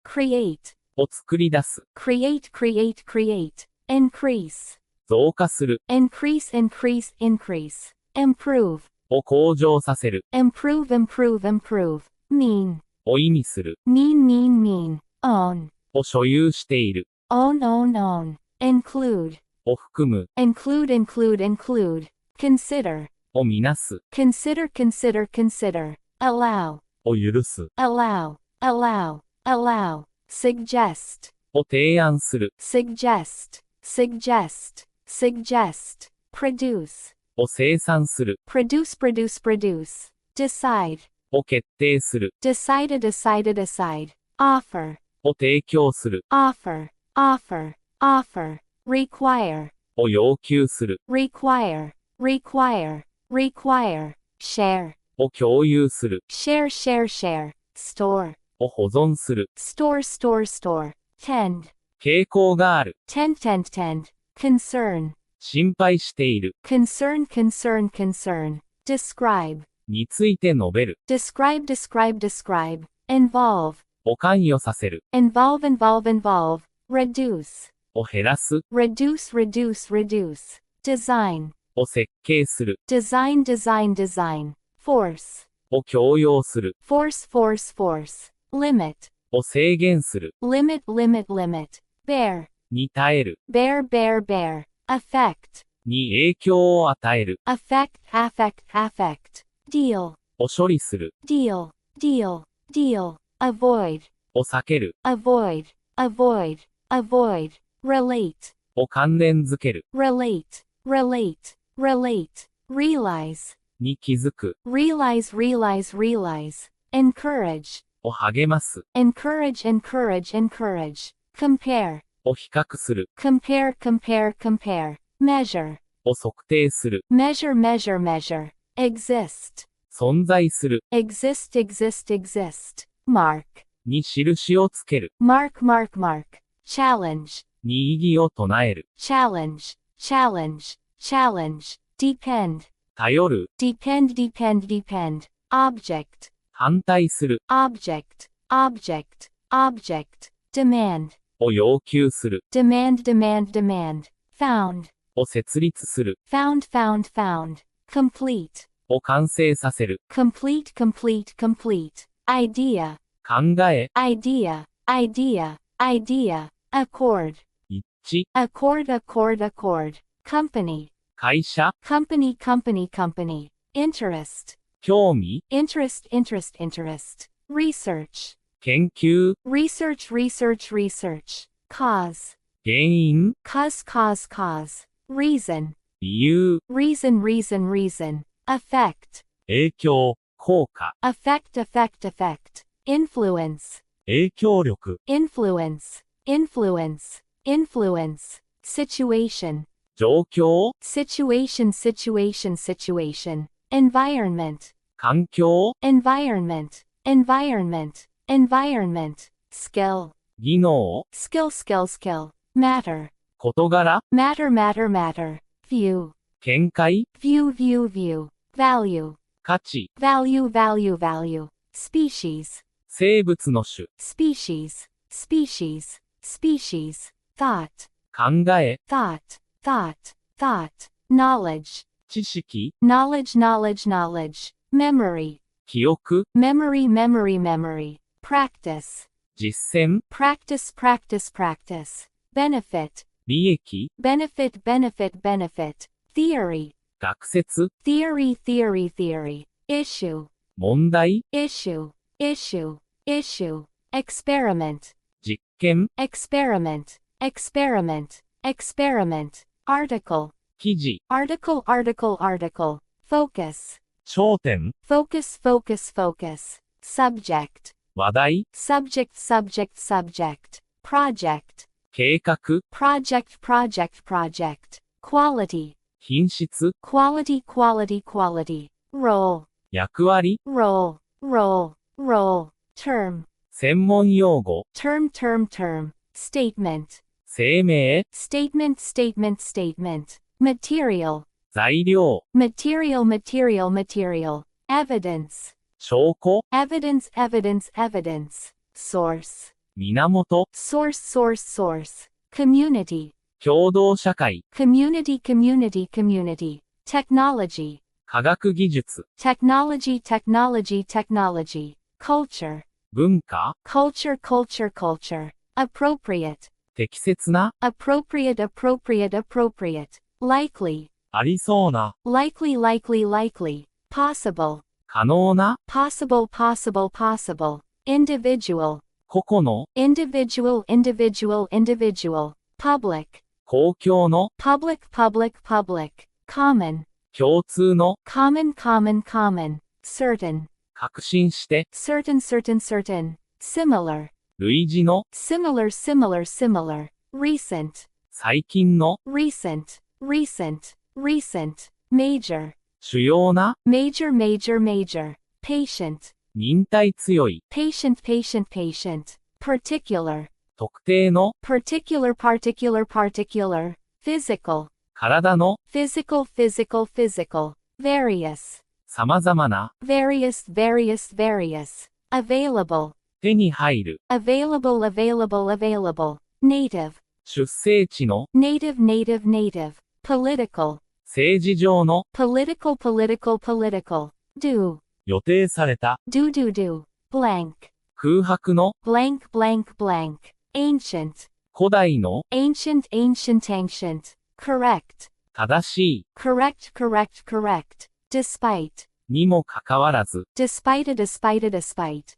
create, を作り出す。create, create, create, increase, 増加する。increase, increase, increase, improve, を向上させる。improve, improve, improve, mean, を意味する。mean, mean, mean, own, を所有している。own, own, own, include, を含む。include, include, include, consider, をみなす。consider, consider, consider, allow, を許す。allow, allow, allow, suggest, を提案する。suggest, suggest, suggest, produce, を生産する。produce, produce, produce, decide, を決定する。decide, decide, decide, offer, を提供する。offer, offer, offer, require, を要求する。require, require, require, share, を共有する。share, share, share, store, を保存する。store, store, store, tend, 傾向がある。tend, tend, tend, concern, 心配している。concern, concern, concern, describe, について述べる。describe, describe, describe, involve, を関与させる。involve, involve, involve, reduce, を減らす。 reduce, reduce, reduce, design, を設計する。design, design, design, force, を強要する。 force, force, force, limit, を制限する。 limit, limit, limit, bear, に耐える。 bear, bear, bear, affect, に影響を与える。 affect, affect, affect, deal, を処理する。 deal, deal, deal, avoid, を避ける。 avoid, avoid, avoid, relate, を関連づける。 relate, relate, relate, realize, に気づく。 realize, realize, realize, encourage, を励ます。 encourage, encourage, encourage, compare, を比較する。 compare, compare, compare, measure, を測定する。 measure, measure, measure, exist, 存在する。 exist, exist, exist, mark, に印をつける。 mark, mark, mark, challenge, に意義を唱える。 challenge, challenge, challenge, depend, 頼る。 depend, depend, depend, object, 反対する。 object, object, object, demand, を要求する。 demand, demand, demand, found, を設立する。 found, found, found, complete, を完成させる。 complete, complete, complete, idea, 考え。 idea, idea, idea, accord, 一致。 accord, accord, accord, company, 会社。 company, company, company, interest, 興味。 interest, interest, interest, research, 研究。 research, research, research, cause, 原因。 cause, cause, cause, reason, 理由。 reason, reason, reason, affect, 影響。効果。 affect, affect, affect, influence, 影響力。 influence, influence, influence, situation, 状況。 situation, situation, situation, environment, 環境。 environment, environment, environment, skill, 技能。 skill, skill, skill, matter, 事柄。 matter, matter, matter, view, 見解。 view, view, view, value, 価値。 value, value, value, species, 生物の種。 species, species, species, thought, 考え。 thought, thought, thought, knowledge, 知識。 knowledge, knowledge, knowledge, memory, 記憶。 memory, memory, memory, practice, 実践。 practice, practice, practice, benefit, 利益。 benefit, benefit, benefit, theory, 学説。 theory, theory, theory, issue, 問題。 issue, issue, issue, experiment, 実験。 experiment, experiment, experiment, article, 記事。 article, article, article, focus, 焦点。 focus, focus, focus, subject, 話題。 subject, subject, subject, project, 計画。 project, project, project, quality, 品質。 quality, quality, quality, role, 役割。 role, role, role, term, 専門用語。 term, term, term, statement, 声明。 statement, statement, statement, material, 材料。 material, material, material, evidence, 証拠。 evidence, evidence, evidence, source, 源、source source source, community, 共同社会、 community community community, technology, 科学技術、 technology technology technology, culture, 文化、 culture culture culture, appropriate, 適切な、 appropriate appropriate appropriate, likely, ありそうな、 likely likely likely, possible, 可能な、 possible possible possible, individual, 個々の、 individual individual individual, public, 公共の、 public public public, common, 共通の、 common common common, certain, 確信して、 certain certain certain, similar, 類似の、 similar similar similar, recent, 最近の、 recent, recent, recent, major, 主要な、 major major major, patient, 忍耐強い、 patient patient patient, particular, 特定の、 particular particular particular, physical, 体の、 physical physical physical, various, 様々な、 various various various, available, 手に入る、 available available available, native, 出生地の、 native native native, political, 政治上の、 political political political, do, 予定された、 do do do, blank, 空白の、 blank blank blank, ancient, 古代の、 ancient ancient ancient, correct, 正しい、 correct correct correct, despite, にもかかわらず、 despite a despite a despite,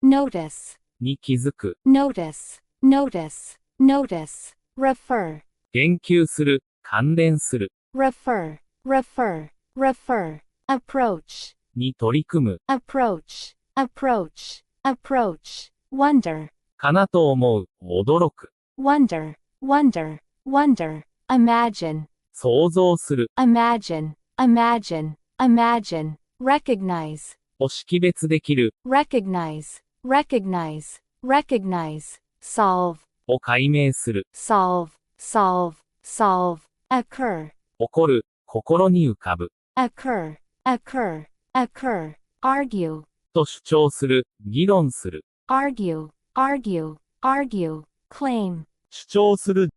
notice, に気づく、 notice, notice, notice, refer, 言及する、関連する、 refer, refer, refer, approach, に取り組む、 approach, approach, approach, wonder, かなと思う、驚く、 wonder, wonder, wonder, imagine, 想像する、 imagine, imagine, imagine, recognize, を識別できる、 recognize, recognize, recognize, solve, を解明する、 solve, solve, solve, occur, 起こる、心に浮かぶ、 occur, occur, occur, argue, と主張する、議論する、 argue, argue, argue, claim, 主張する、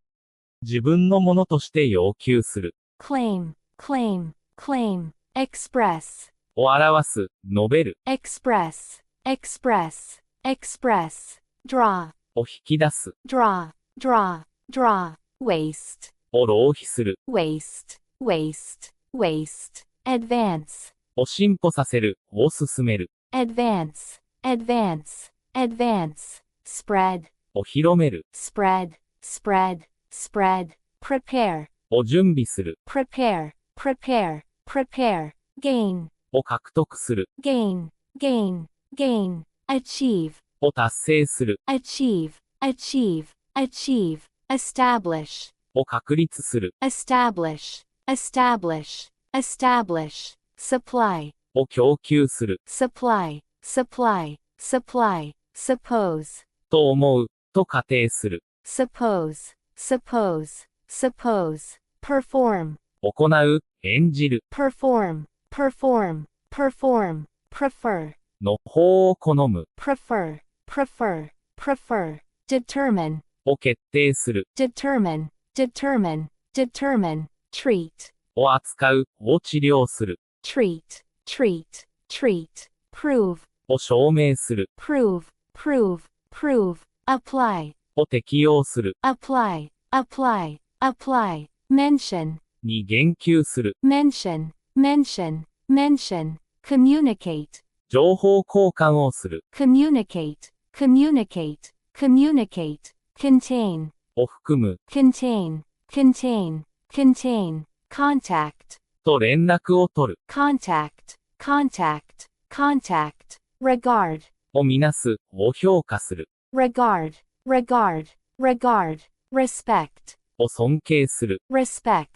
自分のものとして要求する、 claim, claim, claim, express, を表す、述べる、 express, express, express, draw, を引き出す、 draw, draw, draw, waste, を浪費する、 waste, waste, waste, advance, を進歩させる、を進める、 advance, advance, advance, spread, を広める、 spread, spread, spread, prepare, を準備する、 prepare, prepare, prepare, gain, を獲得する、 gain, gain, gain, achieve, を達成する、 achieve, achieve, achieve, establish, を確立する、 establish, establish, establish, supply, を供給する、 supply, supply, supply, suppose, と思う、と仮定する、 suppose, suppose, suppose, perform, 行う、演じる、 perform, perform, perform, prefer, の方を好む、 prefer, prefer, prefer, determine, を決定する、 determine, determine, determine, treat, を扱う、を治療する、 treat, treat, treat, prove, を証明する、 prove, prove, prove, apply, を適用する、 apply, apply, apply, mention, に言及する、 mention, mention, mention, communicate, 情報交換をする、 communicate, communicate, communicate, contain, を含む、 contain, contain, contain, contact, と連絡を取る、 contact, contact, contact, regard, をみなす、を評価する、 regard, regard, regard, respect, を尊敬する、 respect,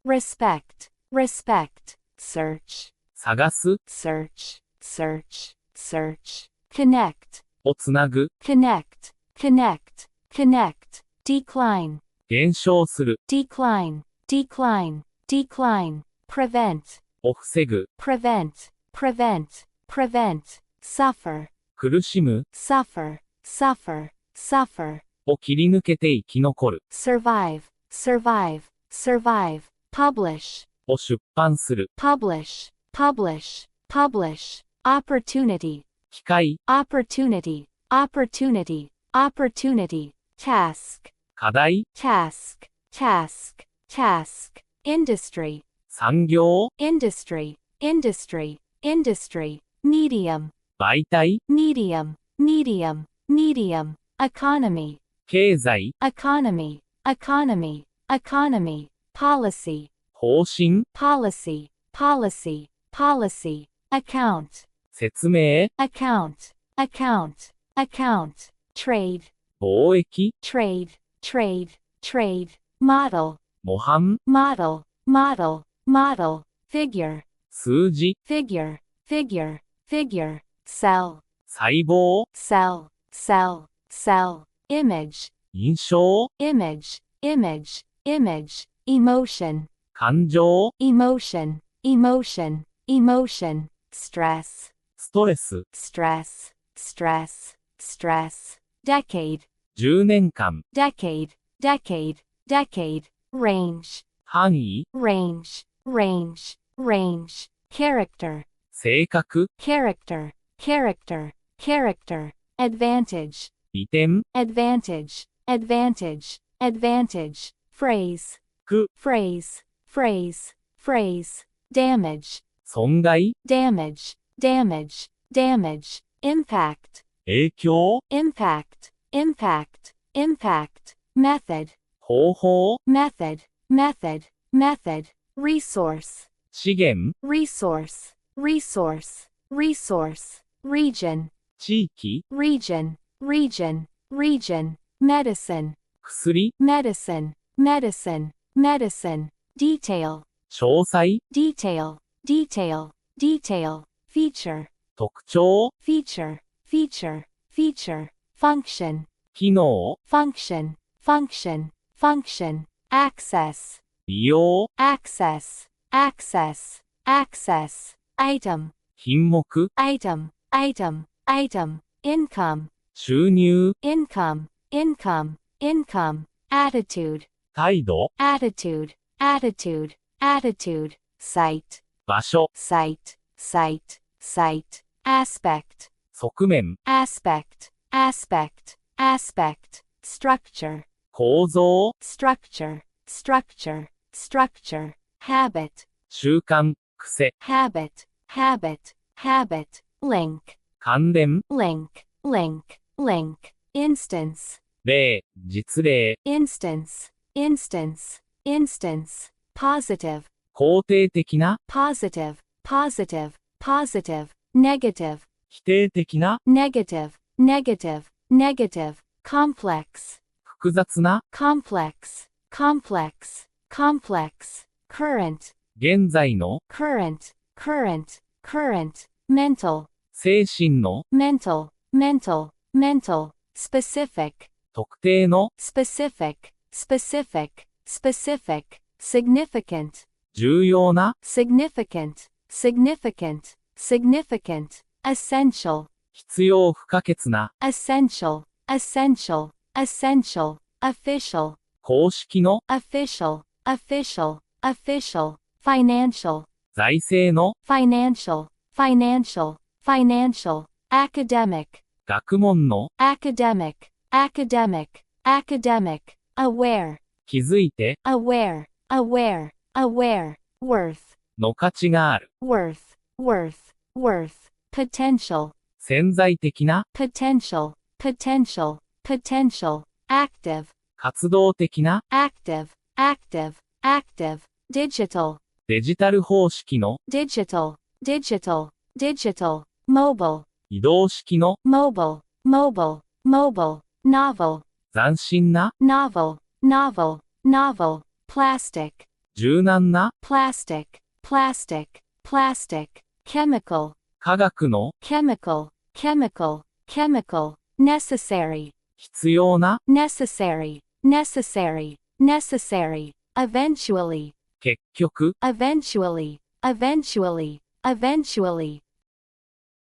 respect, respect, search, 探す、 search, search, search, connect, をつなぐ、 connect, connect, connect, decline, 減少する、 decline, decline, decline, prevent, を防ぐ、 prevent, prevent, prevent, suffer, 苦しむ、 suffer, suffer, suffer, を切り抜けて生き残る。survive, survive, survive, publish, を出版する。publish, publish, publish, opportunity, 機会、 opportunity, opportunity, opportunity, task, 課題、 task, task, task, industry, 産業、 industry, industry, industry, medium, 媒体、 medium, medium, medium, economy, 経済、 economy, economy, economy, policy, 方針、 policy, policy, policy, account, 説明、 account, account, account, trade, 貿易、 trade, trade, trade, model, 模範、 model, model, model, figure, 数字、 figure, figure, figure, cell, 細胞、 cell, cell, cell, image, 印象、 image, image, image, emotion, 感情、 emotion, emotion, emotion, stress, ストレス、 stress, stress, stress, decade, 10年間、 decade, decade, decade, range, 範囲、 range, range, range, character, 性格、 character, character, character, advantage, 利点、 advantage, advantage, advantage, phrase, く、 phrase, phrase, phrase, damage, 損害、 damage, damage, damage, impact, 影響、 impact, impact, impact, method, 方法、 method, method, method, resource, 資源、 resource, resource, resource, region, 地域、 region, region, region, medicine, 薬、 medicine, medicine, medicine, detail, 詳細、 detail, detail, detail, feature, 特徴、 feature, feature, feature, function, 機能、 function, function, function, access, 利用、 access, access, access, item, 品目、 item, item, item, income, 収入、 income, income, income, attitude, 態度、 attitude, attitude, attitude, site, 場所、 site, site, site, aspect, 側面、 aspect, aspect, aspect, structure, 構造、 structure, structure, structure, habit, 習慣、癖、 habit, habit, habit, link, 関連、 link, link, link, instance, 例、実例、 instance, instance, instance, positive, 肯定的な、 positive, positive, positive, negative, 否定的な、 negative, negative, negative, complex, 複雑な、 complex, complex, complex, current, 現在の、 current, current, current, mental, 精神の、 mental, mental, mental, specific, 特定の、 specific, specific, specific, significant, 重要な、 significant, significant, significant, essential, 必要不可欠な、 essential, essential, essential, official, 公式の、 official, official, official, financial, 財政の、 financial, financial, financial, academic, 学問の、 academic, academic, academic, aware, 気づいて、 aware, aware, aware, worth, の価値がある。 worth, worth, worth, potential, 潜在的な、 potential, potential, potential, active, 活動的な、 active, active, active, digital, デジタル方式の、 digital, digital, digital, mobile, 移動式の、 mobile, mobile, mobile, novel, 斬新な、 novel, novel, novel, plastic, 柔軟な、 plastic, plastic, plastic, chemical, 科学の、 chemical, chemical, chemical, necessary, 必要な、 necessary, necessary, necessary, eventually, 結局、 eventually, eventually, eventually,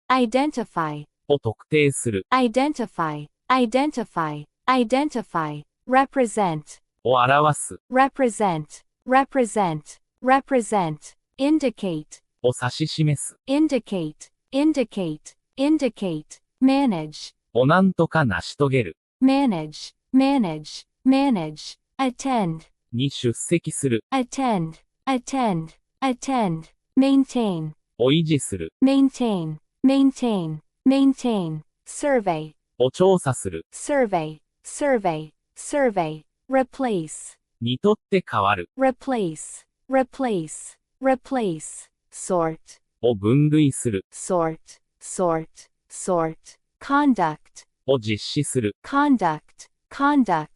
identify, を特定する。 identify, identify, identify, represent, を表す、 represent, represent, represent, indicate, を指し示す、 indicate, indicate, indicate, manage, をなんとか成し遂げる、 manage, manage, manage, attend, に出席する、 attend, attend, attend, maintain, を維持する、 maintain, maintain, maintain, survey, を調査する、 survey, survey, survey, replace, にとって変わる、 replace, replace, replace, sort, を分類する、 sort, sort, sort, conduct, を実施する、 conduct, conduct,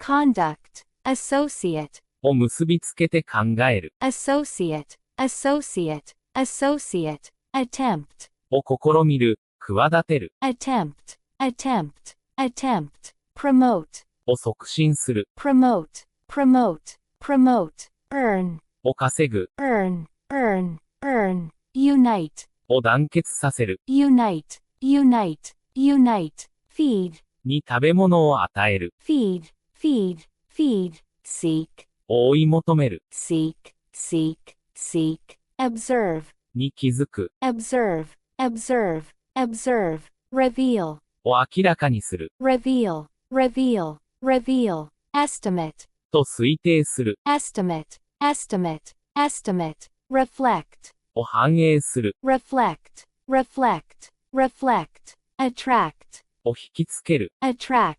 conduct, associate, を結びつけて考える、 associate, associate, associate, attempt, を試みる、企てる、 attempt, attempt, attempt, promote, を促進する、 promote, promote, promote, earn, を稼ぐ、 earn, earn, earn, unite, を団結させる、 unite, unite, unite, feed, に食べ物を与える、 feed, feed, feed, seek, を追い求める、 seek, seek, seek, observe, に気づく、 observe, observe, observe, reveal, を明らかにする、 reveal, reveal, reveal, estimate, と推定する、 estimate, estimate, estimate, reflect, を反映する、 reflect, reflect, reflect, attract, を引きつける、 attract,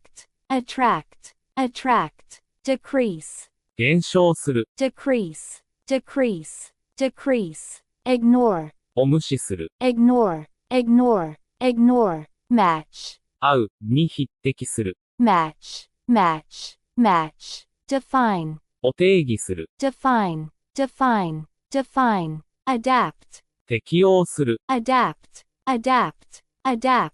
attract, attract, decrease, 減少する、 decrease, decrease, decrease, ignore, を無視する、 ignore, ignore, ignore, match, 合う、に匹敵する、 match, match, match, define, を定義する、 define, define, define, adapt, 適応する、 adapt, adapt, adapt,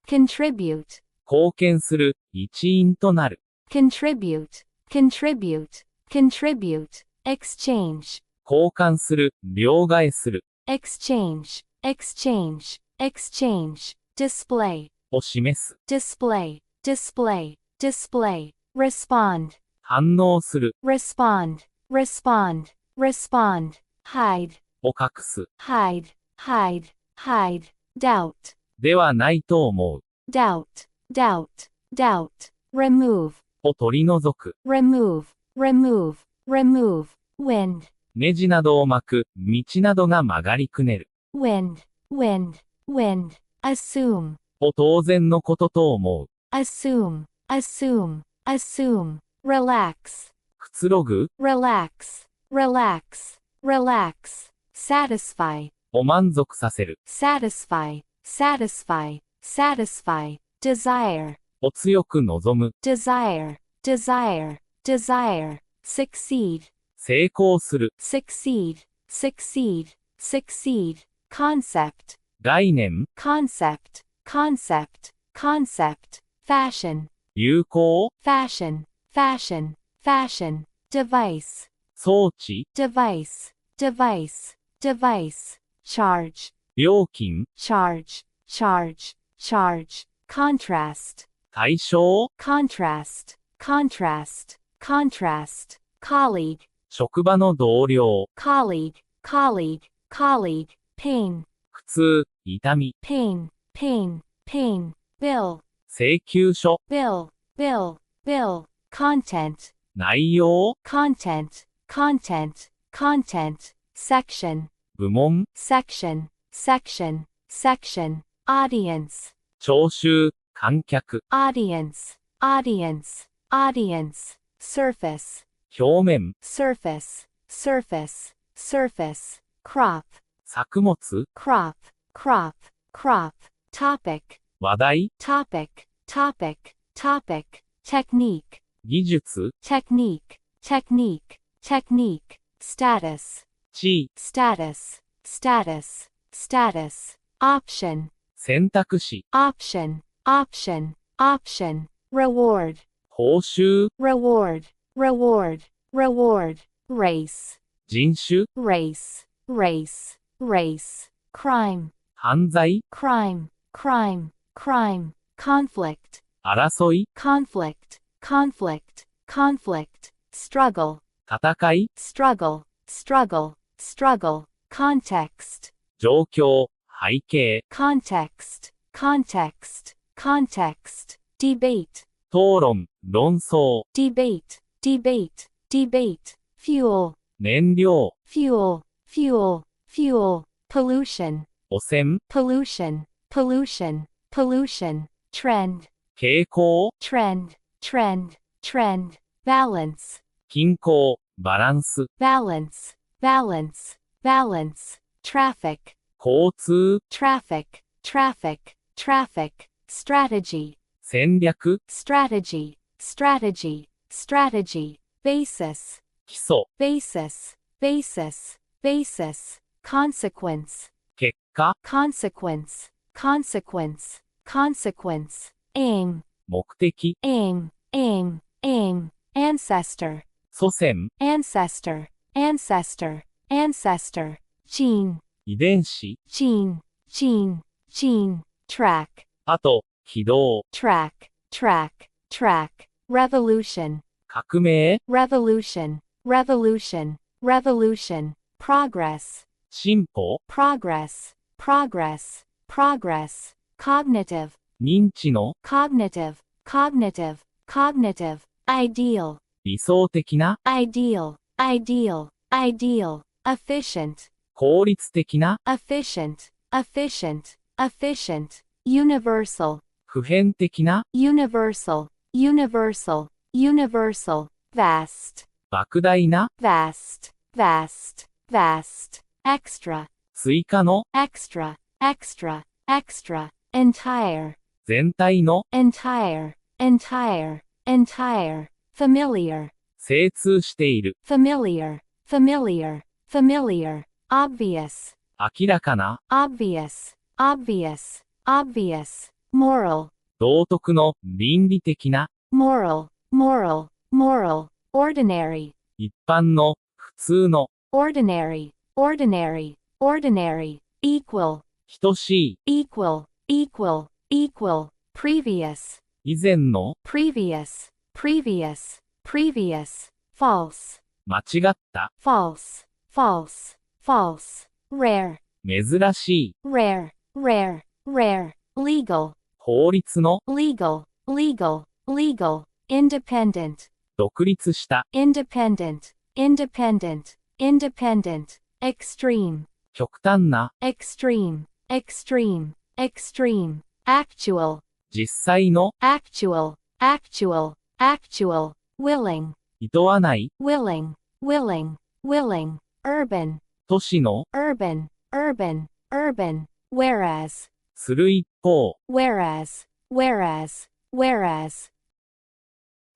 contribute, 貢献する、一員となる、 contribute, contribute, contribute, exchange, 交換する、両替する、 exchange, exchange, exchange, display, を示す、 display, display, display, respond, 反応する、 respond, respond, respond, hide, を隠す、 hide, hide, hide, doubt, ではないと思う、 doubt, doubt, doubt, remove, を取り除く、 remove, remove, remove, wind, ネジなどを巻く、道などが曲がりくねる、 wind, wind, wind, assume, を当然のことと思う、 assume, assume, assume, relax, くつろぐ、 relax, relax, relax, satisfy, を満足させる、 satisfy, satisfy, satisfy, desire, を強く望む、 desire, desire, desire, succeed, 成功する、 succeed, succeed, succeed, concept, 概念、 concept, concept, concept, fashion, 有効、 fashion, fashion, fashion, device, 装置、 device, device, device, charge, 料金、 charge, charge, charge, contrast, 対象、 contrast, contrast, contrast, colleague, 職場の同僚、 colleague, colleague, colleague, pain, 苦痛、痛み、 pain, pain, pain, bill, 請求書、 bill, bill, bill, content, 内容、 content, content, content, section, 部門、 section, section, section, audience, 聴衆、観客、 audience, audience, audience, surface, 表面、 surface, surface, surface, crop, 作物、 crop, crop, crop, topic, 話題、 topic, topic, topic, technique, 技術、 technique, technique, technique, status, 地位、 status, status, status, option, 選択肢、 option, option, option, reward, 報酬、 reward, reward, reward, race, 人種、 race, race, race, crime, 犯罪、 crime, crime, crime, conflict, 争い、 conflict, conflict, conflict, struggle, 戦い、 struggle, struggle, struggle, context, 状況、背景、 context, context, context, debate, 討論、論争、 debate, debate, debate, fuel, 燃料、 fuel, fuel, fuel, pollution, 汚染、 pollution, pollution, pollution, trend, 傾向、 trend, trend, trend, balance, 均衡、バランス、 balance, balance, balance, traffic, 交通、 traffic, traffic, traffic, strategy, 戦略、 strategy, strategy, strategy, basis, 基礎、 basis, basis, basis, consequence, 結果、 consequence, consequence, consequence, aim, 目的、 aim, aim, aim, ancestor, 祖先、 ancestor, ancestor, ancestor, gene, 遺伝子、 gene, gene, gene, track, あと、起動、 track, track, track, revolution, 革命、 revolution, revolution, revolution, progress, 進歩、 progress, progress, progress, cognitive, 認知の、 cognitive, cognitive, cognitive, ideal, 理想的な、 ideal, ideal, ideal, efficient, 効率的な、 efficient, efficient, efficient, universal, 普遍的な、 universal, universal, universal, vast, 莫大な、 vast, vast, vast, extra, 追加の、 extra, extra, extra, entire, 全体の、 entire, entire, entire, familiar, 精通している、 familiar, familiar, familiar, obvious, 明らかな、 obvious, obvious, obvious, moral, 道徳の、倫理的な、 moral, moral, moral, ordinary, 一般の、普通の、 ordinary, ordinary, ordinary, equal, 等しい、 equal, equal, equal, previous, 以前の、 previous, previous, previous, false, 間違った、 false, false, false, rare, 珍しい、 rare, rare, rare, legal, 法律の、 legal, legal, legal, independent, 独立した、 independent, independent, independent, extreme, 極端な、 extreme, extreme, extreme, actual, 実際の、 actual, actual, actual, willing, 厭わない、 willing, willing, willing, urban, 都市の、 urban, urban, urban, whereas, する一方、 whereas, whereas, whereas,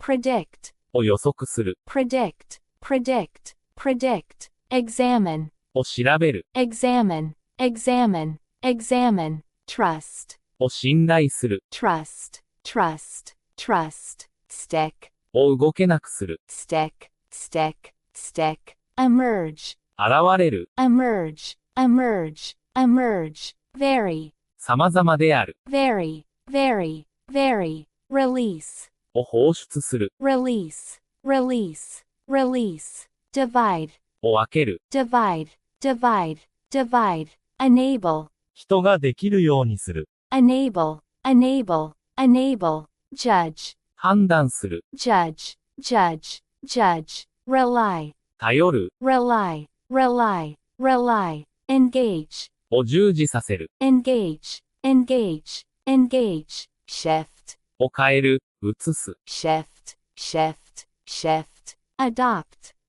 predict, を予測する、 predict, predict, predict, examine, を調べる、 examine, examine, examine, trust, を信頼する、 trust, trust, trust, stick, を動けなくする、 stick, stick, stick, emerge, 現れる、 emerge, emerge, emerge, vary, 様々である、 vary, vary, vary, release, を放出する、 release, release, release, divide, を分ける、 divide, divide, divide, enable, 人ができるようにする、 enable, enable, enable, judge, 判断する、 judge, judge, judge, rely, 頼る、 rely, rely, rely, engage, を従事させる、 engage, engage, engage, shift, を変える、移す、 shift, shift, shift, adopt,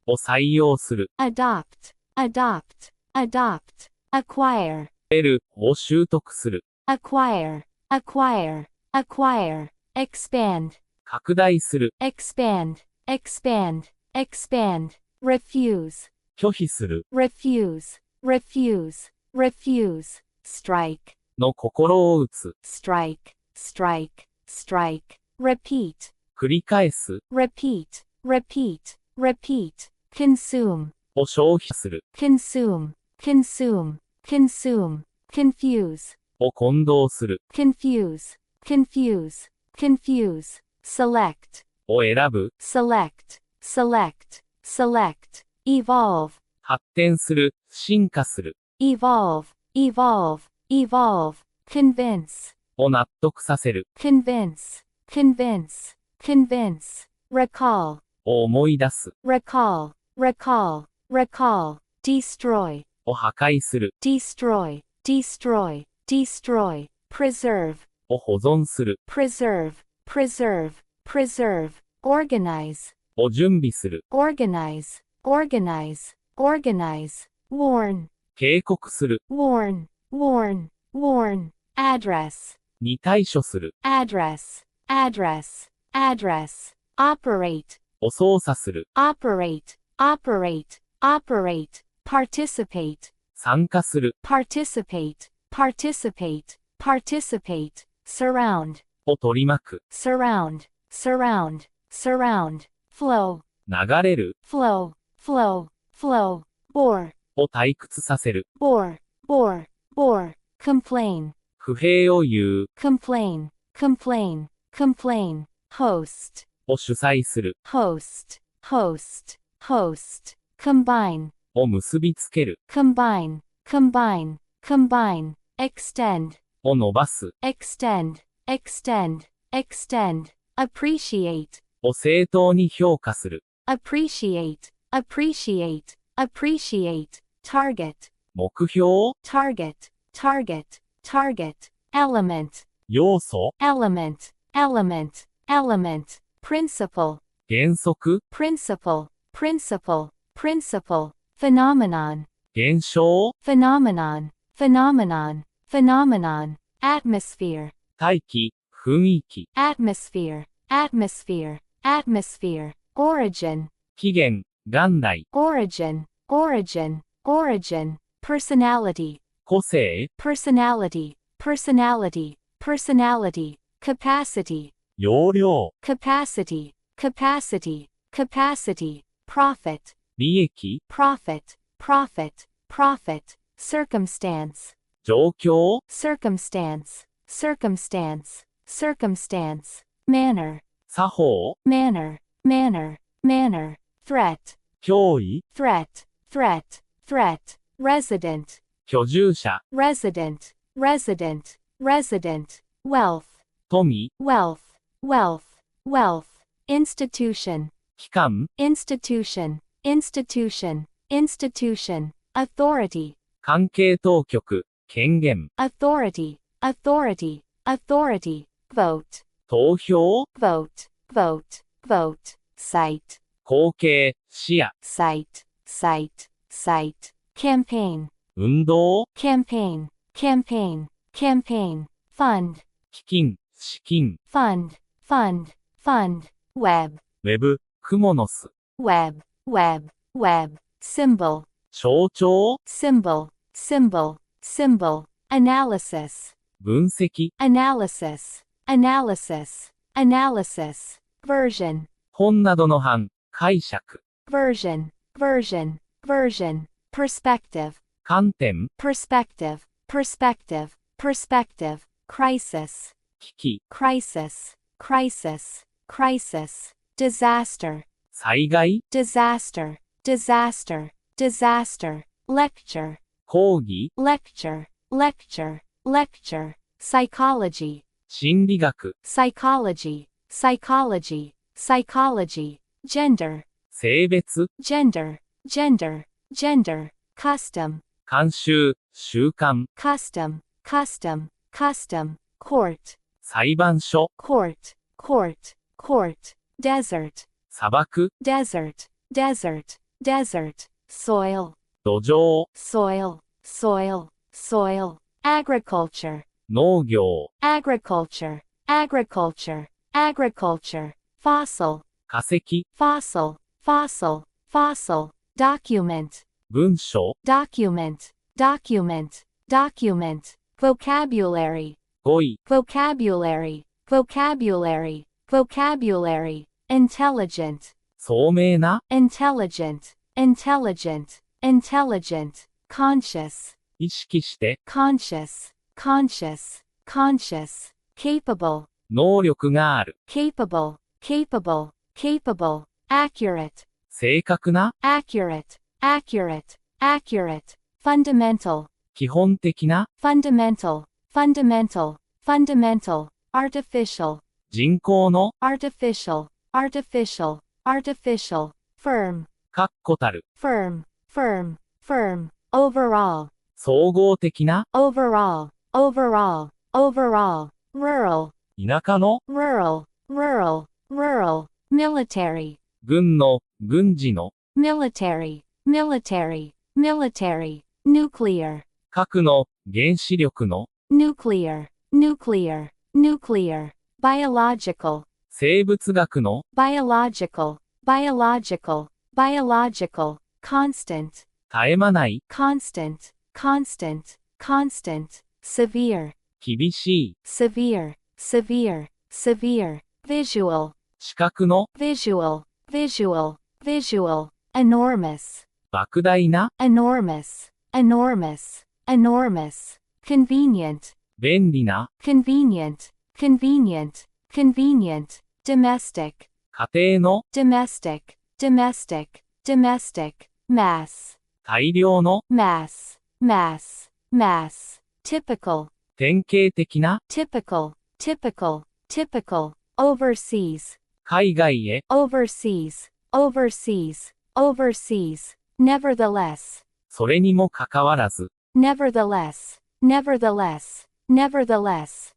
を採用する、 adopt, adopt, adopt, acquire, 得る、を習得する、 acquire, acquire, acquire, expand, 拡大する、 expand, expand, expand, refuse, 拒否する、 refuse, refuse, refuse, strike, の心を打つ、 strike, strike, strike, repeat, 繰り返す、 repeat, repeat, repeat, consume, を消費する、 consume, consume, consume, confuse, を混同する、 confuse, confuse, confuse, select, を選ぶ、 select, select, select, evolve, 発展する、進化する、 evolve, evolve, evolve, convince, を納得させる、 convince, convince, convince, recall, を思い出す、 recall, recall, recall, destroy, を破壊する、 destroy, destroy, destroy, preserve, を保存する、 preserve, preserve, preserve, organize, を準備する、 organize, organize, organize, warn, 警告する、 warn, warn, warn, address, に対処する、 address, address, address, operate, を操作する、 operate, operate, operate, participate, 参加する、 participate, participate, participate, surround, を取り巻く、 surround, surround, surround, flow, 流れる、 flow, flow, flow, bore, を退屈させる、 bore, bore, bore, complain, 不平を言う、 complain, complain, complain, host, を主催する、 host, host, host, combine, を結びつける、 combine, combine, combine, extend, を伸ばす、 extend, extend, extend, appreciate, を正当に評価する、 appreciate, appreciate, appreciate, target, 目標、 target, target, target, element, 要素、 element, element, element, principle, 原則、 principle, principle, principle, phenomenon, 現象、 phenomenon, phenomenon, phenomenon, atmosphere, 大気、雰囲気、 atmosphere, atmosphere, atmosphere, origin, 起源、元来、 origin, origin, origin, personality, 個性、 personality, personality, personality, capacity, 容量、 capacity, capacity, capacity, profit, 利益、 profit, profit, profit, circumstance, 状況、 circumstance, circumstance, circumstance, manner, 作法、 manner, manner, manner, threat, 脅威、 threat, threat, threat, resident, 居住者、 resident, resident, resident, wealth, 富、 wealth, wealth, wealth, institution, 機関、 institution, institution, institution, authority, 関係当局、権限、 authority, authority, authority, vote, 投票、 vote, vote, vote, site, 後継、視野、 site, site, site, campaign, 運動、 campaign, campaign, campaign, fund, 基金、資金、 fund, fund, fund, web, ウェブ、クモの巣、 web, web, web, symbol, 象徴、 symbol, symbol, symbol, analysis, 分析、 analysis, analysis, analysis, version, 本などの版、解釈、 version, version, version, perspective, 観点、 perspective, perspective, perspective, crisis, 危機、 crisis, crisis, crisis, disaster, 災害、 disaster, disaster, disaster, lecture, 講義、 lecture, lecture, lecture, psychology, 心理学、 psychology, psychology, psychology, gender, 性別、 gender, gender, gender, custom, 慣習、習慣、 custom, custom, custom, court, 裁判所、 court, court, court, desert, 砂漠、 desert, desert, desert, soil, 土壌、 soil, soil, soil, agriculture, 農業、 agriculture, agriculture, agriculture, fossil, 化石、 fossil, fossil, fossil, document, 文書、 document, document, document, vocabulary, 語彙、 vocabulary, vocabulary, vocabulary, intelligent, 聡明な、 intelligent, intelligent, intelligent, conscious, 意識して、 conscious, conscious, conscious, capable, 能力がある。capable, capable, capable, accurate, 正確な、accurate, accurate, accurate, fundamental, 基本的な、fundamental, fundamental, fundamental, artificial, 人工の、artificial, artificial, artificial, firm, 確固たる、firm, firm, firm, overall, 総合的な、overall, overall, overall, rural, 田舎の、rural, rural, rural, military, 軍の、軍事の、military, military, military, nuclear, 核の、原子力の、nuclear, nuclear, nuclear, biological, 生物学の、biological, biological, biological, constant, 絶え間ない、constant, constant, constant, severe, 厳しい、severe, severe, severe, visual, 視覚の、visual, visual, visual, enormous, 莫大な、enormous, enormous, enormous, convenient, 便利な、convenient, convenient, convenient, domestic, 家庭の、domestic, domestic, domestic, mass, 大量の、mass, mass, mass, typical, 典型的な、typical, typical, typical, overseas, 海外へ、overseas, overseas, overseas, nevertheless, それにもかかわらず、nevertheless, nevertheless, nevertheless,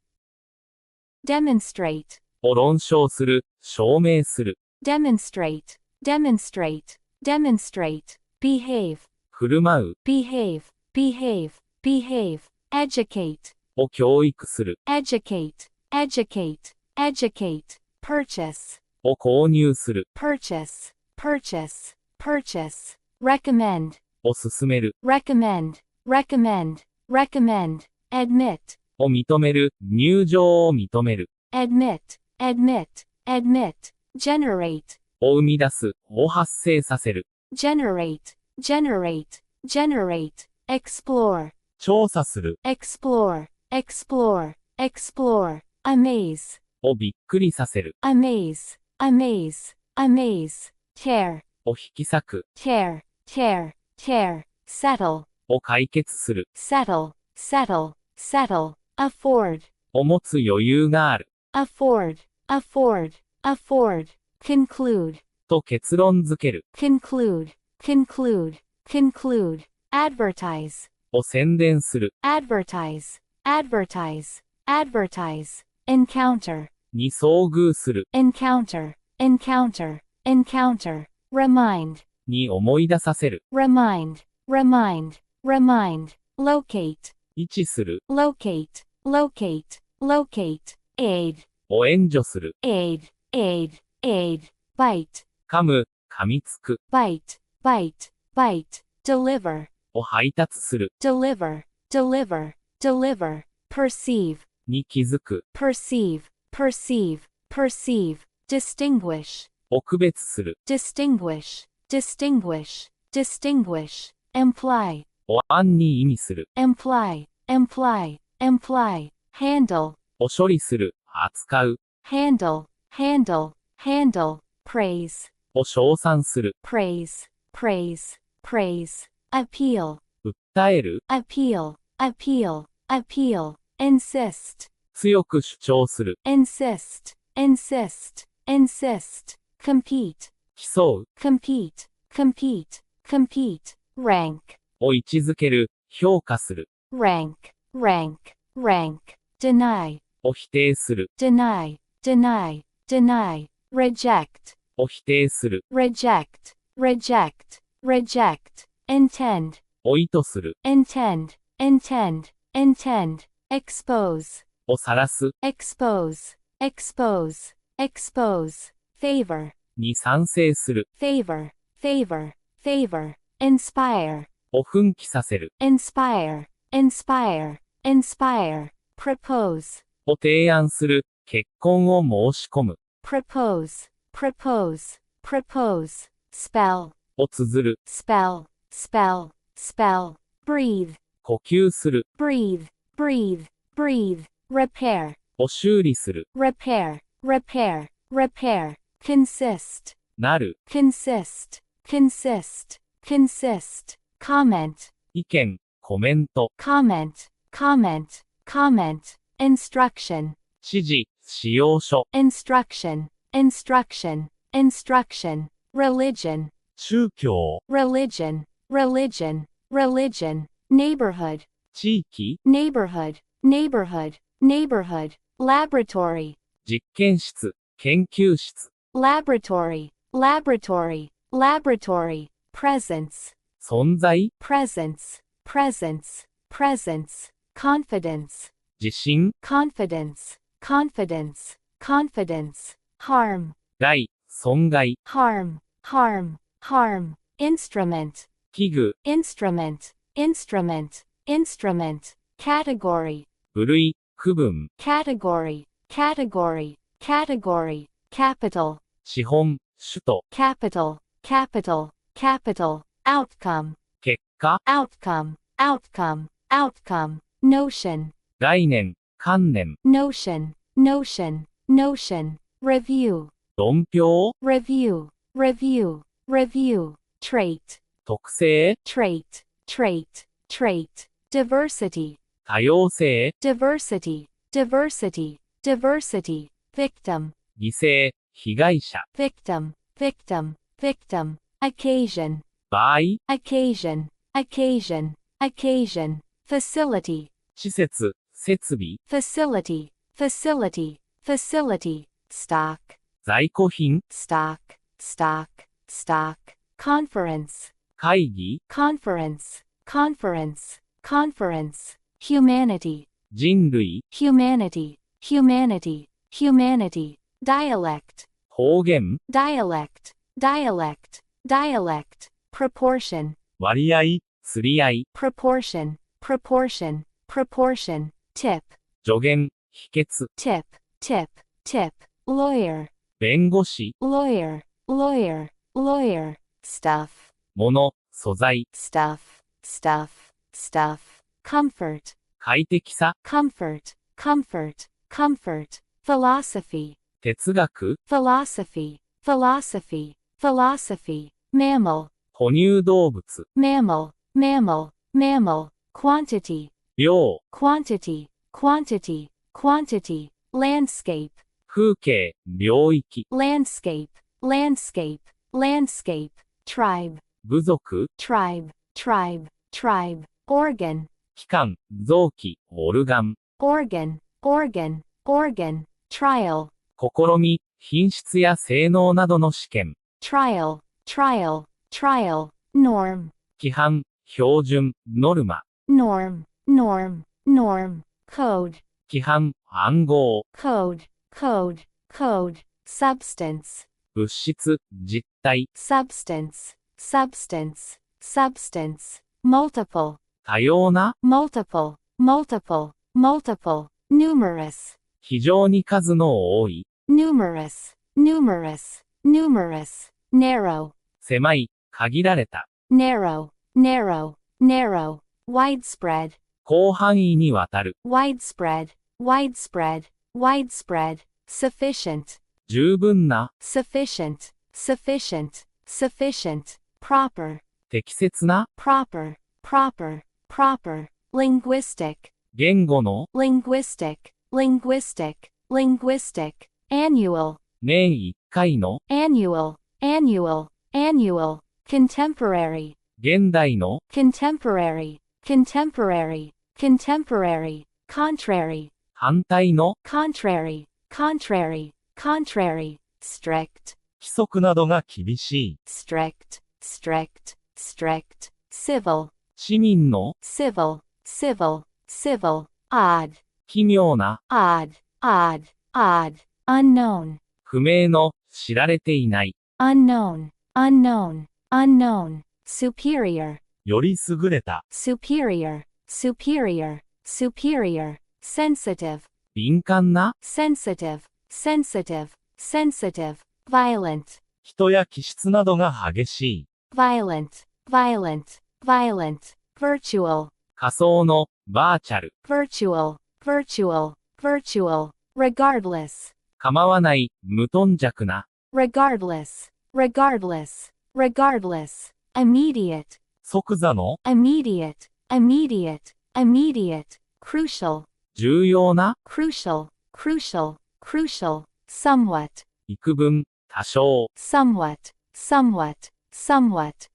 demonstrate, を論証する、証明する、 demonstrate, demonstrate, demonstrate, behave, 振る舞う、 behave, behave, behave, educate, を教育する、 educate, educate, educate, purchase, を購入する、 purchase, purchase, purchase, recommend, を勧める、 recommend, recommend, recommend, admit, を認める、入場を認める、 admit, admit, admit, generate, を生み出す、を発生させる、 generate, generate, generate, explore, 調査する、 explore, explore, explore, amaze, をびっくりさせる、 amaze, amaze, amaze, tear, を引き裂く、 tear, tear, tear, settle, を解決する、 settle, settle, settle, afford, を持つ余裕がある、 afford, afford, afford, conclude, と結論づける、 conclude, conclude, conclude, advertise, を宣伝する、 advertise, advertise, advertise, encounter, に遭遇する、 encounter, encounter, encounter, remind, に思い出させる、 remind, remind, remind, locate, 位置する、 locate, locate, locate, aid, を援助する、 aid, aid, aid, bite, 噛む、噛みつく、 bite, bite, bite, deliver, を配達する、 deliver, deliver, deliver, perceive, に気づく、 perceive, perceive, perceive, distinguish, を区別する、 distinguish, distinguish, distinguish, imply, を暗に意味する、 imply, imply, imply, handle, を処理する、扱う、 handle, handle, handle, praise, を称賛する、 praise, praise, praise, appeal, 訴える、 appeal, appeal, appeal, insist, 強く主張する、 insist, insist, insist, compete, 競う、 compete, compete, compete, rank, を位置づける、評価する、 rank, rank, rank, deny, を否定する、 deny, deny, deny, reject, を否定する、 reject, reject, reject, intend, を意図する、 intend, intend, intend, expose, を晒す、 expose, expose, expose, favor, に賛成する、 favor, favor, favor, inspire, を奮起させる、 inspire, inspire, inspire, propose, を提案する、結婚を申し込む、 propose, propose, propose, spell, を綴る、 spell, spell, spell, breathe, 呼吸する、 breathe, breathe, breathe, repair, を修理する。repair, repair, repair, consist, なる。consist, consist, consist, comment, 意見、コメント。comment, comment, comment, instruction, 指示、使用書。instruction, instruction, instruction, religion, 宗教。religion, religion, religion, neighborhood, 地域。 neighborhood, neighborhood, neighborhood, laboratory, 実験室。研究室。 laboratory, laboratory, laboratory, presence, 存在。 presence, presence, presence, confidence, 自信。 confidence, confidence, confidence, harm, 害。損害。 harm, harm, harm, instrument, 器具。 instrument, instrument, instrument, category, 部類。区分。 category, category, category, capital, 資本。首都。 capital, capital, capital, outcome, 結果。 outcome, outcome, outcome, notion, 概念。観念。 notion, notion, notion, review, 論評。 review, review, review, trait, 特性。 trait, trait, trait, diversity, 多様性。 diversity, diversity, diversity, victim, 犠牲。被害者。 victim, victim, victim, occasion, 場合。 occasion, occasion, occasion, facility, 施設。設備。 facility, facility, facility, stock, 在庫品。 stock, stock, stock, conference, 会議。 conference, conference, conference, humanity, 人類。 humanity, humanity, humanity, dialect, 方言。 dialect, dialect, dialect, proportion, 割合。釣り合い。 proportion, proportion, proportion, tip, 助言。秘訣。 tip, tip, tip, lawyer, 弁護士。 lawyer, lawyer, lawyer, stuff, 物。素材。 stuff, stuff, stuff, comfort, 快適さ。 comfort, comfort, comfort, philosophy, 哲学。 philosophy, philosophy, philosophy, mammal, 哺乳動物。 mammal, mammal, mammal, quantity, 量。 quantity, quantity, quantity, landscape, 風景。領域。 landscape, landscape, landscape, tribe, 部族。 tribe, tribe, tribe, organ, 器官。臓器。オルガン。 organ, organ, organ, trial, 試み。品質や性能などの試験。 trial, trial, trial, norm, 規範。標準。ノルマ。 norm, norm, norm, code, 規範。暗号。 code, code, code, substance, 物質。実体。 substance, substance, substance, multiple, 多様な。 multiple, multiple, multiple, numerous, 非常に数の多い。 numerous, numerous, numerous, narrow, 狭い。限られた。 narrow, narrow, narrow, widespread, 広範囲にわたる。 widespread, widespread, widespread, sufficient, 十分な。 sufficient, sufficient, sufficient, proper, 適切な。 proper, proper, proper, linguistic, 言語の。 linguistic, linguistic, linguistic, annual, 年1回の。 annual, annual, annual, contemporary, 現代の。 contemporary, contemporary, contemporary, contrary, 反対の。 contrary, contrary, contrary, strict, 規則などが厳しい。 strict, strict, strict, civil, 市民の。 civil, civil, civil, odd, 奇妙な。 odd, odd, odd, unknown, 不明の。知られていない。 unknown, unknown, unknown, superior, より優れた。 superior, superior, superior, sensitive, 敏感な。 sensitive, sensitive, sensitive, violent, 人や気質などが激しい。 violent, violent, violent, virtual, 仮想の。バーチャル。 virtual, virtual, virtual, regardless, 構わない、無頓着な。regardless, regardless, regardless, immediate, 即座の、immediate, immediate, immediate, crucial, 重要な、crucial, crucial, crucial, somewhat, 幾分、多少。somewhat, somewhat, somewhat,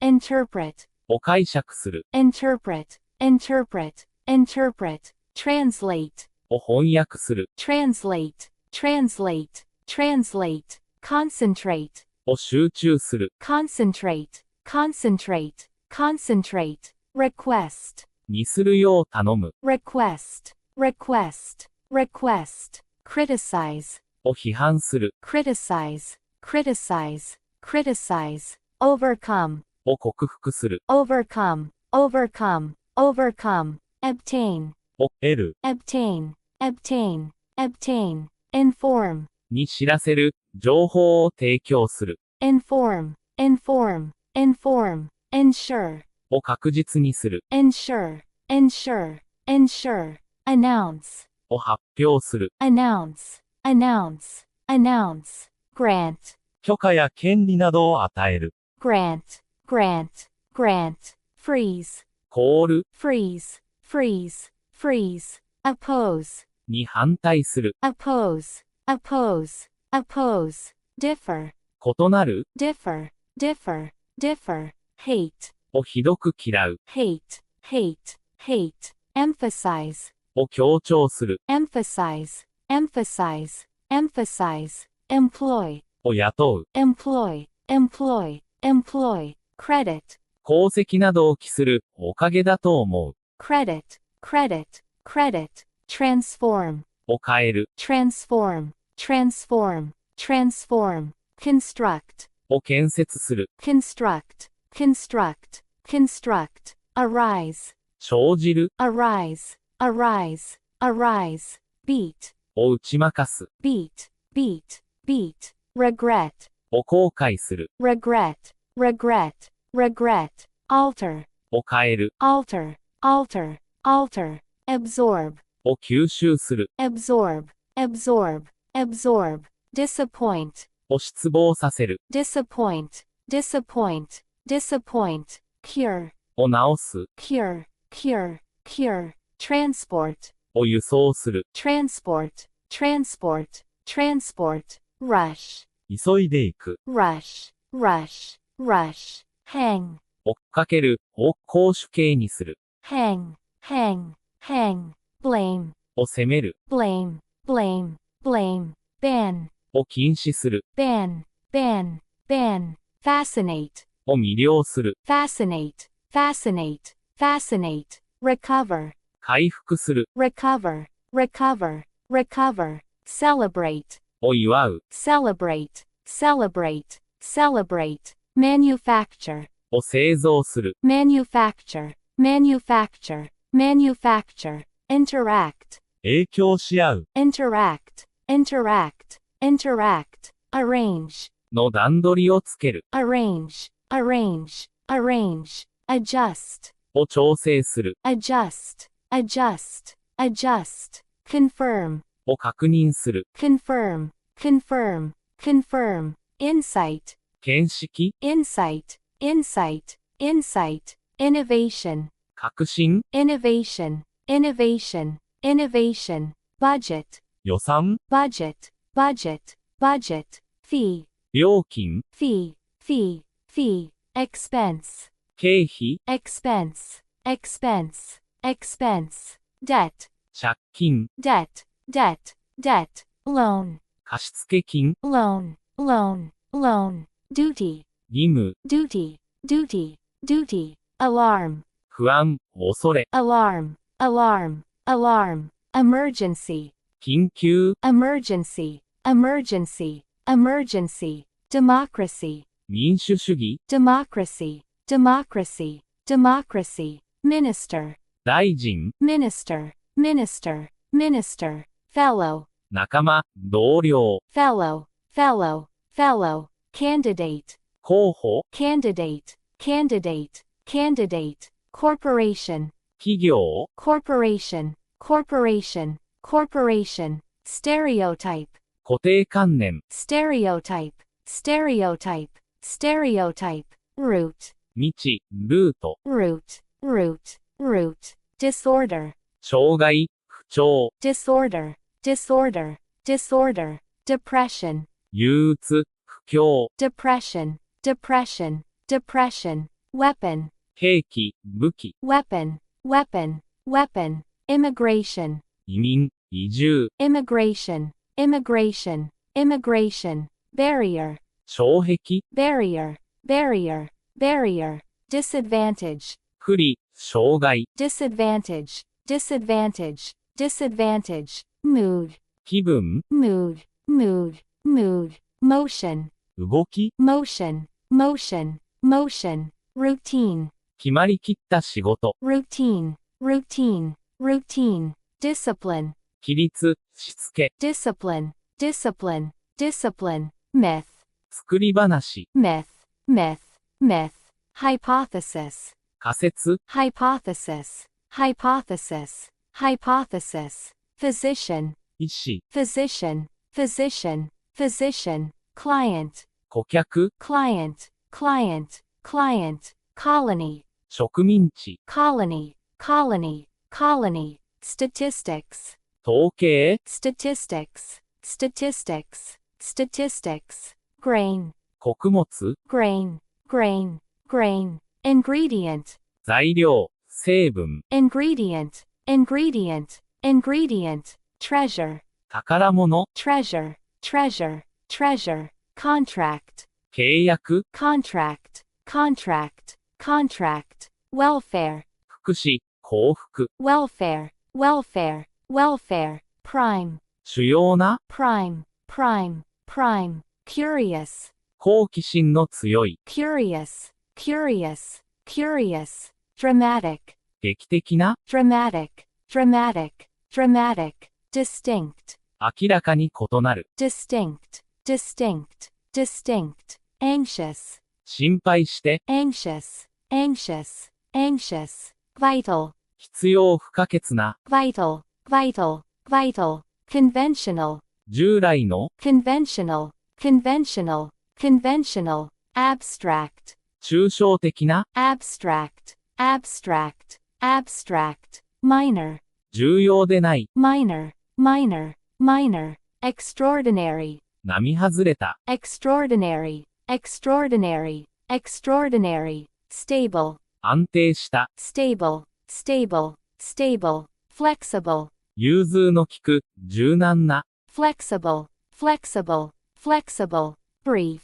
interpret, を解釈する。interpret, interpret, interpret, translate, を翻訳する。translate, translate, translate, concentrate, を集中する。concentrate, concentrate, concentrate, request, にするよう頼む。request, request, request, criticize, を批判する。criticize, criticize, criticize, overcome, を克服する。 overcome, overcome, overcome, obtain, を得る。 obtain, obtain, obtain, inform, に知らせる。情報を提供する。 inform, inform, inform, ensure, を確実にする。 ensure, ensure, ensure, announce, を発表する。 announce, announce, announce, grant, 許可や権利などを与える。 grant, grant, grant, freeze, コール freeze, freeze, freeze, oppose, に反対する。 oppose, oppose, oppose, differ, 異なる differ, differ, differ, hate, をひどく嫌う。 hate, hate, hate, emphasize, を強調する。 emphasize, emphasize, emphasize, employ, を雇う。 employ, employ, employ, credit, 功績などを期する。おかげだと思う。 credit, credit, credit, transform, を変える。 transform, transform, transform, construct, を建設する。 construct, construct, construct, arise, 生じる。 arise, arise, arise, beat, を打ち負かす。 beat, beat, beat, regret, を後悔する。 regret, regret, regret, alter, を変える。 alter, alter, alter, absorb, を吸収する。 absorb, absorb, absorb, disappoint, を失望させる。 disappoint, disappoint, disappoint, cure, を治す。 cure, cure, cure, transport, を輸送する。 transport, transport, transport, rush, 急いでいく。 rush, rush, rush, hang, 追っかける。を公主形にする。 hang, hang, hang, blame, を責める。 blame, blame, blame, ban, を禁止する。 ban, ban, ban, fascinate, を魅了する。 fascinate, fascinate, fascinate, recover, 回復する。 recover, recover, recover, celebrate, を祝う。 celebrate, celebrate, celebrate, manufacture, を製造する。 manufacture, manufacture, manufacture, interact, 影響し合う。 interact, interact, interact, arrange, の段取りをつける。 arrange, arrange, arrange, adjust, を調整する。 adjust, adjust, adjust, confirm, を確認する。 confirm, confirm, confirm, insight, 見識。 insight, insight, insight, innovation, 革新。 innovation, innovation, innovation, budget, 予算。 budget, budget, budget, fee, 料金。 fee, fee, fee, expense, 経費。 expense, expense, expense, debt, 借金。 debt, debt, debt, loan, 貸付金。 loan, loan, loan, duty, 義務。 duty, duty, duty, alarm, 不安。恐れ。 alarm, alarm, alarm, emergency, 緊急。 emergency, emergency, emergency, democracy, 民主主義。 democracy, democracy, democracy, minister, 大臣。 minister, minister, minister, fellow, 仲間。同僚。 fellow, fellow, fellow, candidate, 候補。 candidate, candidate, candidate, corporation, 企業。 corporation, corporation, corporation, stereotype, 固定観念、 stereotype, stereotype, stereotype, root, 道、ルート、 root, root, root, disorder, 障害、不調、 disorder, disorder, disorder, depression, 憂鬱、不況、 depression, depression, depression, weapon, 兵器、武器、 weapon, weapon, weapon, immigration, 移民、移住、 immigration, immigration, immigration, barrier, 障壁、 barrier, barrier, barrier, disadvantage, 不利、障害、 disadvantage, disadvantage, disadvantage, mood, 気分、 mood, mood, mood, motion, 動き、 motion, motion, motion, routine, 決まりきった仕事、 routine, routine, routine, discipline, 規律、しつけ、 discipline, discipline, discipline, myth, 作り話、 myth, myth, myth, hypothesis, 仮説、 hypothesis, hypothesis, hypothesis, physician, 医師、 physician, physician, physician, client, 顧客、 client, client, client, colony, 植民地、 colony, colony, colony, statistics, 統計、 statistics, statistics, statistics, grain, 穀物、 grain, grain, grain, ingredient, 材料、成分、 ingredient, ingredient, ingredient, treasure, 宝物、 treasure, treasure, treasure, contract, 契約、 contract, contract, contract, welfare, 福祉、幸福、 welfare, welfare, welfare, prime, 主要な、 prime, prime, prime, curious, 好奇心の強い、 curious, curious, curious, dramatic, 劇的な、 dramatic, dramatic, dramatic, distinct, 明らかに異なる、 distinct, distinct, distinct, anxious, 心配して、 anxious, anxious, anxious, vital, 必要不可欠な、 vital, vital, vital, conventional, 従来の、 conventional, conventional, conventional, abstract, 抽象的な、 abstract, abstract, abstract, minor, 重要でない、 minor, minor, minor, extraordinary, 並外れた、 extraordinary, extraordinary, extraordinary, stable, 安定した、 stable, stable, stable, flexible, 融通の利く、柔軟な、 flexible, flexible, flexible, brief,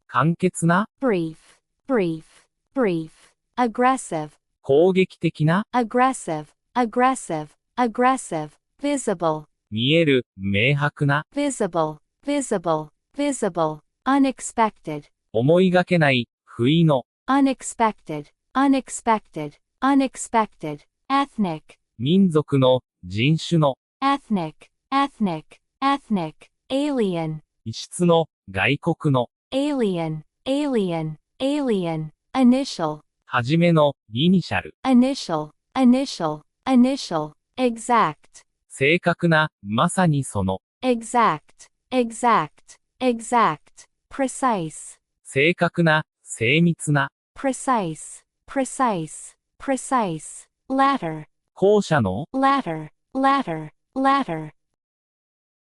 簡潔な、 brief, brief, brief, aggressive, 攻撃的な、 aggressive, aggressive, aggressive, visible, 見える、明白な、 visible, visible, visible, unexpected, 思いがけない、不意の、 unexpected, unexpected, unexpected, ethnic, 民族の、人種の、 ethnic, ethnic, ethnic, alien, 異質の、外国の、 alien, alien, alien, initial, はじめの、イニシャル、 initial, initial, initial, exact, 正確な、まさにその、 exact, exact, exact, precise, 正確な、精密な、 precise, precise, precise, ladder, 後者の、 ladder, ladder, ladder,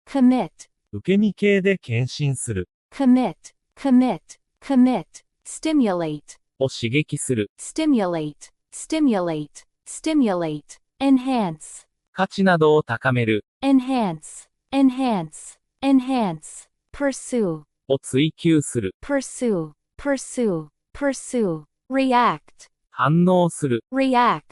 commit, 受け身系で献身する、 commit, commit, commit, stimulate, を刺激する、 stimulate, stimulate, stimulate, enhance, 価値などを高める、 enhance, enhance, enhance, pursue, を追求する、 pursue, pursue, pursue, react, 反応する、 react,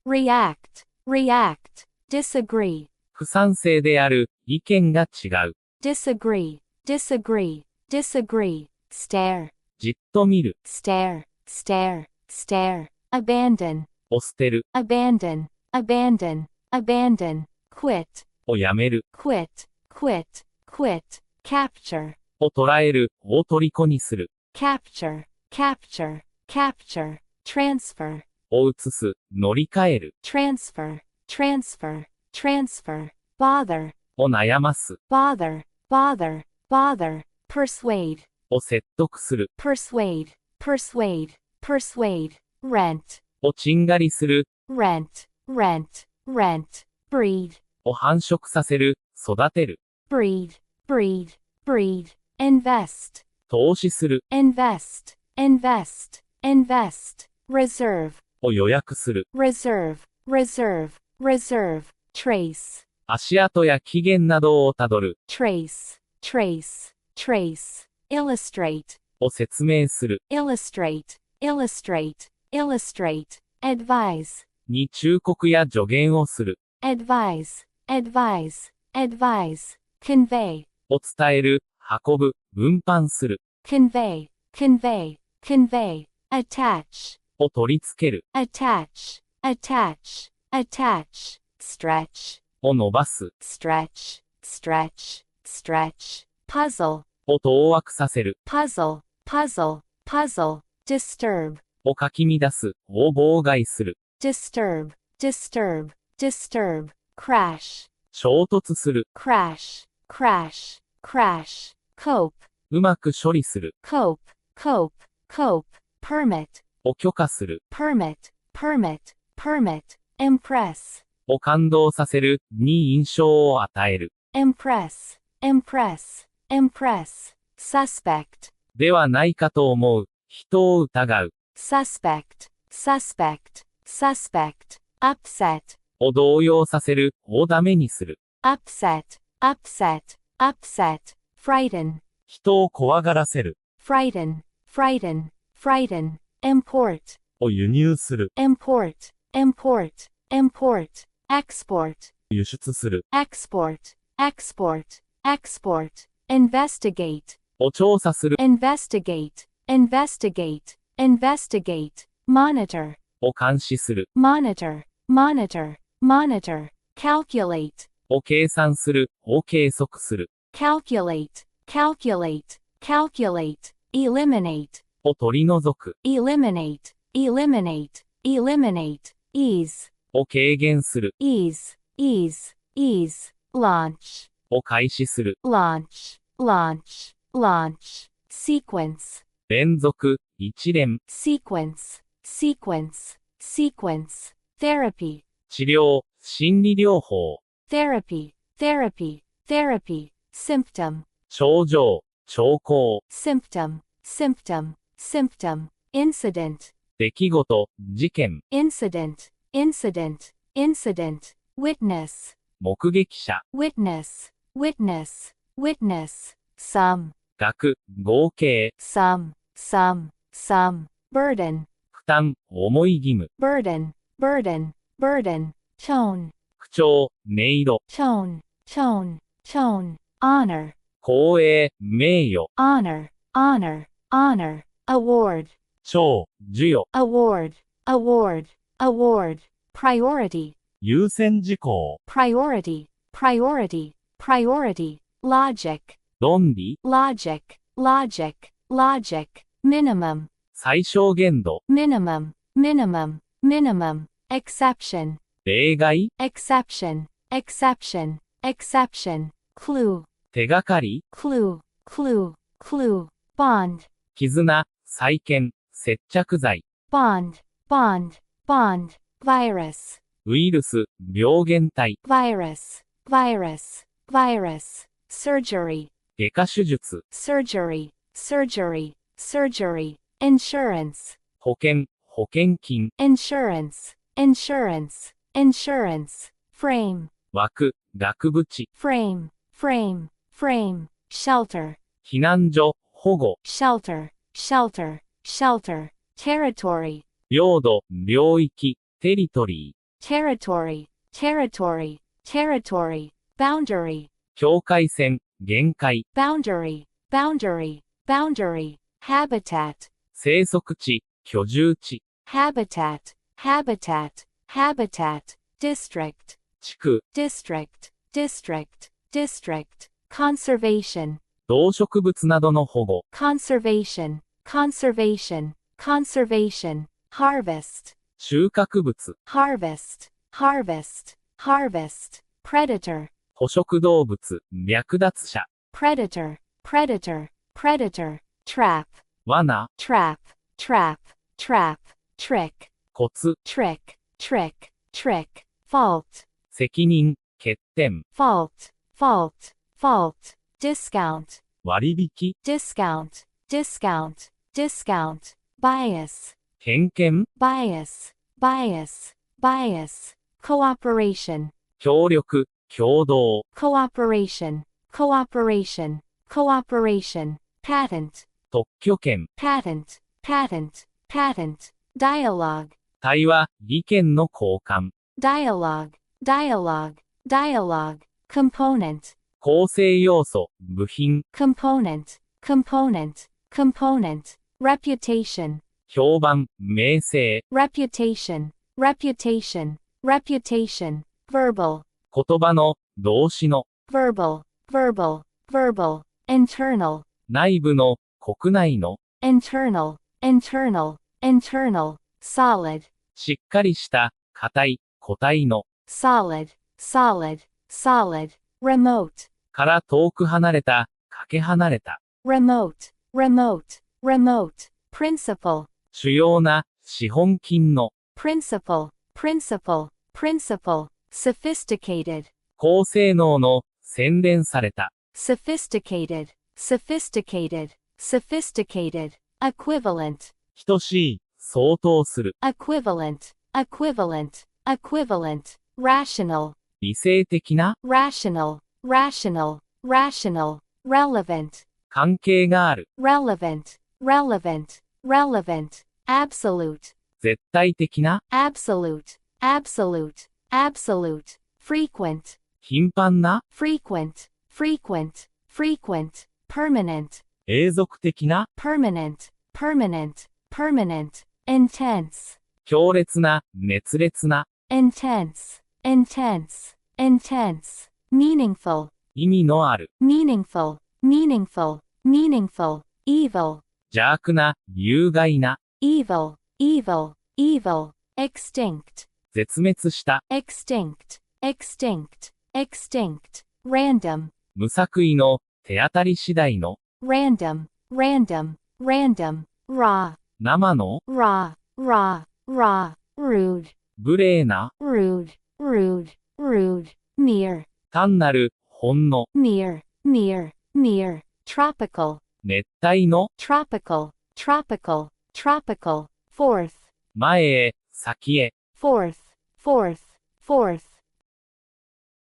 react, react, disagree, 不賛成である、意見が違う、 disagree, disagree, disagree, stare, じっと見る、 stare, stare, stare, abandon, を捨てる、 abandon, abandon, abandon, quit, をやめる、 quit, quit, quit, capture, を捉える、を虜にする、 capture, capture, capture, transfer, を移す、乗り換える、 transfer, transfer, transfer, bother, を悩ます、 bother, bother, bother, persuade, を説得する、 persuade, persuade, persuade, rent, をちんがりする、 rent, rent, rent, breed, を繁殖させる、育てる、 breed, breed, breed, invest, 投資する、 invest, invest, invest, reserve, を予約する、 reserve, reserve, reserve, trace, 足跡や起源などをたどる、 trace, trace, trace, illustrate, を説明する、 illustrate, illustrate, illustrate, advise, に忠告や助言をする、 advise, advise, advise, convey, を伝える、運ぶ、運搬する、 convey, convey, convey, attach, を取り付ける、 attach, attach, attach, stretch, を伸ばす、 stretch, stretch, stretch, puzzle, を当惑させる、 puzzle, puzzle, puzzle, disturb, をかき乱す、を妨害する、 disturb, disturb, disturb, crash, 衝突する、 crash, crash, crash, cope, うまく処理する、 cope, cope, cope, permit, を許可する、 permit, permit, permit, impress, を感動させる、に印象を与える、 impress, impress, impress, suspect, ではないかと思う、人を疑う、 suspect, suspect, suspect, upset, を動揺させる、をダメにする、 upset, upset, upset, frighten, 人を怖がらせる、 frighten, frighten, frighten, import, を輸入する、 import, import, import, export, 輸出する、 export, export, export, investigate, を調査する、 investigate, investigate, investigate, monitor, を監視する、 monitor, monitor, monitor, calculate, を計算する、を計測する、 calculate, calculate, calculate, eliminate, を取り除く、 eliminate, eliminate, eliminate, ease, を軽減する、 ease, ease, ease, launch, を開始する、 launch, launch, launch, sequence, 連続、一連、 sequence, sequence, sequence, therapy, 治療、心理療法、 therapy, therapy, therapy, symptom, 症状、兆候、 symptom, symptom, symptom, incident, 出来事、事件、 incident, incident, incident, witness, 目撃者、 witness, witness, witness, sum, 額、合計、 sum, sum, sum, burden, 負担、重い義務、 burden, burden, burden, tone, 口調、音色、 tone, tone, tone, honor, 光栄、名誉、 honor, honor, honor, award, 賞、授与、 award, award, award, priority, 優先事項、 priority, priority, priority, logic, 論理、 logic, logic, logic, minimum, 最小限度、 minimum, minimum, minimum, exception, 例外、 exception, exception, exception, clue, 手がかり、 clue, clue, clue, bond, 絆、再建、接着剤、 bond, bond, bond, virus, ウイルス、病原体、 virus, virus, virus, surgery, 外科手術、 surgery, surgery, surgery, insurance, 保険、保険金、 insurance, insurance, insurance, frame, 枠、額縁、 frame, frame, frame, shelter, 避難所、保護、 shelter, shelter, shelter, territory, 領土、領域、テリトリ territory, territory, territory, boundary, ー、境界線、限界、 boundary, boundary, boundary, habitat, 生息地、居住地、 habitat, habitat, habitat, district, 地区、 district, district, district, conservation, 動植物などの保護、 conservation, conservation, conservation, harvest, 収穫物、 harvest, harvest, harvest, predator, 捕食動物、略奪者、 predator, predator, predator, trap, 罠、 trap, trap, trap, trick, コツ、 trick, trick, trick, fault, 責任、欠点、 fault, fault, fault, discount, 割引、 discount, discount, discount, bias, 偏見、 bias, bias, bias, cooperation, 協力、共同、 cooperation, cooperation, cooperation, patent, 特許権、 patent, patent, patent, dialogue, 対話、意見の交換、 dialogue, dialogue, dialogue, component, 構成要素、部品、 component, component, component, reputation, 評判、名声、 reputation, reputation, reputation, verbal, 言葉の、動詞の、 verbal, verbal, verbal, internal, 内部の、国内の、 internal, internal, internal, solid, しっかりした、硬い、固体の、 solid, solid, solid, remote, から遠く離れた、かけ離れた、 remote, remote, remote, principle, 主要な、資本金の、 principle, principle, principle, sophisticated, 高性能の、洗練された、 sophisticated, sophisticated, sophisticated, equivalent, 等しい、相当する、 equivalent, equivalent, equivalent, rational, 理性的な、 rational, rational, rational, relevant, 関係がある、 relevant, relevant, relevant, absolute, 絶対的な、 absolute, absolute, absolute, frequent, 頻繁な、 frequent, frequent, frequent, permanent, 永続的な、 permanent, permanent, permanent, intense, 強烈な、熱烈な、 intense, intense, intense, meaningful, 意味のある、 meaningful, meaningful, meaningful, evil, 邪悪な、有害な、 evil, evil, evil, extinct, 絶滅した、 extinct, extinct, extinct, random, 無作為の、手当たり次第の、 random, random, random, raw, 生の、 raw, raw, raw, rude, 無礼な、 rude, rude, rude, mere, 単なる、ほんの、 mere, mere, mere, tropical, 熱帯の、 tropical, tropical, tropical, fourth, 前へ、先へ、 fourth, fourth, fourth,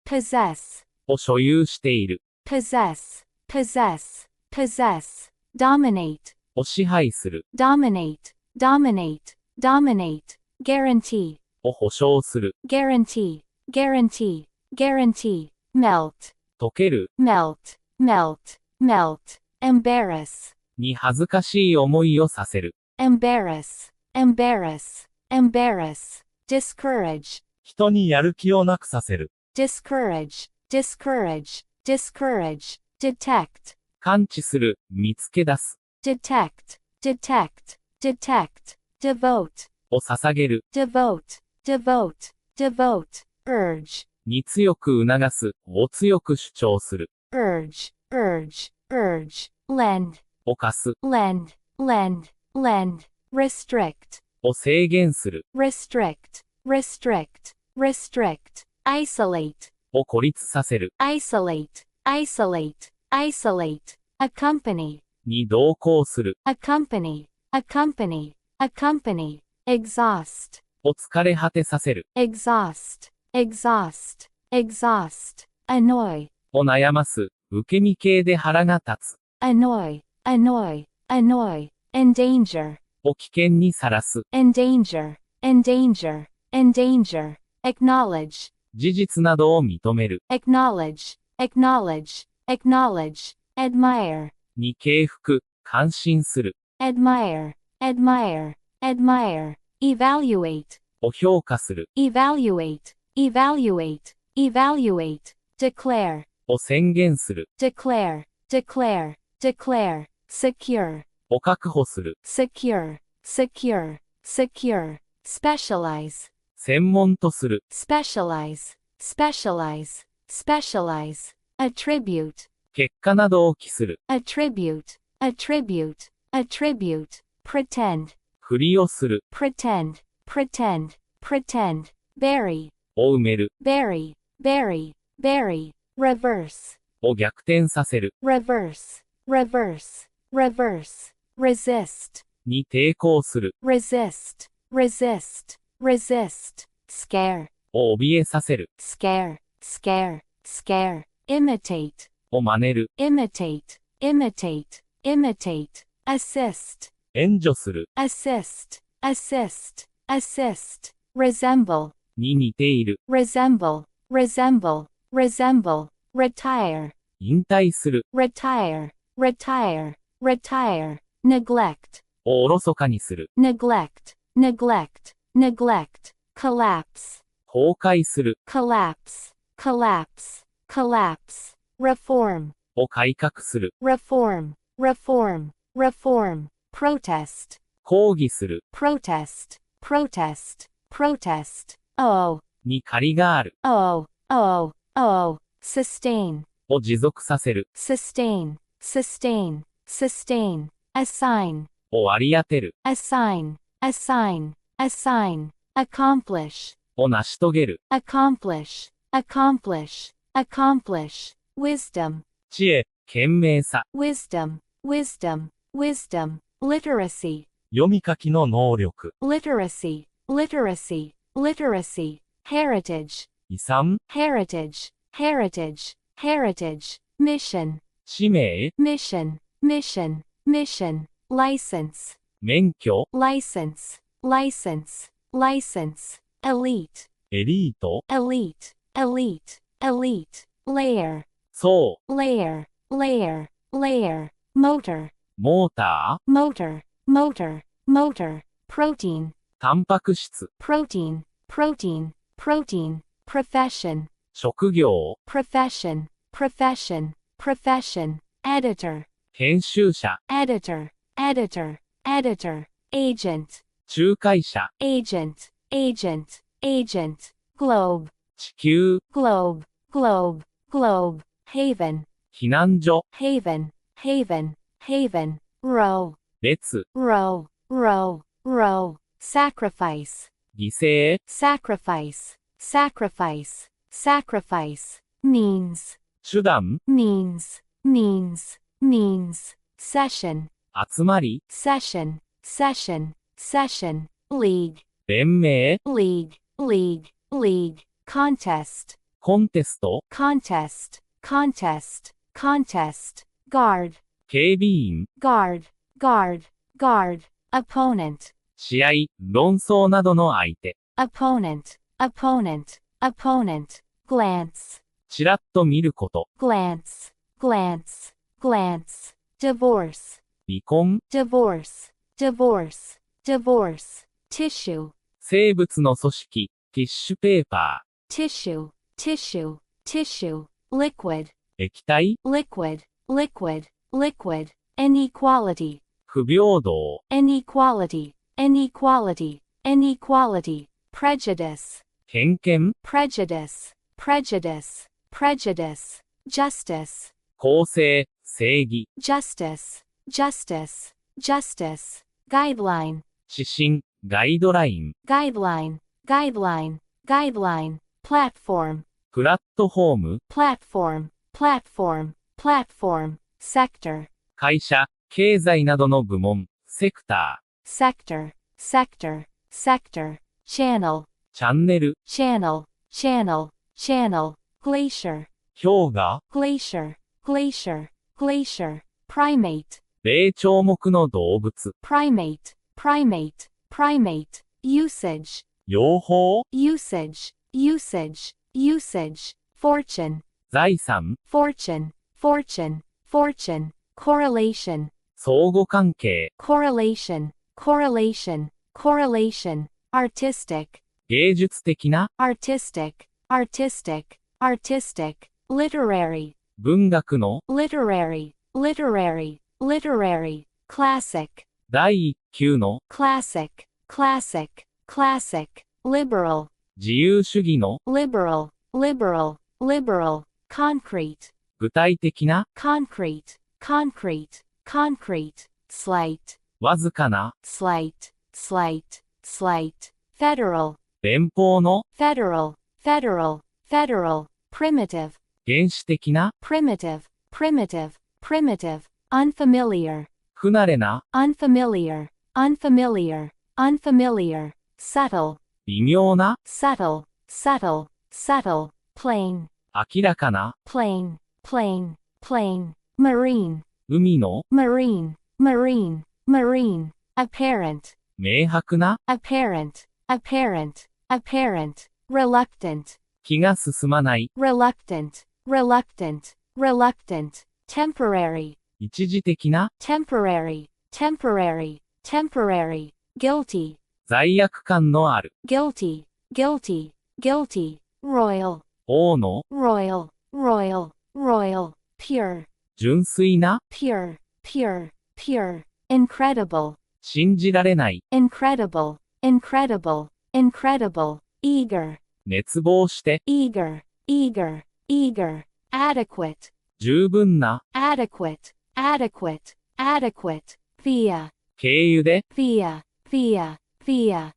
possess, を所有している、 possess, possess, possess, dominate, を支配する、 dominate, dominate, dominate, guarantee, を保証する、 guarantee, guarantee, guarantee, melt, 溶ける、 melt, melt, melt, embarrass, に恥ずかしい思いをさせる、 embarrass, embarrass, embarrass, discourage, 人にやる気をなくさせる、 discourage, discourage, discourage, detect, 感知する、見つけ出す、 detect, detect, detect, devote, を捧げる、 devote, devote, devote, urge, に強く促す、を強く主張する、 urge, urge, urge, lend, を貸す、 lend, lend, lend, restrict, を制限する、 restrict, restrict, restrict, isolate, を孤立させる、 isolate, isolate, isolate, accompany, に同行する、 accompany, accompany, accompany, exhaust, を疲れ果てさせる、 exhaust, exhaust, exhaust, annoy, を悩ます、受け身系で腹が立つ、 annoy, annoy, annoy, endanger, を危険にさらす、 endanger, endanger, endanger, acknowledge, 事実などを認める、 acknowledge, acknowledge, acknowledge, admire, に敬服、感心する、 admire, admire, admire, evaluate, を評価する、 evaluate, evaluate, evaluate, declare, を宣言する、 declare, declare, declare, secure, を確保する、 secure, secure, secure, specialize, 専門とする、 specialize, specialize, specialize, attribute, 結果などを記する。attribute, attribute, attribute, pretend, ふりをする。pretend, pretend, pretend, bury, を埋める。bury, bury, bury, reverse, を逆転させる。reverse, reverse, reverse, resist, に抵抗する。resist, resist, resist, scare, を怯えさせる。scare, scare, scare, imitate, を真似る。imitate, imitate, imitate, assist, 援助する。assist, assist, assist, resemble, に似ている。resemble, resemble, resemble, retire, 引退する。retire, retire, retire, neglect, をおろそかにする。neglect, neglect, neglect, collapse, 崩壊する。collapse, collapse, collapse, reform, を改革する。reform, reform, reform, protest, 抗議する。protest, protest, protest, oh, に借りがある。oh, oh, oh, sustain, を持続させる。sustain, sustain, sustain, assign, を割り当てる。assign, assign, assign, accomplish, を成し遂げる。accomplish, accomplish, accomplish, wisdom, 知恵、賢明さ。wisdom, wisdom, wisdom, literacy, 読み書きの能力。literacy, literacy, literacy, heritage, 遺産、heritage, heritage, heritage, mission, 使命、 mission, mission, mission, license, 免許、 license, license, license, elite, エリート、 elite, elite, elite, layer, 層、 layer, layer, layer, motor, モーター、 motor, motor, motor, protein, タンパク質、 protein, protein, protein, profession, 職業、 profession, profession, profession, editor, 編集者、 editor, editor, editor, agent, 仲介者、 agent, agent, agent, globe, 地球、 globe, globe, globe, haven, 避難所、 haven, haven, haven, row, 列、 row, row, row, sacrifice, 犠牲、 sacrifice, sacrifice, sacrifice, means, 手段、 means, means, means, session, 集まり、 session, session, session, league, 連盟、 league, league, league, contest, コンテスト、 contest, contest, contest, guard, 警備員、 guard, guard, guard, opponent, 試合、論争などの相手。opponent, opponent, opponent, glance, ちらっと見ること。 glance, glance, glance, divorce, 離婚、 divorce, divorce, divorce, tissue, 生物の組織、ティッシュペーパ tissue, tissue, tissue, liquid, ー、液体、 liquid, liquid, liquid, inequality, 不平等、 inequality, inequality, inequality, prejudice, 偏見、 prejudice, prejudice, prejudice, justice, 公正、正義、 justice, justice, justice, guideline, 指針、ガイドライン、 guideline, guideline, guideline, platform, プラットフォーム、 platform, platform, platform, sector, 会社、経済などの部門、セクタ sector, sector, sector, channel, ー、チャンネル、 channel, channel, channel, glacier, 氷河、 glacier, glacier, glacier, primate, 霊長目の動物、 primate, primate, primate, usage, 用法、 usage, usage, usage, fortune, 財産、 fortune, fortune, fortune, correlation, 相互関係、 correlation, correlation, correlation, artistic, 芸術的な、 artistic, artistic, artistic, literary, 文学の、 literary, literary, literary, classic, 第一級の、 classic, classic, classic, liberal, 自由主義の、 liberal, liberal, liberal, concrete, 具体的な、 concrete, concrete, concrete, slight, わずかな、 slight, slight, slight, federal, 連邦の、 federal, federal, federal, primitive, 原始的な、 primitive, primitive, primitive, unfamiliar, 不慣れな、 unfamiliar, unfamiliar, unfamiliar, subtle, 微妙な、 subtle, subtle, subtle, plain, 明らかな、 plain, plain, plain, marine, 海の、 marine, marine, marine, apparent, 明白な、 apparent, apparent, apparent, reluctant, 気が進まない、 reluctant, reluctant, reluctant, temporary, 一時的な、 temporary, temporary, temporary, guilty, 罪悪感のある、 guilty, guilty, guilty, royal, 王の、 royal, royal, royal, pure, 純粋な、 pure, pure, pure, incredible, 信じられない、 incredible, incredible, incredible, eager, 熱望して、 eager, eager, eager, adequate, 十分な、 adequate, adequate, adequate, via, 経由で、 via, via, via,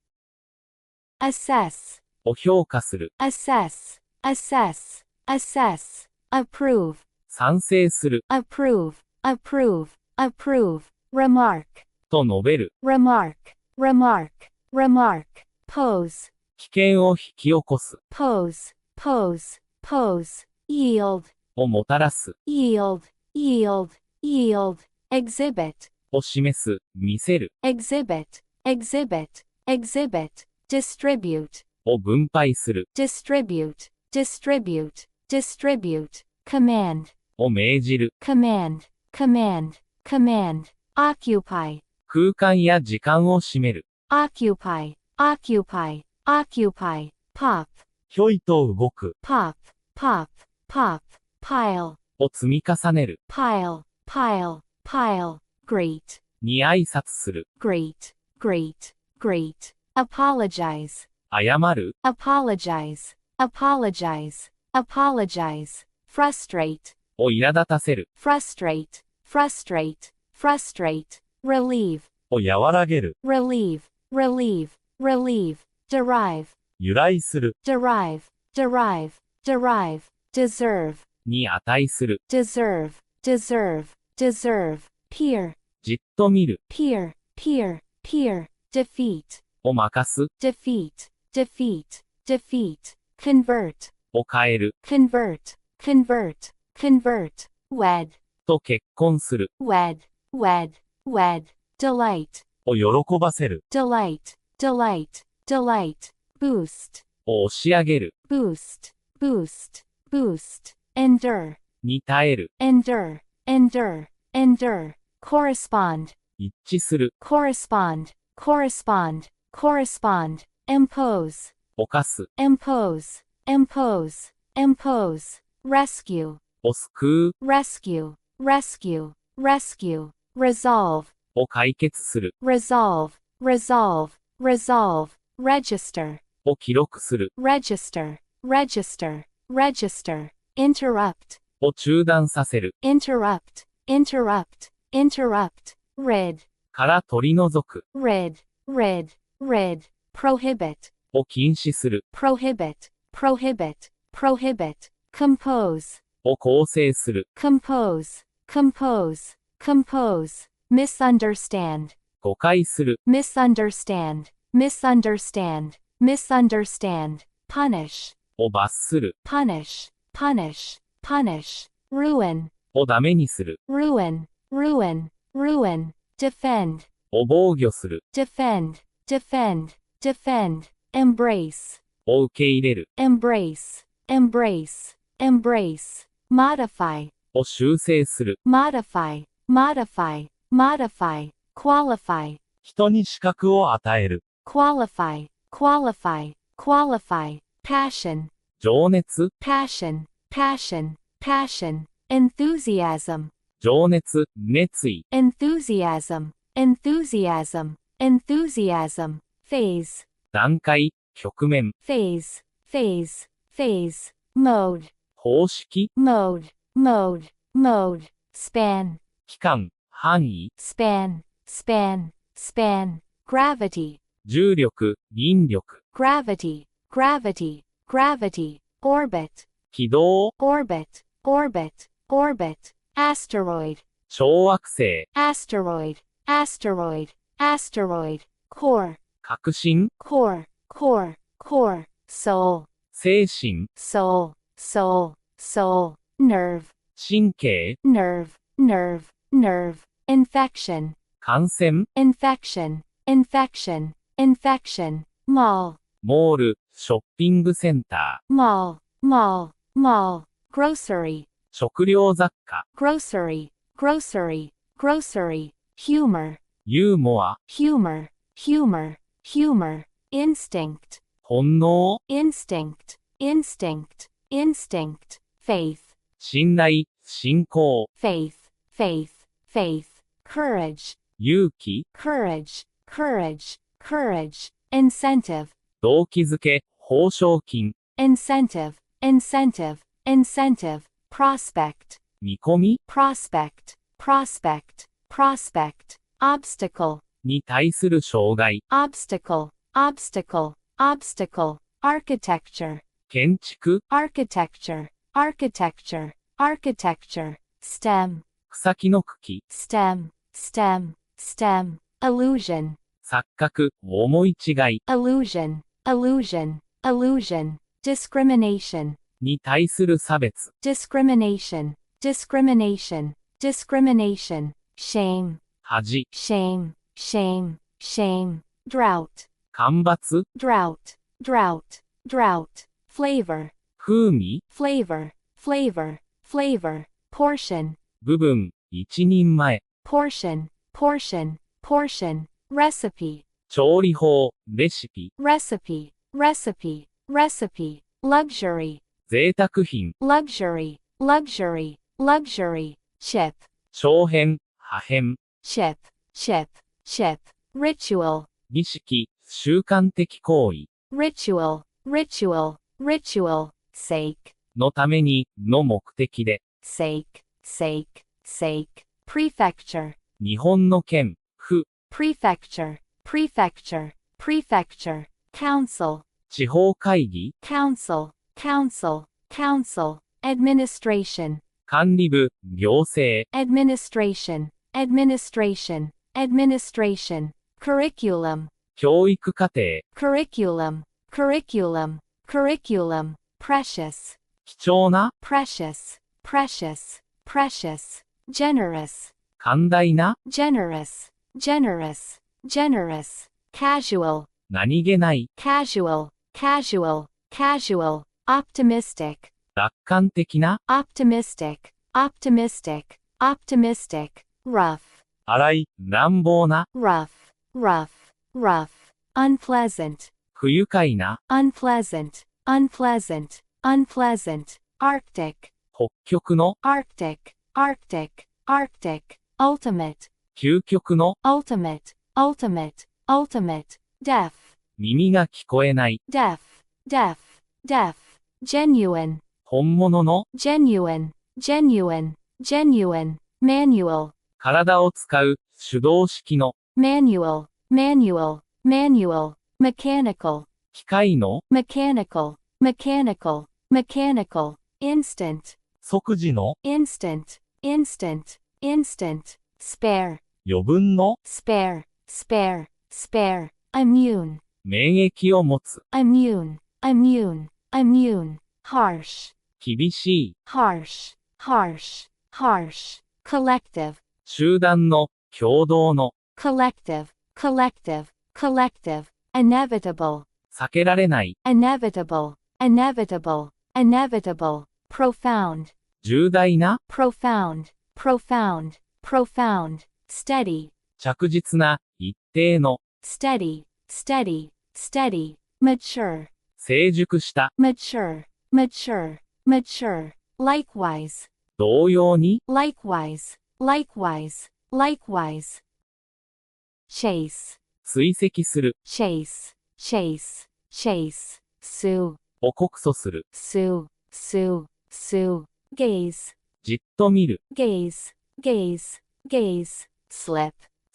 assess, を評価する、 assess, assess, assess, approve, 賛成する、 approve, approve, approve, remark, と述べる、 remark, remark, remark, pose, 危険を引き起こす、 pose, pose, pose, yield, をもたらす、 yield, yield, yield, exhibit, を示す、見せる、 exhibit, exhibit, exhibit, distribute, を分配する、 distribute, distribute, distribute, command, を命じる、 command, command, command, occupy, 空間や時間を占める、 occupy, occupy, occupy, pop, ひょいと動く、 pop, pop, pop, pile, を積み重ねる、 pile, pile, pile, great, に挨拶する、 great, great, great, apologize, 謝る、 apologize, apologize, apologize, frustrate, を苛立たせる、 frustrate, frustrate, frustrate, relieve, を和らげる、 relieve, relieve, relieve, derive, 由来する、 derive, derive, derive, deserve, に値する、 deserve, deserve, deserve, peer, じっと見る、 peer, peer, peer, defeat, を任す、 defeat, defeat, defeat, convert, を変える、 convert, convert, convert, wed, と結婚する、 wed, wed, wed, delight, を喜ばせる、 delight, delight, delight, boost, を押し上げる、 boost, boost, boost, endure, に耐える、 endure, endure, endure, correspond, 一致する、 correspond, correspond, correspond, impose, 犯す、 impose, impose, impose, rescue, を救う、 rescue, rescue, rescue, resolve, を解決する、 resolve, resolve, resolve, register, を記録する、 register, register, register, interrupt, を中断させる、 interrupt, interrupt, interrupt, rid, から取り除く、 rid, rid, rid, prohibit, を禁止する、 prohibit, prohibit, prohibit, compose, を構成する、 compose, compose, compose, misunderstand, 誤解する、 misunderstand, misunderstand, misunderstand, punish, を罰する、 punish, punish, punish, ruin, をダメにする、 ruin, ruin, ruin, defend, を防御する、 defend, defend, defend, embrace, を受け入れる、 embrace, embrace, embrace, modify, を修正する、 modify, modify, modify, qualify, 人に資格を与える、 qualify, qualify, qualify, passion, 情熱、 passion, passion, passion, enthusiasm, 情熱、熱意、 enthusiasm, enthusiasm, enthusiasm, phase, 段階、局面、 phase, phase, phase, mode, 方式、mode, mode, mode, span, 期間、範囲、span, span, span, gravity, 重力、引力、gravity, gravity, gravity, orbit, 軌道、orbit, orbit, orbit, asteroid, 小惑星、asteroid, asteroid, asteroid, core, 革新、 core, core, core, soul, 精神、 soul, soul, soul, nerve, 神経、 nerve, nerve, nerve, infection, 感染、 infection, infection, infection, mall, モール、ショッピングセンタ mall, mall, mall, grocery, ー、食料雑貨、 grocery, grocery, grocery, humor, ユーモア、 humor, humor, humor, instinct, 本能、 instinct, instinct, instinct, faith, 信頼、信仰、 faith, faith, faith, courage, 勇気、 courage, courage, courage, incentive, 動機づけ、報奨金、 incentive, incentive, incentive, prospect, 見込み prospect, prospect, prospect, obstacle, に対する障害、 obstacle, obstacle, obstacle, architecture, 建築、 architecture, architecture, architecture, stem, 草木の茎、 stem, stem, stem, illusion, 錯覚、思い違い illusion, illusion, illusion, discrimination, に対する差別、 discrimination, discrimination, discrimination, shame, 恥、 shame, shame, shame, drought, 干ばつ、 drought, drought, drought, flavor, 風味、 flavor, flavor, flavor, portion, 部分、一人前、 portion, portion, portion, recipe, 調理法、レシピ、 recipe, recipe, recipe, luxury, 贅沢品、 luxury, luxury, luxury, chip, 小片、破片、 chip, chip, chip, ritual, 儀式、習慣的行為 ritual, ritual, ritual, sake, のために、の目的で、 sake, sake, sake, prefecture, 日本の県、府、 prefecture, prefecture, prefecture, council, 地方会議、 council, council, council, administration, 管理部、行政、 administration, administration, administration, curriculum, 教育課程、 curriculum, curriculum, curriculum, precious, 貴重な、 precious, precious, precious, generous, 寛大な、 generous, generous, generous, casual, 何気ない、 casual, casual, casual, optimistic, 楽観的な、 optimistic, optimistic, optimistic, rough, 荒い、乱暴な、 rough, rough, rough, unpleasant, 不愉快な、 unpleasant, unpleasant, unpleasant, arctic, 北極の、 arctic, arctic, arctic, ultimate, 究極の、 ultimate, ultimate, ultimate, deaf, 耳が聞こえない、 deaf, deaf, deaf, genuine, 本物の、 genuine, genuine, genuine, manual, 体を使う、手動式の、 manual, manual, manual, mechanical, 機械の、 mechanical, mechanical, mechanical, instant, 即時の、 instant, instant, instant, spare, 余分の、 spare, spare, spare, immune, 免疫を持つ、 immune, immune, immune, harsh, 厳しい、 harsh, harsh, harsh, collective, 集団の、共同の、 collective, collective, collective, inevitable, 避けられない、 inevitable, inevitable, inevitable, profound, 重大な、 profound, profound, profound, steady, 着実な、一定の、 steady, steady, steady, mature, 成熟した、 mature, mature, mature, likewise, 同様に、 likewise, likewise, likewise, chase, 追跡する、 chase, chase, chase, sue, を告訴する、 sue, sue, sue, gaze, じっと見る、 gaze, gaze, gaze, slip,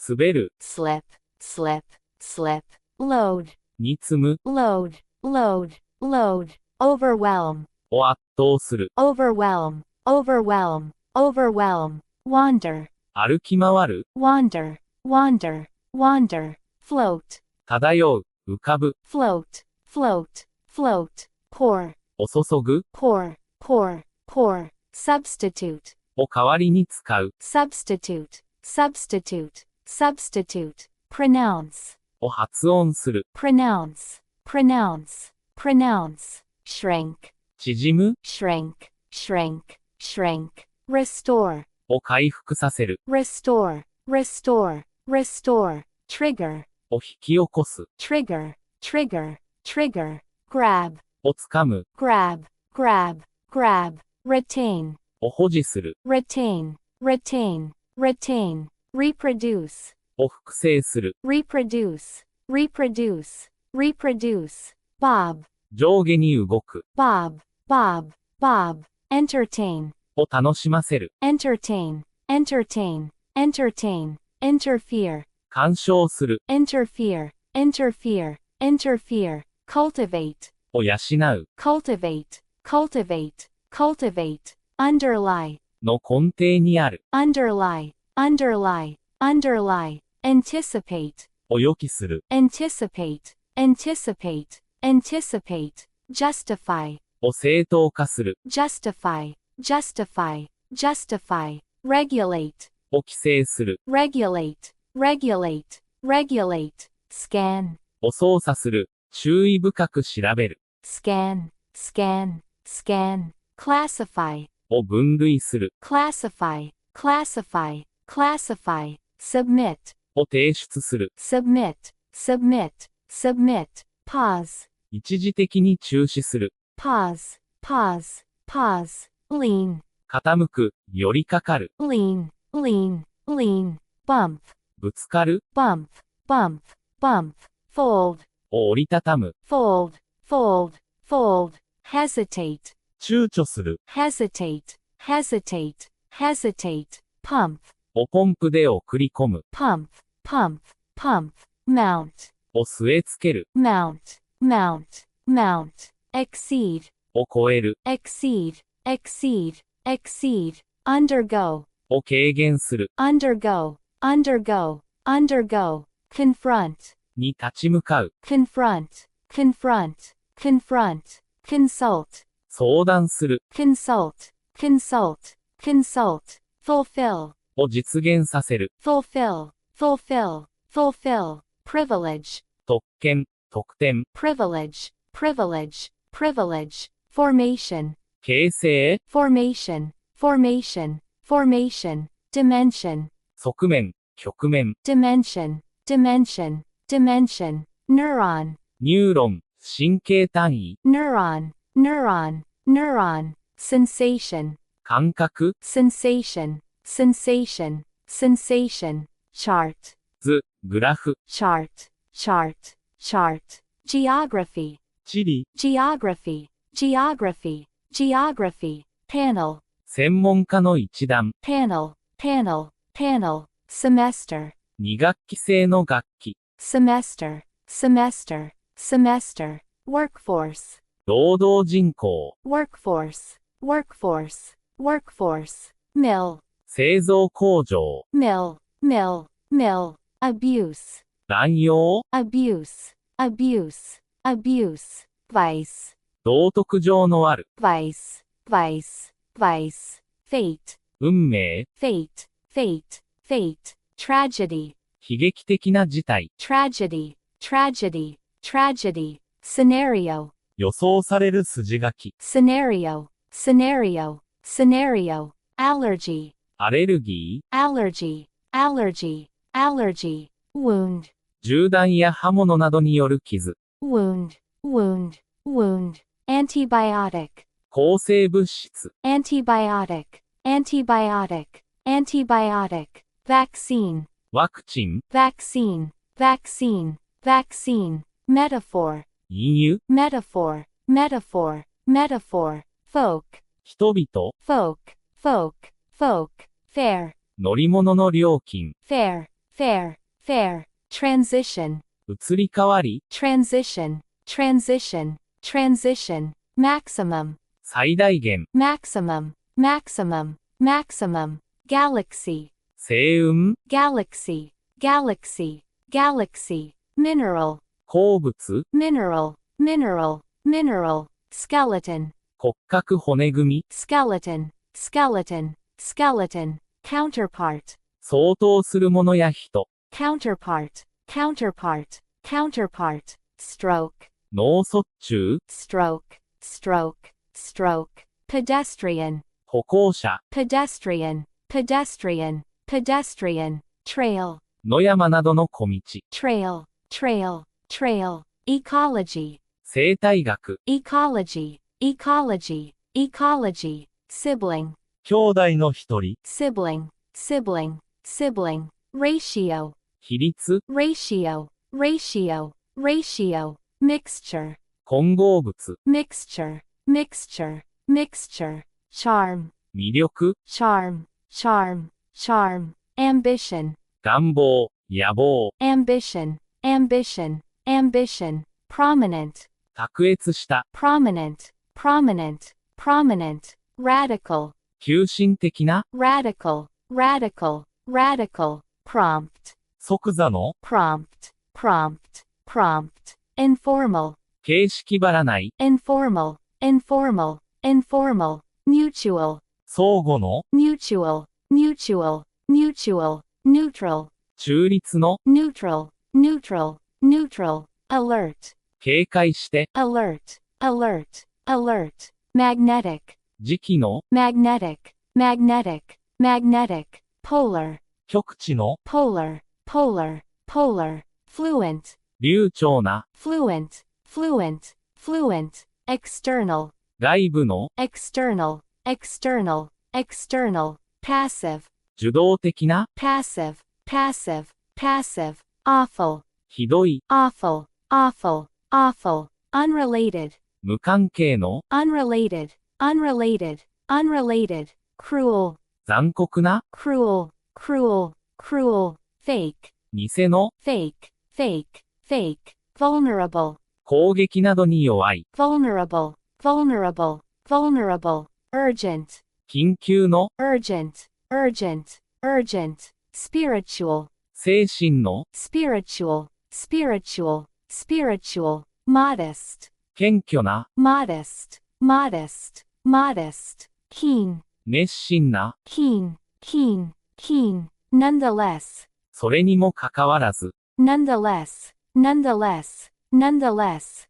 滑る、 slip, slip, slip, load, に積む、 load, load, load, overwhelm, を圧倒する、 overwhelm, overwhelm, overwhelm, wander, 歩き回る、 wander, wander, wander, float, 漂う、浮かぶ、 float, float, float, pour, を注ぐ、 pour, pour, pour, substitute, を代わりに使う、 substitute, substitute, substitute, pronounce, を発音する、 pronounce, pronounce, pronounce, shrink, 縮む、 shrink, shrink, shrink, restore, を回復させる、 restore, restore, restore, trigger, を引き起こす、 trigger, trigger, trigger, grab, をつかむ、 grab, grab, grab, retain, を保持する、 retain, retain, retain, reproduce, を複製する、 reproduce, reproduce, reproduce, bob, 上下に動く、 bob, bob, bob, entertain, を楽しませる、 entertain, entertain, entertain, interfere, 干渉する、 interfere, interfere, interfere, cultivate, を養う、 cultivate, cultivate, cultivate, underlie, の根底にある、 underlie, underlie, underlie, anticipate, を予期する、 anticipate, anticipate, anticipate, justify, を正当化する、 justify, justify, justify, regulate, を規制する、 regulate, regulate, regulate, scan, を操作する、注意深く調べる、 scan, scan, scan, classify, を分類する、 classify, classify, classify, submit, を提出する、 submit, submit, submit, pause, 一時的に中止する、 pause, pause, pause, lean, 傾く、寄りかかる、 lean, lean, lean, bump, ぶつかる、 bump, bump, bump, fold, を折りたたむ、 fold, fold, fold, hesitate, 躊躇する、 hesitate, hesitate, hesitate, pump, をポンプで送り込む、 pump, pump, pump, mount, を据え付ける、 mount, mount, mount, exceed, を超える、 exceed, exceed, exceed, undergo, を軽減する、 undergo, undergo, undergo, confront, に立ち向かう、 confront, confront, confront, consult, 相談する、 consult, consult, consult, fulfill, を実現させる、 fulfill, fulfill, fulfill, privilege, 特権、特典、 privilege, privilege, privilege, formation, 形成、 formation, formation, formation, dimension, 側面、曲面、 dimension, dimension, dimension, neuron, ニューロン、神経単位、 neuron, neuron, neuron, sensation, 感覚、 sensation, sensation, sensation, chart, 図、グラフ、 chart, chart, chart, geography, 地理、 geography, geography, geography, panel, 専門家の一覧、 panel, panel, panel, semester, 2学期制の学期、 semester, semester, semester, workforce, 労働人口、 workforce, workforce, workforce, mill, 製造工場、 mill, mill, mill, abuse, 乱用、 abuse, abuse, abuse, vice, 道徳上のある、 vice, vice, vice, fate, 運命、 fate, fate, fate, tragedy, 悲劇的な事態、 tragedy, tragedy, tragedy, scenario, 予想される筋書き、 scenario, scenario, scenario, allergy, アレルギー、 allergy, allergy, allergy, wound, 銃弾や刃物などによる傷、 wound, wound, wound, antibiotic, 抗生物質、 antibiotic, antibiotic, antibiotic, vaccine, ワクチン、 vaccine, vaccine, vaccine, metaphor, 隠喩、 metaphor, metaphor, metaphor, folk, 人々、folk, folk, folk, fare, 乗り物の料金、 fare, fare, fare, transition, 移り変わり、 transition, transition, transition, maximum, 最大限、 maximum, maximum, maximum, galaxy, 星雲、 galaxy, galaxy, galaxy, mineral, 鉱物、 mineral, mineral, mineral, skeleton, 骨格骨組み、 skeleton, skeleton, skeleton, counterpart, 相当するものや人、 counterpart, counterpart, counterpart, stroke, 脳卒中、 stroke, stroke, stroke, pedestrian, 歩行者、 pedestrian, pedestrian, pedestrian, trail, 野山などの小道、 trail, trail, trail, ecology, 生態学、 ecology, ecology, ecology, sibling, 兄弟の一人、 sibling, sibling, sibling, ratio, 比率、 ratio, ratio, ratio, mixture, 混合物、 mixture, mixture, mixture, charm, 魅力、 charm, charm, charm, ambition, 願望、野望、 ambition, ambition, ambition, prominent, 卓越した、 prominent, prominent, prominent, radical, 急進的な、 radical, radical, radical, prompt, 即座の、 prompt, prompt, prompt, informal, 形式ばらない、 informal, informal, informal, mutual, 相互の、 mutual, mutual, mutual, neutral, 中立の、 neutral, neutral, neutral, alert, 警戒して、 alert, alert, alert, magnetic, 時期の、 magnetic, magnetic, magnetic, polar, 極地の、 polar, polar, polar, fluent, 流暢な、 fluent, fluent, fluent, external, 外部の、 external, external, external, passive, 受動的な、 passive, passive, passive, awful, ひどい、 awful, awful, awful, unrelated, 無関係の、 unrelated, unrelated, unrelated, cruel, 残酷な、 cruel, cruel, cruel, fake, 偽の、 fake, fake, fake, vulnerable, 攻撃などに弱い、 vulnerable, vulnerable, vulnerable, urgent, 緊急の、 urgent, urgent, urgent, spiritual, 精神の、 spiritual, spiritual, spiritual, modest, 謙虚な、 modest, modest, modest, keen, 熱心な、 keen, keen, keen, nonetheless, それにもかかわらず、 nonetheless, nonetheless, nonetheless,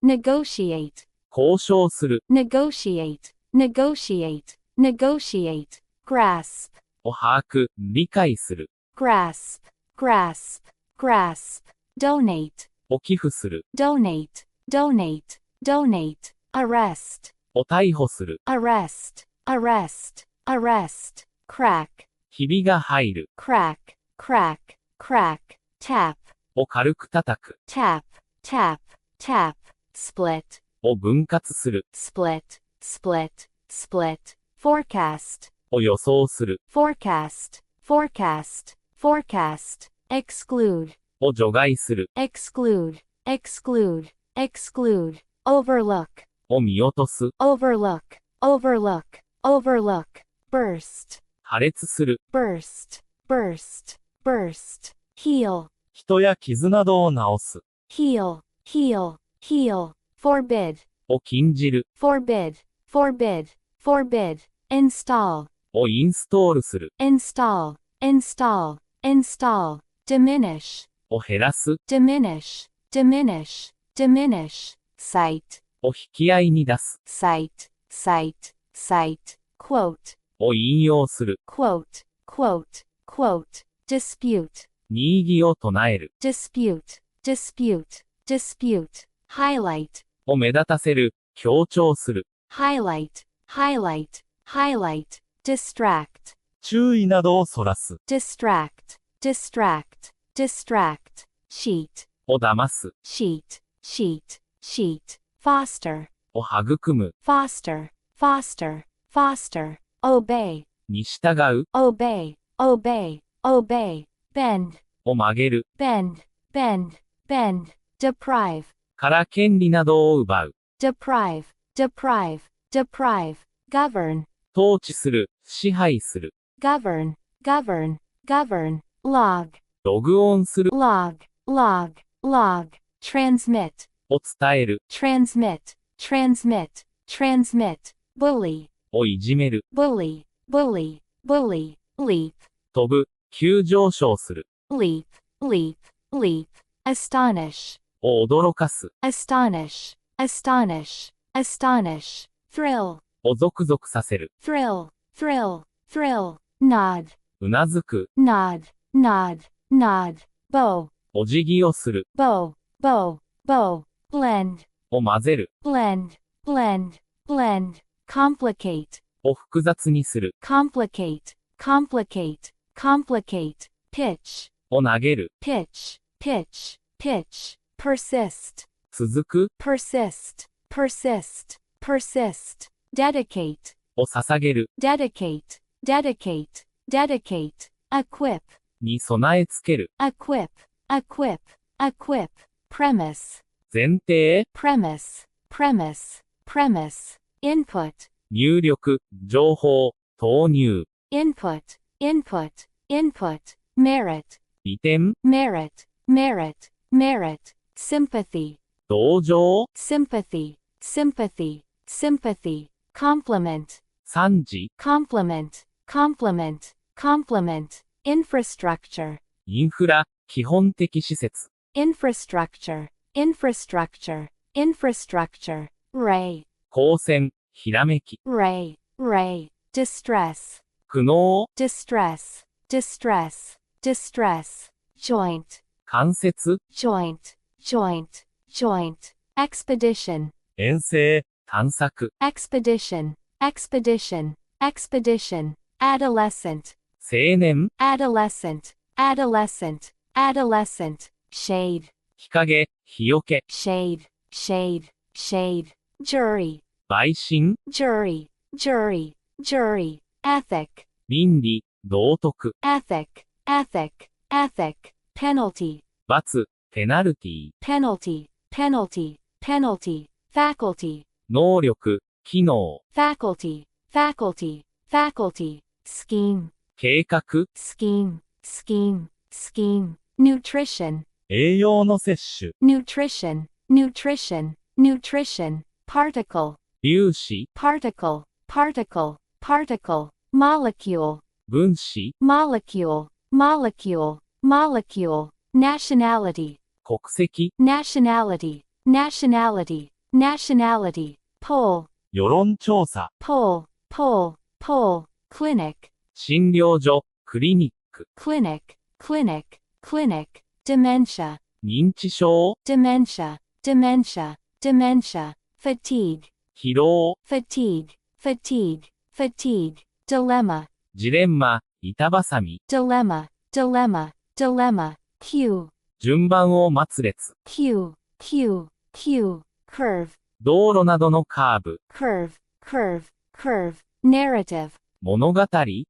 negotiate, 交渉する、 negotiate, negotiate, negotiate, grasp, を把握、理解する、 grasp, grasp, grasp, donate, を寄付する、 donate, donate, donate, arrest, を逮捕する、 arrest, arrest, arrest, crack, ひびが入る、 crack, crack, crack, tap, を軽く叩く、 tap, tap, tap, split, を分割する、 split, split, split, forecast, を予想する、 forecast, forecast, forecast, exclude, を除外する、 exclude, exclude, exclude, overlook, を見落とす、 overlook, overlook, overlook, burst, 破裂する、 burst, burst, burst, heal, 人や傷などを治す、 heal, heal, heal, forbid, を禁じる、 forbid, forbid, forbid, install, をインストールする、 install, install, install, diminish, を減らす、 diminish, diminish, diminish, cite, を引き合いに出す、 cite, cite, cite, quote, を引用する、 quote, quote, quote, dispute, に異議を唱える、 dispute, dispute, dispute, highlight, を目立たせる、強調する、 highlight, highlight, highlight, distract, 注意などをそらす、 distract, distract, distract, sheet, を騙す、 sheet, sheet, sheet, foster, を育む、 foster, foster, foster, obey, に従う、 obey, obey, obey, bend, を曲げる、 bend, bend, bend, deprive, から権利などを奪う、 deprive, deprive, deprive, govern, 統治する、支配する、 govern, govern, govern, log, ログオンする、 log, log, log, transmit, を伝える、 transmit, transmit, transmit, bully, をいじめる、 bully, bully, bully, leap, 飛ぶ、急上昇する、 leap, leap, leap, astonish, を驚かす、 astonish, astonish, astonish, thrill, をゾクゾクさせる、 thrill, thrill, thrill, nod, うなずく、 nod, nod, nod, bow, お辞儀をする、 bow, bow, bow, blend, を混ぜる、 blend, blend, blend, complicate, を複雑にする、 complicate, complicate, complicate, pitch, を投げる、 pitch, pitch, pitch, persist, 続く、 persist, persist, persist, dedicate, を捧げる、 dedicate, dedicate, dedicate, equip, に備え付ける、 equip, equip, equip, premise, 前提、 premise, premise, premise, input, 入力、情報、投入、 input, input, input, merit, 利点、 merit, merit, merit, sympathy, 同情、 sympathy, sympathy, sympathy, compliment, 賛辞、 complement, complement, complement, infrastructure, インフラ、基本的施設、 infrastructure, infrastructure, infrastructure, ray, 光線、ひらめき、 ray, ray, distress, 苦悩、 distress, distress, distress, joint, 関節、 joint, joint, joint, expedition, 遠征、探索、 expedition, expedition, expedition, adolescent, 青年、 adolescent, adolescent, adolescent, shade, 日陰、日よけ、 shade, shade, shade, jury, 陪審、 jury, jury, jury, ethic, 倫理、道徳、 ethic, ethic, ethic, penalty, 罰、ペナルティ、 penalty, penalty, penalty, faculty, 能力、機能、 faculty, faculty, faculty, scheme, 計画、 scheme, scheme, scheme, nutrition, 栄養の摂取、 nutrition, nutrition, nutrition, particle, 粒子、 particle, particle, particle, molecule, 分子、 molecule, molecule, molecule, nationality, 国籍、 nationality, nationality, nationality, poll, 世論調査、 poll, poll, poll, clinic, 診療所、クリニック、 clinic, clinic, clinic, dementia, 認知症、 dementia, dementia, dementia, fatigue, 疲労、 fatigue, fatigue, fatigue, dilemma, ジレンマ、板挟み、 dilemma, dilemma, dilemma, cue, 順番を待つ列、 cue, cue, cue, curve, 道路などのカーブ、 curve, curve, curve, narrative, 物語、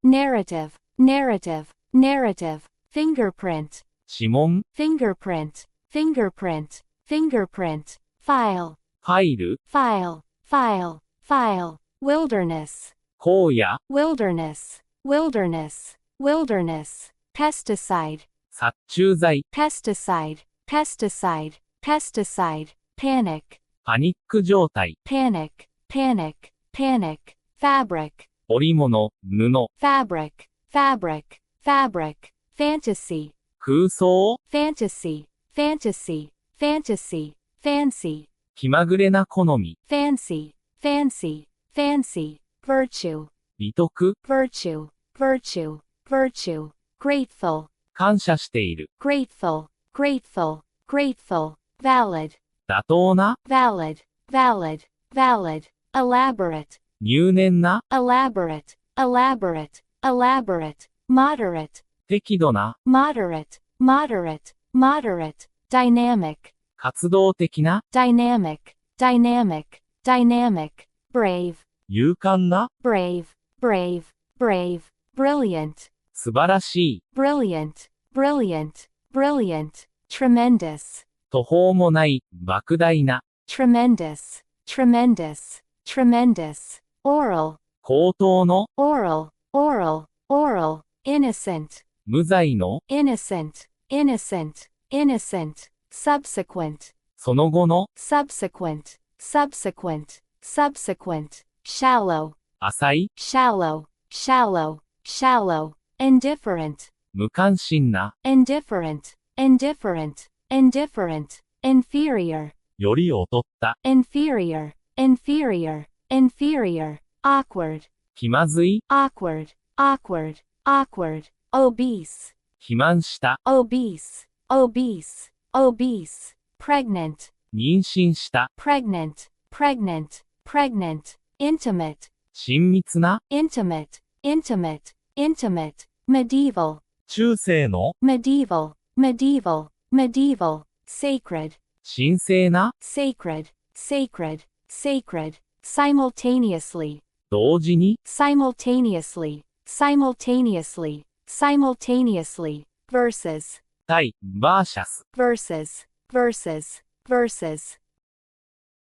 narrative, narrative, narrative, fingerprint, 指紋、 fingerprint, fingerprint, fingerprint, file, ファイル、 file, file, file, wilderness, 荒野、 wilderness, wilderness, wilderness, pesticide, 殺虫剤、 pesticide, pesticide, pesticide, panic, パニック状態、 panic, panic, panic, fabric, 織物、布、 fabric, fabric, fabric, fantasy, 空想、 fantasy, fantasy, fantasy, fancy, 気まぐれな好み、 fancy, fancy, fancy, virtue, 美徳、 virtue, virtue, virtue, grateful, 感謝している、 grateful, grateful, grateful, valid, 妥当な、 valid, valid, valid, elaborate, 入念な、 elaborate, elaborate, elaborate, moderate, 適度な、 moderate, moderate, moderate, dynamic, 活動的な、 dynamic, dynamic, dynamic, brave, 勇敢な、brave, brave, brave, brilliant, 素晴らしい、brilliant, brilliant, brilliant, tremendous, 途方もない、莫大な、tremendous, tremendous, tremendous, oral, 高等の、oral, oral, oral, innocent, 無罪の、innocent, innocent, innocent, subsequent, その後の、subsequent, subsequent, subsequent, shallow, 浅い、shallow, shallow, shallow, indifferent, 無関心な、indifferent, indifferent, indifferent, inferior, より劣った、inferior, inferior, inferior, awkward, 気まずい、awkward, awkward, awkward, obese, 肥満した、obese, obese, obese, pregnant, 妊娠した、pregnant, pregnant, pregnant, intimate, 親密な、intimate, intimate, intimate, medieval, 中世の、medieval, medieval, medieval, sacred, 神聖な、sacred, sacred, sacred, simultaneously, 同時に、simultaneously, simultaneously, simultaneously, versus, 対、バーシャス、 versus, versus, versus,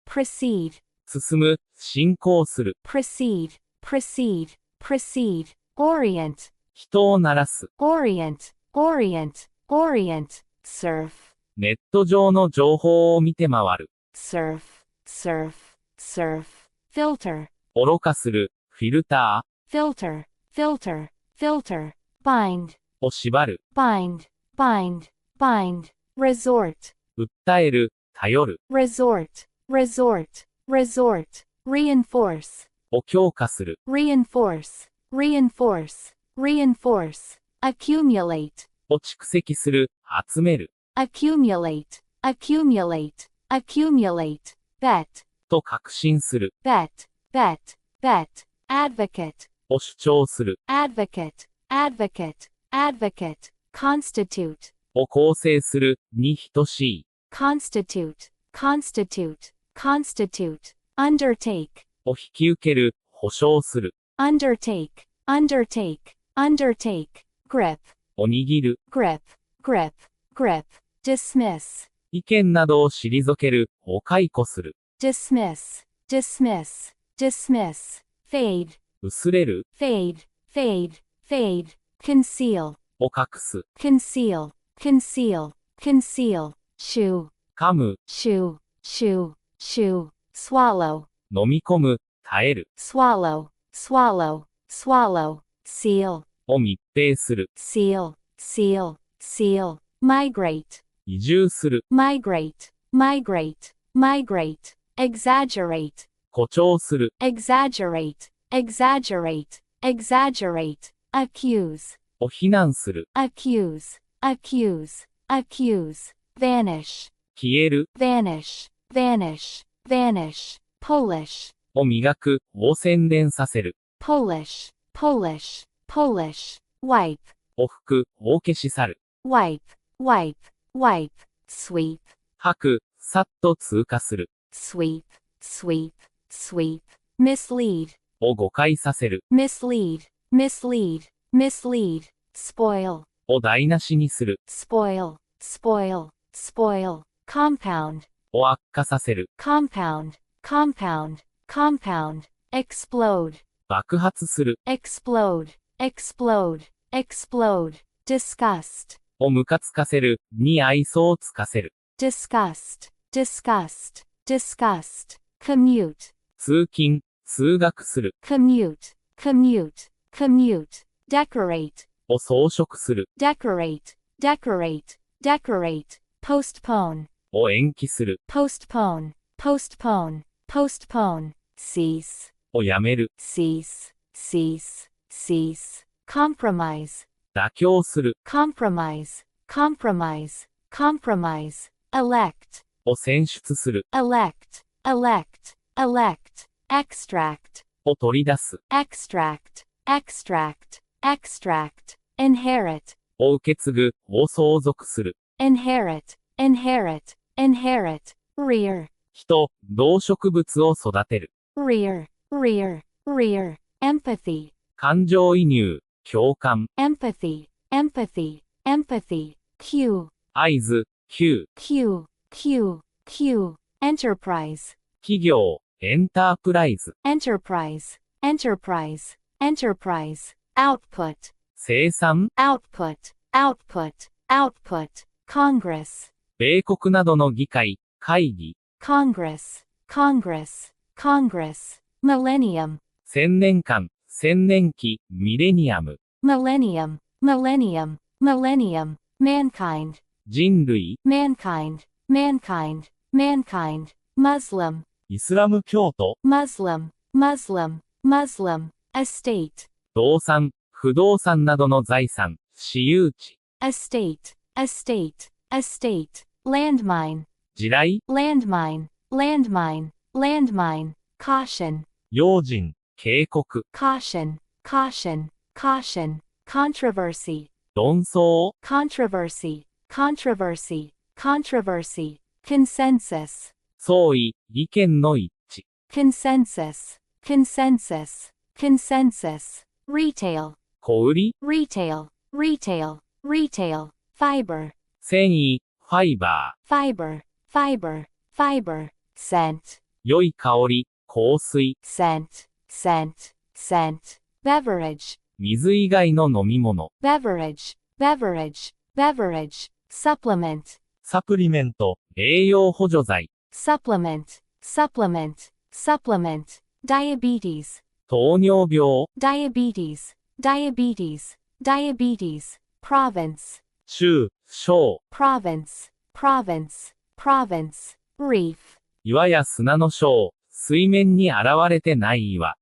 proceed, 進む、進行する、 proceed, proceed, proceed, orient, 人を鳴らす、 orient, orient, orient, surf, ネット上の情報を見て回る、 surf, surf, surf, filter, 愚かする、フィルタ filter, filter, filter, bind, ーを縛る、 bind, bind, bind, resort, 訴える、頼る、 resort, resort, resort, reinforce, を強化する、 reinforce, reinforce, reinforce, accumulate, を蓄積する、集める、 accumulate, accumulate, accumulate, bet, と確信する、 bet, bet, bet, advocate, を主張する、 advocate, advocate, advocate, constitute, を構成する、に等しい、 constitute, constitute, constitute, undertake, を引き受ける、保証する、 undertake, undertake, undertake, grip, を握る、 grip, grip, grip, dismiss, 意見などを退ける、を解雇する、 dismiss, dismiss, dismiss, fade, 薄れる、 fade, fade, fade, conceal, を隠す、 conceal, conceal, conceal, shoe, 噛む、 shoe, shoe, shoe, swallow, 飲み込む、耐える、 swallow, swallow, swallow, seal, を密閉する、 seal, seal, seal, migrate, 移住する、 migrate, migrate, migrate, exaggerate, 誇張する、 exaggerate, exaggerate, exaggerate, accuse, を非難する、 accuse, accuse, accuse, vanish, 消える、 vanish, vanish, vanish, Polish, を磨く、を洗練させる、 Polish, Polish, Polish, wipe, を拭く、を消し去る、 wipe, wipe, wipe, sweep, 吐く、さっと通過する、 sweep, sweep, sweep, mislead, を誤解させる、 mislead, mislead, mislead, spoil, を台無しにする、 spoil, spoil, spoil, compound, を悪化させる、 compound, compound, compound, explode, 爆発する、 explode, explode, explode, disgust, をムカつかせる、に愛想をつかせる、 disgust, disgust, disgust, commute, 通勤、通学する、 commute, commute, commute, decorate, を装飾する、 decorate, decorate, decorate, postpone, を延期する、 postpone, postpone, postpone, cease, をやめる、 cease, cease, cease, compromise, 妥協する、 compromise, compromise, compromise, elect, を選出する、 elect, elect, elect, extract, を取り出す、 extract, extract, extract, inherit, を受け継ぐ、を相続する、 inherit, inherit, inherit, rear, 人、動植物を育てる、 rear, rear, rear, empathy, 感情移入、共感、 empathy, empathy, empathy, cue, 合図、cue、 cue, cue, cue, enterprise, 企業、エンタープライズ、 enterprise, enterprise, enterprise, output, 生産、 output, output, output, Congress, 米国などの議会、会議、 Congress, Congress, Congress, millennium, 千年間、千年期、ミレニアム、 millennium, millennium, millennium, mankind, 人類、 mankind, mankind, mankind, Muslim, イスラム教徒、 Muslim, Muslim, Muslim, estate, 動産、不動産などの財産、私有地、 estate, estate, estate, landmine, 地雷、 landmine, landmine, landmine, caution, 用心、警告、 caution, caution, caution, controversy, 論争、 controversy, controversy, controversy, consensus, 相違、意見の一致、 consensus, consensus, consensus, retail, 小売り、 retail, retail, retail, fiber, 繊維、ファイバ fiber, fiber, fiber, scent, ー、良い香り、香水、 scent, scent, scent, beverage, 水以外の飲み物、 beverage, beverage, beverage, supplement, サプリメント、栄養補助剤、 supplement, supplement, supplement, diabetes, 糖尿病、 diabetes, diabetes, diabetes, province, 州、省、 province, province, province, reef, 岩や砂の省、水面に現れてない岩、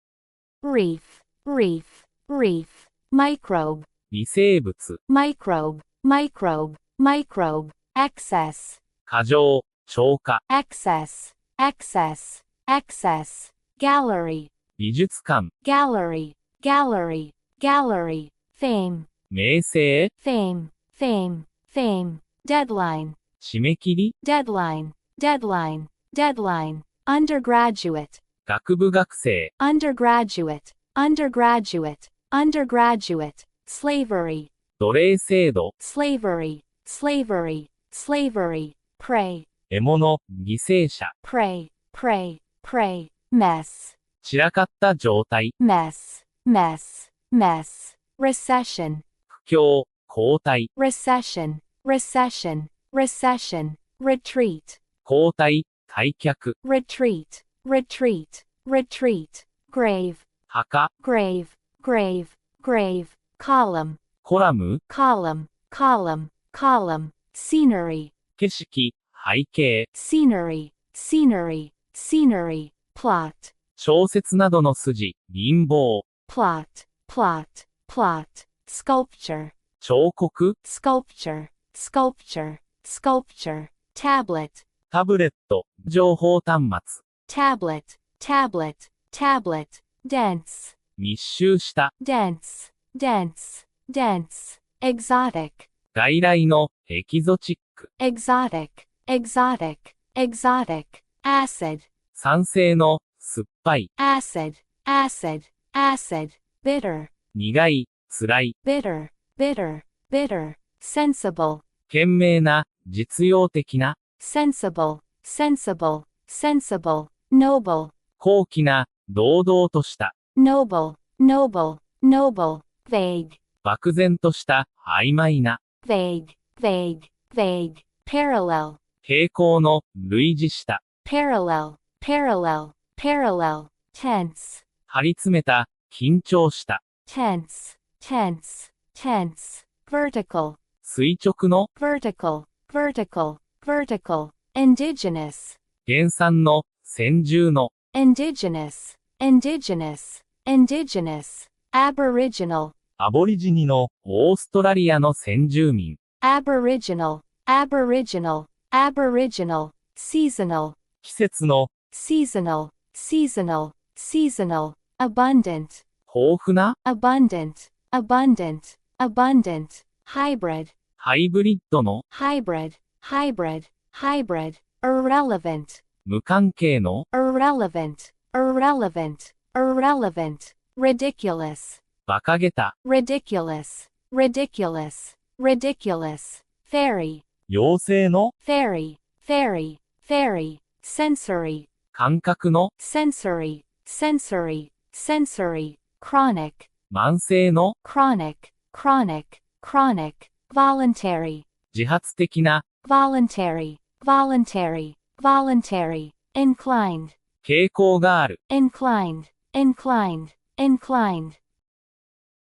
reef, reef, reef, microbe, 微生物、 microbe, microbe, microbe, excess, 過剰、超過、 excess, excess, excess, gallery, 美術館、 gallery, gallery, gallery, fame, 名声、 fame, fame, fame, deadline, 締め切り、 deadline, deadline, deadline, undergraduate, 学部学生、 undergraduate, undergraduate, undergraduate, slavery, 奴隷制度、 slavery, slavery, slavery, prey, 獲物、犠牲者、 prey, prey, prey, mess, 散らかった状態、 mess, mess, mess, recession, 不況、後退、 recession, recession, recession, retreat, 後退、退却、 retreat, retreat, retreat, grave, 墓、 grave, grave, grave, column, コラム、 column, column, column, scenery, 景色、背景、 scenery, scenery, scenery, plot, 小説などの筋、陰謀、 plot, plot, plot, sculpture, 彫刻、 sculpture, sculpture, sculpture, tablet, タブレット、情報端末、 tablet, tablet, tablet, dense, 密集した、 dense, dense, dense, exotic, 外来の、エキゾチック、 exotic, exotic, exotic, acid, 酸性の、酸っぱい、 acid, acid, acid, bitter, 苦い、辛い、 bitter, bitter, bitter, sensible, 賢明な、実用的な、 sensible, sensible, sensible, noble, 高貴な、堂々とした、 noble, noble, noble, vague, 漠然とした、曖昧な、 vague, vague, vague, parallel, 平行の、類似した、 parallel, parallel, parallel, tense, 張り詰めた、緊張した、 tense, tense, tense, vertical, 垂直の、 vertical, vertical, vertical, indigenous, 原産の、先住の、 indigenous, indigenous, indigenous, aboriginal, アボリジニの、オーストラリアの先住民、 aboriginal, aboriginal, aboriginal, seasonal, 季節の、 seasonal, seasonal, seasonal, abundant, 豊富な、 abundant, abundant, abundant, hybrid, ハイブリッドの、 hybrid, hybrid, hybrid, irrelevant, 無関係の、 irrelevant, irrelevant, irrelevant, ridiculous, 馬鹿げた、 ridiculous, ridiculous, ridiculous, fairy, 妖精の、 fairy, fairy, fairy, sensory, 感覚の、 sensory, sensory, sensory, chronic, 慢性の、 chronic, chronic, chronic, voluntary, 自発的な、 voluntary, voluntary, voluntary, inclined, 傾向がある、 inclined, inclined, inclined,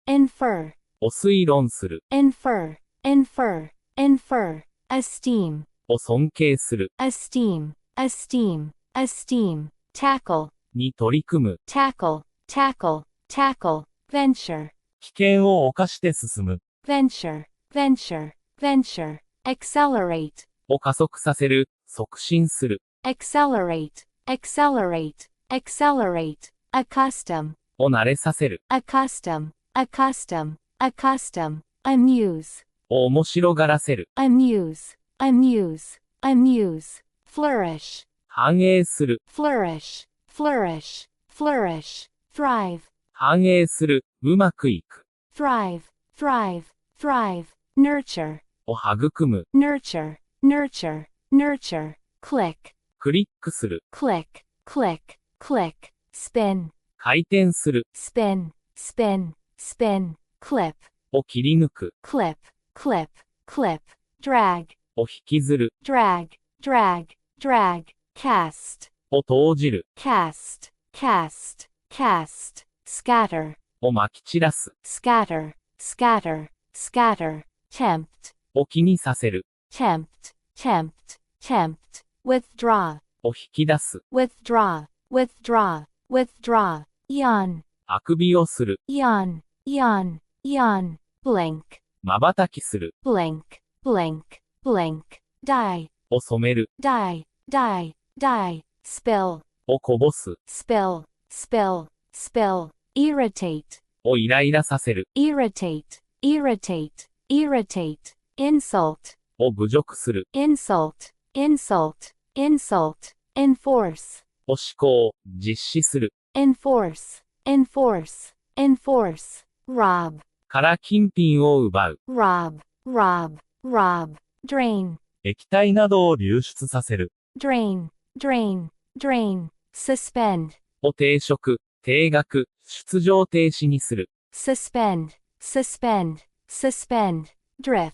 infer, を推論する、 infer, infer, infer, esteem, を尊敬する、 esteem, esteem, esteem, tackle, に取り組む、 tackle, tackle, tackle, venture, 危険を冒して進む、 venture, venture, venture, accelerate, を加速させる、促進する、 accelerate, accelerate, accelerate, accustom, を慣れさせる、 accustom, accustom, accustom, amuse, を面白がらせる、 amuse, amuse, amuse, flourish, 繁栄する、 flourish, flourish, flourish, thrive, 繁栄する、うまくいく、 thrive, thrive, thrive, nurture, を育む、 nurture, nurture, nurture, click, クリックする、 click, click, click, spin, 回転する、 spin, spin, spin, clip, を切り抜く、 clip, clip, clip, drag, を引きずる、 drag, drag, drag, cast, を投じる、 cast, cast, cast, scatter, を撒き散らす、 scatter, scatter, scatter, tempt, を気にさせる、 tempt, tempt, tempt, withdraw, を引き出す、 withdraw, withdraw, withdraw, yawn, あくびをする、 yawn, yawn, yawn, blink, 瞬きする、 blink, blink, blink, dye, を染める、 dye, dye, dye, spill, をこぼす、 spill, spill, spill, irritate, をイライラさせる、 irritate, irritate, irritate, insult, を侮辱する、 insult, insult, insult, enforce, を施行、実施する、 enforce, enforce, enforce, rob, から金品を奪う、 rob, rob, rob, drain, 液体などを流出させる、 drain, drain, drain, suspend, を停職、停学、出場停止にする、 suspend, suspend, suspend, drift,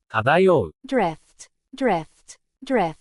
漂う、 drift, drift, drift,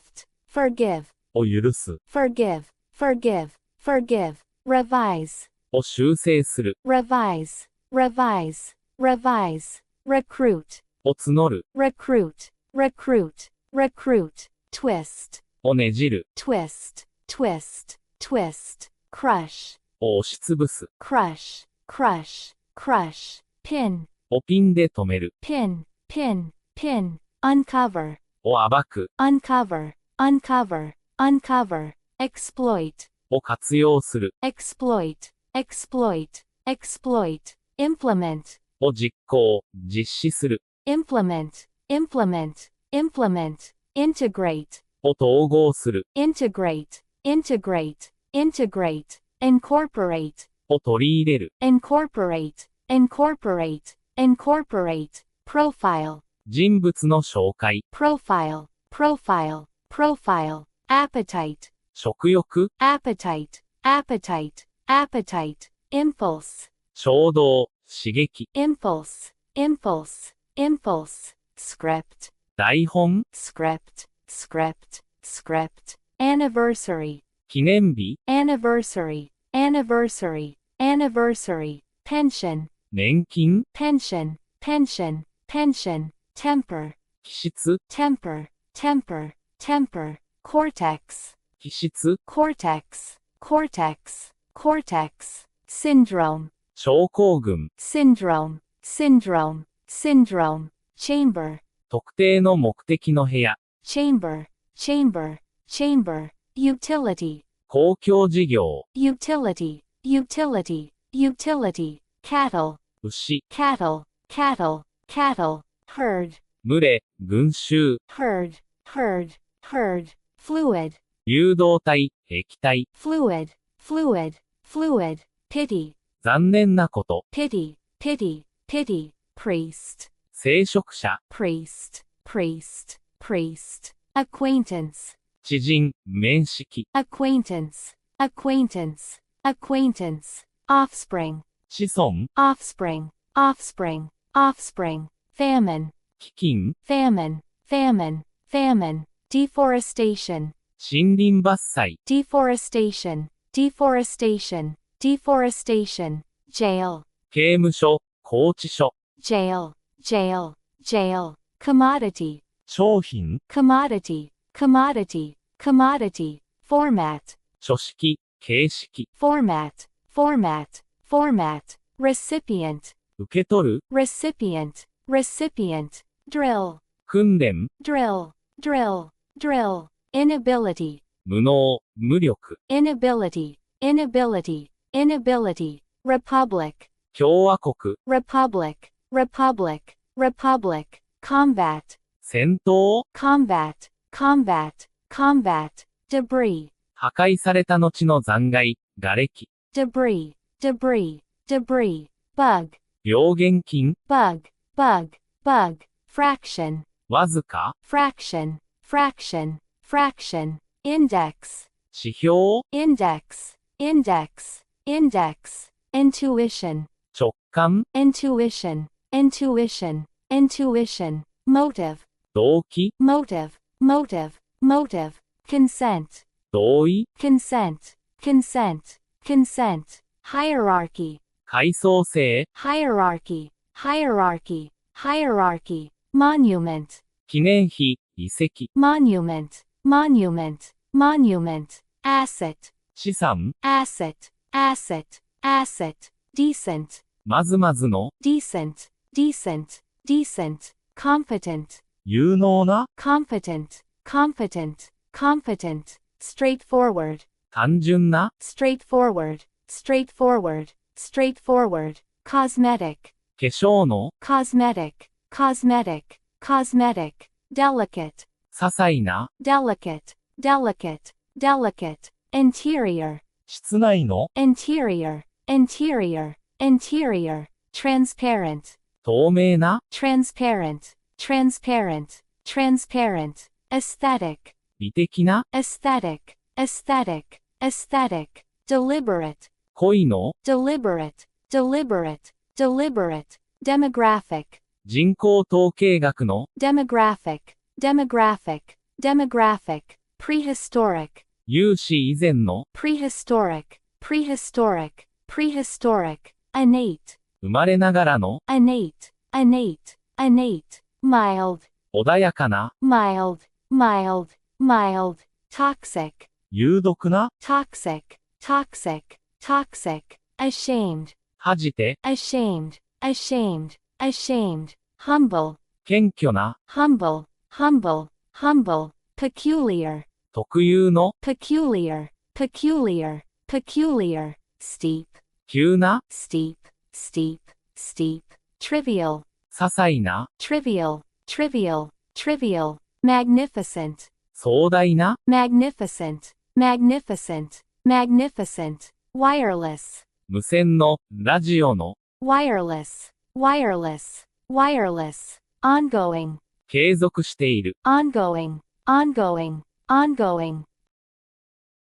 forgive, を許す、 forgive, forgive, forgive, revise, を修正する、 revise, revise, revise, recruit, を募る、 recruit, recruit, recruit, twist, をねじる、 twist, twist, twist, crush, を押しつぶす、 crush, crush, crush, pin, をピンで止める、 pin, pin, pin, uncover, を暴く、 uncover, uncover, uncover, exploit, を活用する、 exploit, exploit, exploit, implement, を実行、実施する、 implement, implement, implement, integrate, を統合する、 integrate, integrate, integrate, incorporate, を取り入れる、 incorporate, incorporate, incorporate, profile, 人物の紹介、 profile, profile, profile, appetite, 食欲、 appetite, appetite, appetite, impulse, 衝動、刺激、 impulse, impulse, impulse, script, 台本、 script, script, script, anniversary, 記念日、 anniversary, anniversary, anniversary, pension, 年金、 pension, pension, pension, temper, 気質、 temper, temper, temper, cortex, 気質、 cortex, cortex, cortex, syndrome, 症候群、 syndrome, syndrome, syndrome, chamber, 特定の目的の部屋、 chamber, chamber, chamber, utility, 公共事業、 utility, utility, utility, cattle, 牛、 cattle, cattle, cattle, herd, 群れ、群衆、 herd, herd, herd, fluid, 誘導体、液体、 fluid, fluid, fluid, pity, 残念なこと。pity, pity, pity, priest, 聖職者、 priest, priest, priest, acquaintance, 知人、面識、 acquaintance, acquaintance, acquaintance, offspring, 子孫、 offspring, offspring, offspring, famine, 飢饉、 famine, famine, famine, deforestation, 森林伐採、 deforestation, deforestation, deforestation, jail, 刑務所、拘置所、 jail, jail, jail, commodity, 商品、 commodity, commodity, commodity, format, 書式、形式、 format, format, format, recipient, 受け取る、 recipient, recipient, drill, 訓練、 drill, drill, drill, inability, 無能、無力、 inability, inability, inability, republic, 共和国、 republic, republic, republic, combat, 戦闘、 combat, combat, combat, debris, 破壊された後の残骸、瓦礫、 debris, debris, debris, bug, 病原菌、 bug, bug, bug, fraction, わずか、 fraction, fraction, fraction, index, 指標、 index, index, index, intuition, 直感、 intuition, intuition, intuition, motive, 動機、 motive, motive, motive, consent, 同意、 consent, consent, consent, hierarchy, 階層性、 hierarchy, hierarchy, hierarchy, monument, 記念碑、遺跡、 monument, monument, monument, asset, 資産、 asset, asset, asset, decent, まずまずの、 decent, decent, decent, competent, 有能な、 competent, competent, competent, straightforward, 単純な、 straightforward, straightforward, straightforward, cosmetic, 化粧の、 cosmetic, cosmetic, cosmetic, delicate, 些細な、 delicate, delicate, delicate, interior, 室内の、 interior, interior, interior, transparent, 透明な、 transparent, transparent, transparent, aesthetic, 美的な、 aesthetic, aesthetic, aesthetic, deliberate, 恋の、 deliberate, deliberate, deliberate, demographic, 人口統計学の、 demographic, demographic, demographic, prehistoric, 有史以前の、 prehistoric, prehistoric, prehistoric, innate, 生まれながらの、 innate, innate, innate, mild, 穏やかな、 mild, mild, mild, toxic, 有毒な、 toxic, toxic, toxic, ashamed, 恥じて、 ashamed, ashamed, ashamed, humble, 謙虚な、 humble, humble, humble, peculiar, 特有の、 peculiar, peculiar, peculiar, steep, 急な、 steep, steep, steep, trivial, 些細な、 trivial, trivial, trivial, magnificent, 壮大な、 magnificent, magnificent, magnificent, wireless, 無線の、ラジオの、 wireless, wireless, wireless, ongoing, 継続している、 ongoing, ongoing, ongoing,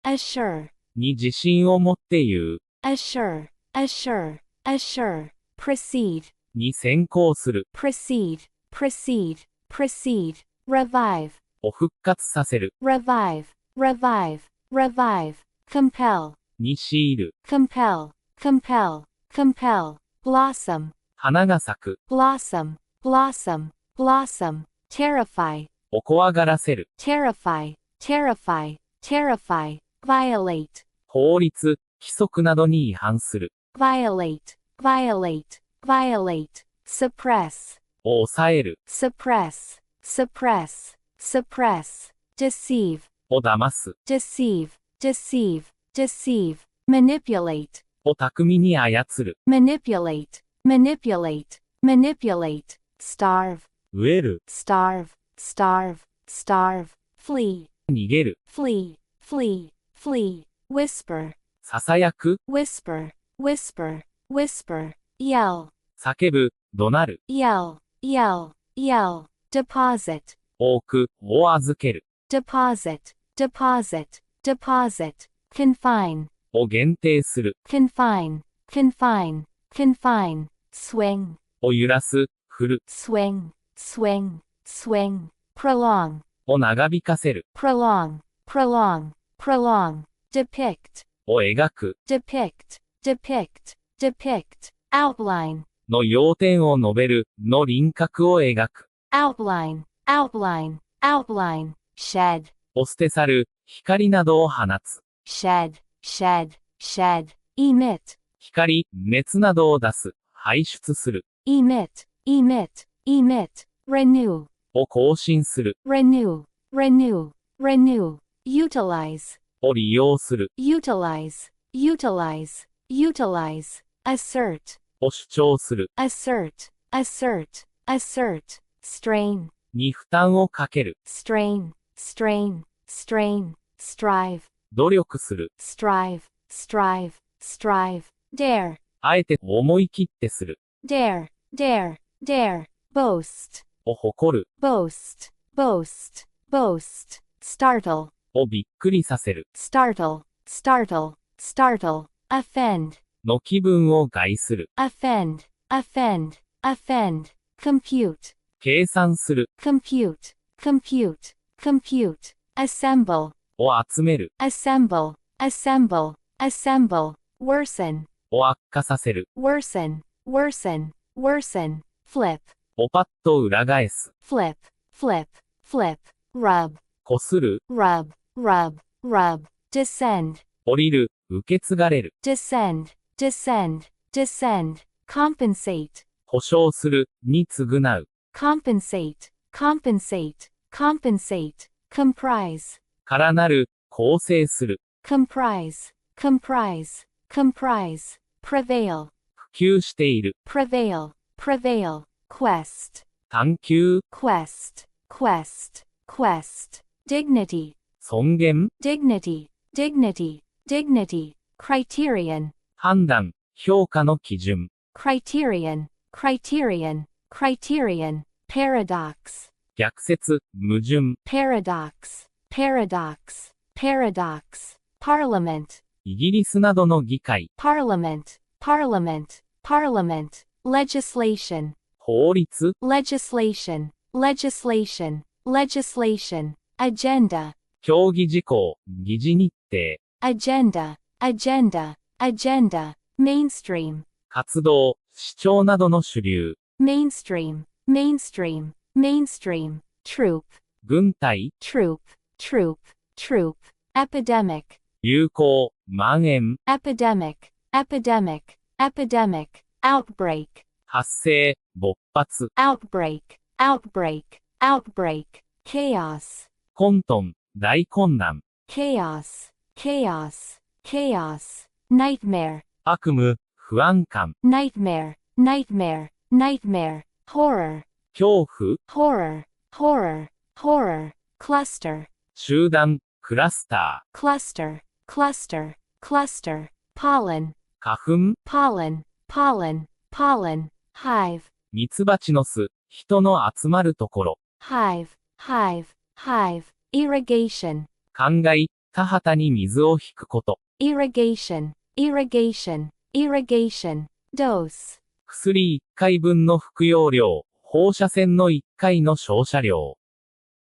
assure, に自信を持って言う、 assure, assure, assure, proceed, に先行する、 proceed, proceed, proceed, revive, を復活させる、 revive, revive, revive, compel, に強いる、 compel, compel, compel, blossom, 花が咲く、 blossom, blossom, blossom, terrify, を怖がらせる、 terrify, terrify, terrify, violate, 法律、規則などに違反する、 violate, violate, violate, suppress, を抑える、 suppress, suppress, suppress, deceive, を騙す、 deceive, deceive, deceive, manipulate, を巧みに操る、 manipulate, manipulate, manipulate, starve, 飢える、 starve, starve, starve, flee, 逃げる、 flee, flee, flee, whisper, 囁く、 whisper, whisper, whisper, yell, 叫ぶ、怒鳴る、 yell, yell, yell, deposit, 置く、を預ける、 deposit, deposit, deposit, confine, を限定する、 confine, confine, confine, swing, を揺らす、振る、 swing, swing, swing, prolong, を長引かせる、 prolong, prolong, prolong, depict, を描く、 depict, depict, depict, outline, の要点を述べる、の輪郭を描く、 outline, outline, outline, shed, を捨て去る、光などを放つ、 shed, shed, shed, emit, 光、熱などを出す、排出する、 emit, emit, emit, renew, を更新する、 renew, renew, renew, utilize, を利用する、 utilize, utilize, utilize, assert, を主張する、 assert, assert, assert, strain, に負担をかける、 strain, strain, strain, strive, 努力する、 strive, strive, strive, dare, あえて思い切ってする、 dare, dare, dare, boast, を誇る、 boast, boast, boast, startle, をびっくりさせる、 startle, startle, startle, offend, の気分を害する、 offend, offend, offend, compute, 計算する、 compute, compute, compute, assemble, を集める、 assemble, assemble, assemble, worsen, を悪化させる、 worsen, worsen, worsen, flip, をパッと裏返す、 flip, flip, flip, rub, こする、 rub, rub, rub, descend, 降りる、受け継がれる、 descend, descend, descend, compensate, 保証する、に償う、 compensate, compensate, compensate, comprise, からなる、構成する、 comprise, comprise, comprise, prevail, 普及している、 prevail, prevail, quest, 探求、 quest, quest, quest, dignity, 尊厳、 dignity, dignity, dignity, criterion, 判断、評価の基準、 criterion, criterion, criterion, paradox, 逆説、矛盾、 paradox, paradox, paradox, parliament, イギリスなどの議会、 parliament, parliament, parliament, legislation, 法律、 legislation, legislation, legislation, agenda, 協議事項、議事日程、 agenda, agenda, agenda, mainstream, 活動、主張などの主流、 mainstream, mainstream, mainstream, troop, 軍隊、 troop, troop, troop, epidemic, 流行、蔓延、 epidemic, epidemic, epidemic, outbreak, 発生、勃発、 outbreak, outbreak, outbreak, chaos, 混沌、大混乱、 chaos, chaos, chaos, nightmare, 悪夢、不安感、 nightmare, nightmare, nightmare, horror, 恐怖、 horror, horror, horror, cluster, 集団、クラスタ cluster, cluster, cluster, pollen, ー、花粉、 pollen, pollen, pollen, hive, ミツバチの巣、人の集まるところ、 hive, hive, hive, irrigation, 灌漑、田畑に水を引くこと、 irrigation, irrigation, irrigation, dose, 薬1回分の服用量、放射線の1回の照射量、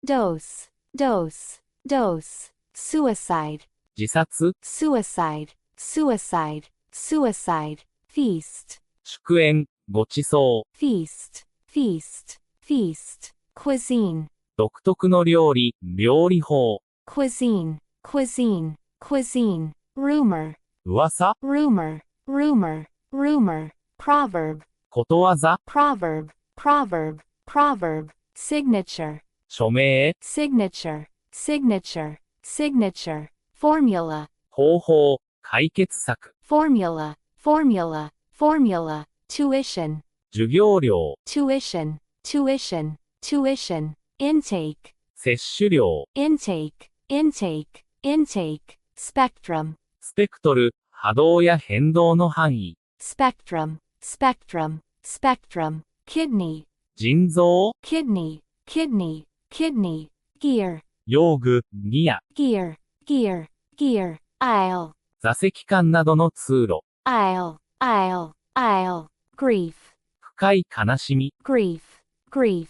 dose, dose, dose, suicide, 自殺、 suicide, suicide, suicide, feast, 祝宴、ご馳走、 feast, feast, feast, cuisine, 独特の料理、料理法、 cuisine, cuisine, cuisine, rumor, 噂、 rumor, rumor, rumor, proverb, ことわざ、 proverb, proverb, proverb, signature, 署名、 signature, signature, signature, formula, 方法、解決策、 formula, formula, formula, tuition, 授業料、 tuition, tuition, tuition, intake, 摂取量、 intake, intake, intake, spectrum, スペクトル、波動や変動の範囲。spectrum, spectrum, spectrum, kidney, 腎臓、kidney, kidney, kidney, gear, 用具、ギア、gear, gear, gear, aisle, 座席間などの通路。aisle, aisle, aisle, grief, 深い悲しみ、grief, grief,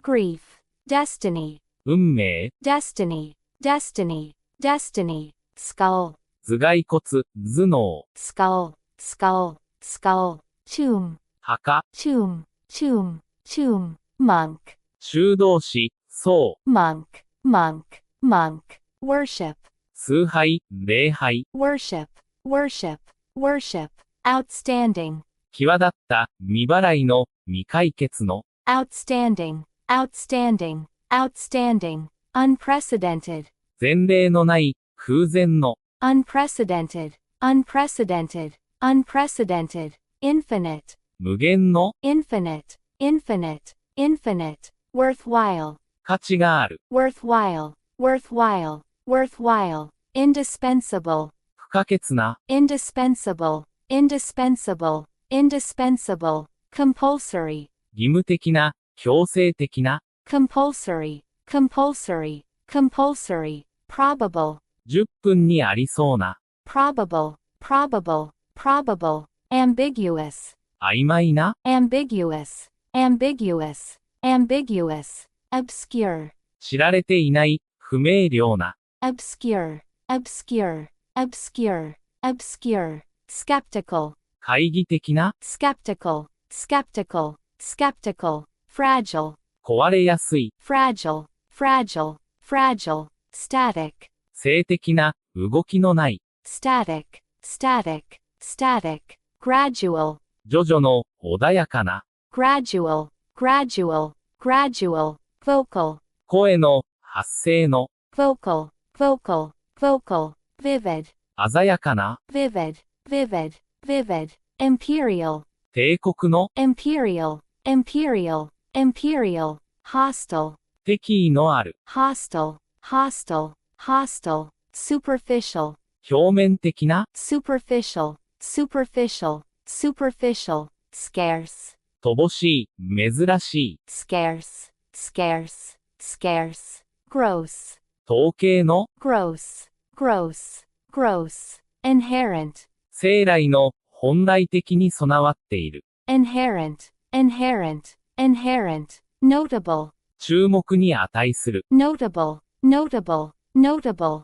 grief, destiny, 運命、destiny, destiny, destiny, skull, 頭蓋骨、頭脳、skull, skull, skull, tomb, 墓、 tomb, tomb, tomb, monk, 修道士、僧、 monk, monk, monk, worship, 崇拝、礼拝、 worship, worship, worship, outstanding, 際立った、未払いの、未解決の、outstanding, outstanding, outstanding, unprecedented, 前例のない、空前の、unprecedented, unprecedented, unprecedented, infinite, 無限の、 infinite, infinite, infinite, worthwhile, 価値がある、 worthwhile, worthwhile, worthwhile, indispensable, 不可欠な、 indispensable, indispensable, indispensable, compulsory, 義務的な、強制的な、 compulsory, compulsory, compulsory, probable, 10分にありそうな、 probable, probable, probable, ambiguous, 曖昧な、 ambiguous, ambiguous, ambiguous, obscure, 知られていない、不明瞭な、 obscure, obscure, obscure, obscure, skeptical, 懐疑的な、 skeptical, skeptical, skeptical, fragile, 壊れやすい、 fragile, fragile, fragile, static, 静的な、動きのない、 static, static, static, gradual, 徐々の、穏やかな、 gradual, gradual, gradual, vocal, 声の、発声の、 vocal, vocal, vocal, vivid, 鮮やかな、 vivid, vivid, vivid, imperial, 帝国の、 imperial, imperial, imperial, hostile, 敵意のある、 hostile, hostile, hostile, superficial, 表面的な、 superficial, superficial, superficial, scarce, 乏しい、珍しい、 scarce, scarce, scarce, gross, 統計の、 gross, gross, gross, inherent, 生来の、本来的に備わっている、 inherent, inherent, inherent, notable, 注目に値する、 notable, notable, notable,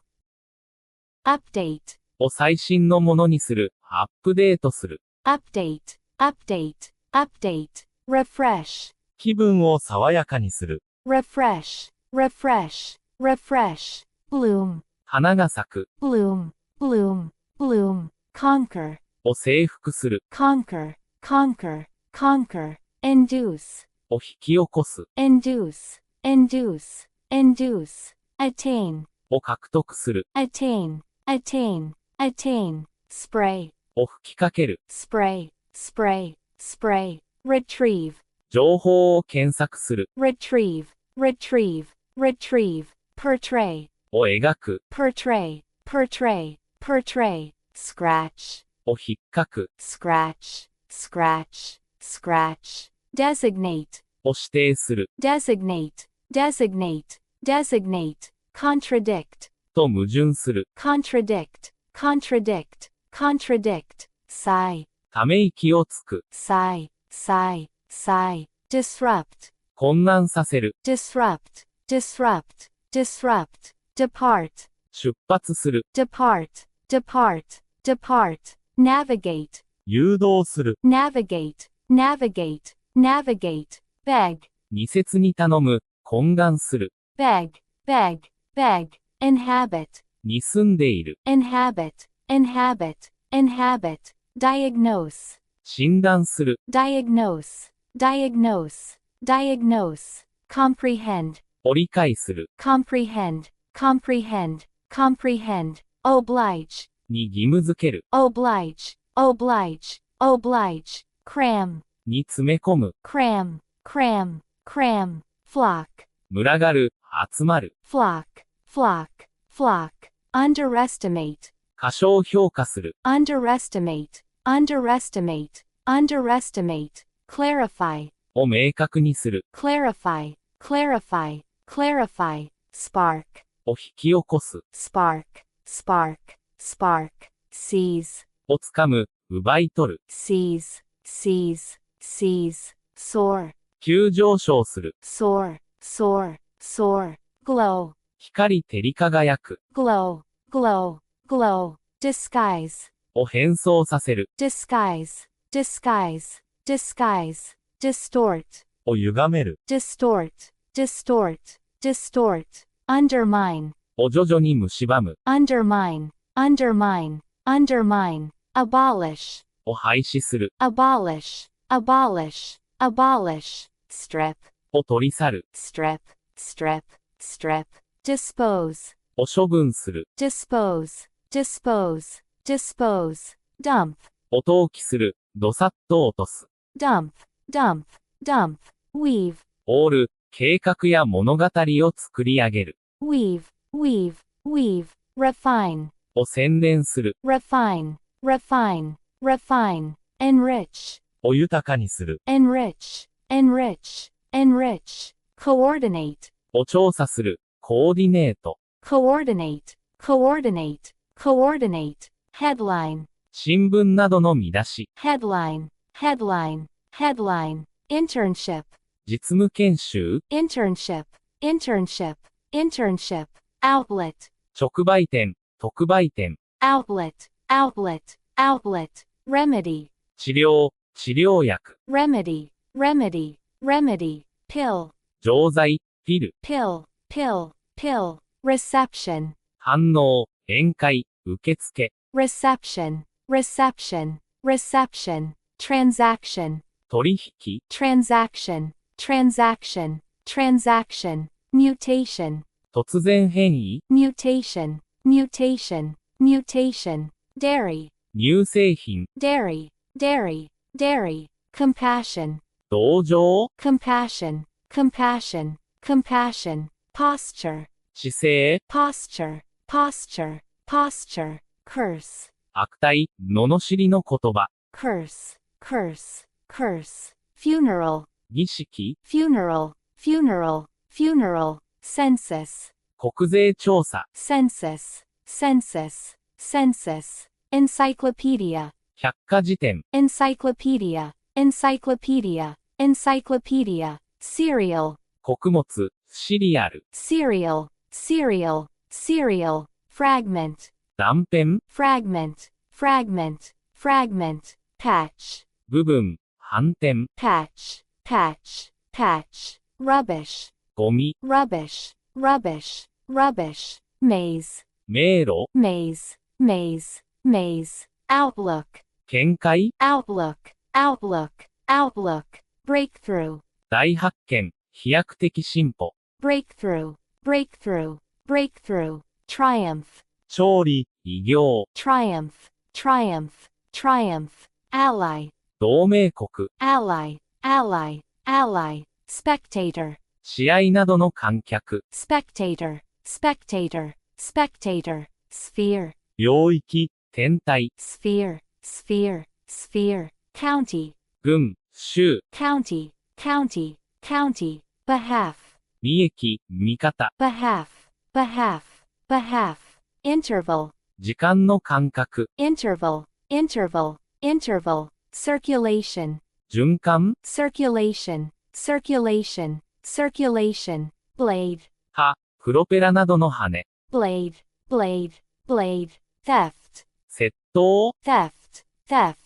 update, を最新のものにする、アップデートする、 update, update, update, refresh, 気分を爽やかにする、 refresh, refresh, refresh, bloom, 花が咲く、 bloom, bloom, bloom, conquer, を征服する、 conquer, conquer, conquer, induce, を引き起こす、 induce, induce, induce, attain, を獲得する、 attain, attain, attain, spray, を吹きかける、 spray, spray, spray, retrieve, 情報を検索する、 retrieve, retrieve, retrieve, portray, を描く、 portray, portray, portray, scratch, を引っかく、 scratch, scratch, scratch, designate, を指定する、 designate, designate, designate, contradict, と矛盾する、 contradict, contradict, contradict, sigh, ため息をつく、 sigh, sigh, sigh, disrupt, 混乱させる、 disrupt, disrupt, disrupt, depart, 出発する、 depart, depart, depart, navigate, 誘導する、 navigate, navigate, navigate, beg, 二節に頼む、懇願する、 beg, beg, beg, inhabit, に住んでいる、 inhabit, inhabit, inhabit, diagnose, 診断する、 diagnose, diagnose, diagnose, comprehend, を理解する、 comprehend, comprehend, comprehend, oblige, に義務づける、 oblige, oblige, oblige, cram, に詰め込む、 cram, cram, cram, flock, 群がる、集まる、 flock, flock, flock, underestimate, 過小評価する。underestimate, underestimate, underestimate, clarify, を明確にする。clarify, clarify, clarify, spark, を引き起こす。spark, spark, spark, seize, をつかむ、奪い取る。seize, seize, seize, soar, 急上昇する。soar, soar, soar, glow, 光照り輝く。glow, glow, glow, disguise, を変装させる。disguise, disguise, disguise, distort, を歪める。distort, distort, distort, undermine, を徐々に蝕む。undermine, undermine, undermine, abolish, を廃止する。abolish, abolish, abolish, strip, を取り去る。strip, strip, strip, dispose, を処分する。dispose, dispose, dispose, dump, を投棄する。どさっと落とす。dump, dump, dump, weave, オール、計画や物語を作り上げる。weave, weave, weave, refine, を洗練する。 refine, refine, refine, enrich, を豊かにする。 enrich, enrich, enrich, coordinate, を調査する。コーディネート。 coordinate, coordinate, coordinate, headline, 新聞などの見出し。 headline, headline, headline, internship, 実務研修。 internship, internship, internship, outlet, 直売店。特売店。 outlet, outlet, outlet, remedy, 治療。治療薬。 remedy, remedy, remedy, pill, 錠剤。ピル。 pill, pill, pill, reception, 反応。宴会。受付。 reception, reception, reception, transaction, 取引。 transaction, transaction, transaction, mutation, 突然変異。 mutation, mutation, mutation, dairy, 乳製品。 dairy, dairy, dairy, compassion, 同情。 compassion, compassion, compassion, posture, 姿勢。 posture, posture, posture, curse, 悪態。罵りの言葉。 curse, curse, curse, funeral, 儀式。 funeral, funeral, funeral, census, 国税調査。 census, census, census, encyclopedia, 百科事典。 encyclopedia, encyclopedia, encyclopedia, cereal, 穀物。シリアル。 cereal, cereal, cereal, fragment, 断片。 fragment, fragment, fragment, patch, 部分。反転。 patch, patch, patch, rubbish, ゴミ。 rubbish, rubbish, rubbish, maze, 迷路。 maze, maze, maze, outlook, 見解。 outlook, outlook, outlook, breakthrough, 大発見。飛躍的進歩。 breakthrough, breakthrough, breakthrough, triumph, 勝利。偉業。 triumph, triumph, triumph, ally, 同盟国。 ally, ally, ally, spectator, 試合などの観客。 spectator, spectator, spectator, sphere, 領域。天体。 sphere, sphere, sphere, county, 郡。州。 county, county, county, behalf, 利益。味方。 behalf, behalf, behalf, interval, 時間の間隔。 interval, interval, interval, circulation, 循環。 circulation, circulation, circulation, blade, 刃。プロペラなどの羽。 blade, blade, blade, theft, 窃盗。 theft, theft,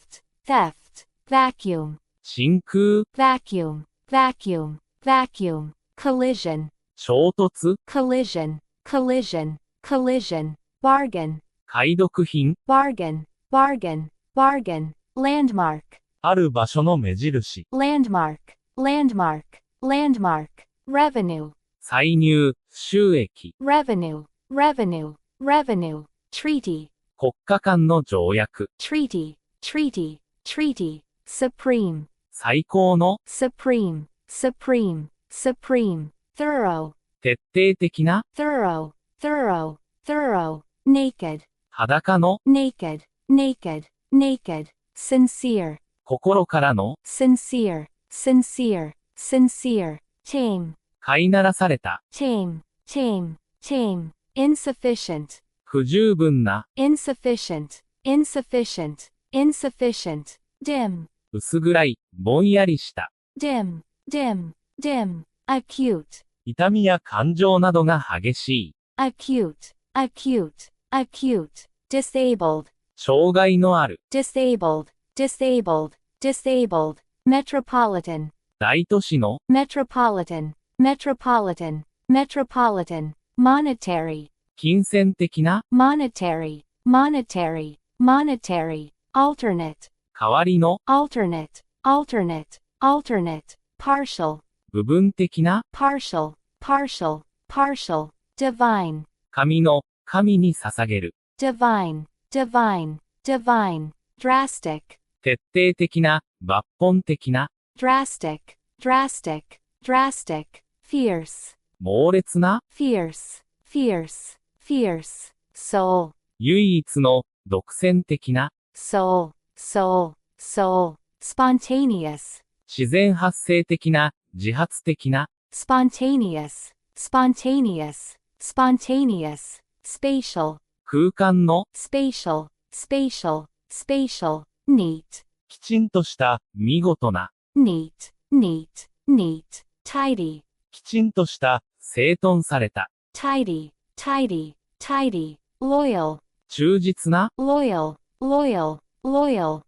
theft, vacuum, 真空。 vacuum, vacuum, vacuum, collision, 衝突。 collision, collision, collision, bargain, 解読品。 bargain, bargain, bargain, landmark, ある場所の目印。 landmark, landmark, landmark, revenue, 歳入。収益。 revenue, revenue, revenue, treaty, 国家間の条約。 treaty, treaty, treaty, supreme, 最高の。 supreme, supreme, supreme, thorough, 徹底的な。 thorough, thorough, thorough, naked, 裸の、naked, naked, naked, sincere, 心からの、sincere, sincere, sincere, tame, 飼いならされた、tame, tame, tame, insufficient, 不十分な、insufficient, insufficient, insufficient, dim, 薄暗い、ぼんやりした。dim, dim, dim, acute, 痛みや感情などが激しい。acute, acute, acute, disabled, 障害のある。disabled, disabled, disabled, metropolitan, 大都市の、metropolitan, metropolitan, metropolitan, monetary, 金銭的な、monetary, monetary, monetary, alternate, 代わりの、alternate, alternate, alternate, partial, 部分的な、partial, partial, partial, divine, 神の、神に捧げる。divine, divine, divine, drastic, 徹底的な、抜本的な、drastic, drastic, drastic, fierce, 猛烈な、fierce, fierce, fierce, soul, 唯一の、独占的な、soul, soul, soul, spontaneous, 自然発生的な、自発的な、spontaneous, spontaneous, spontaneous, spatial, 空間の、spatial, spatial, spatial, neat, きちんとした、見事な、neat, neat, neat, tidy, きちんとした、整頓された、tidy, tidy, tidy, loyal, 忠実な、loyal, loyal, loyal,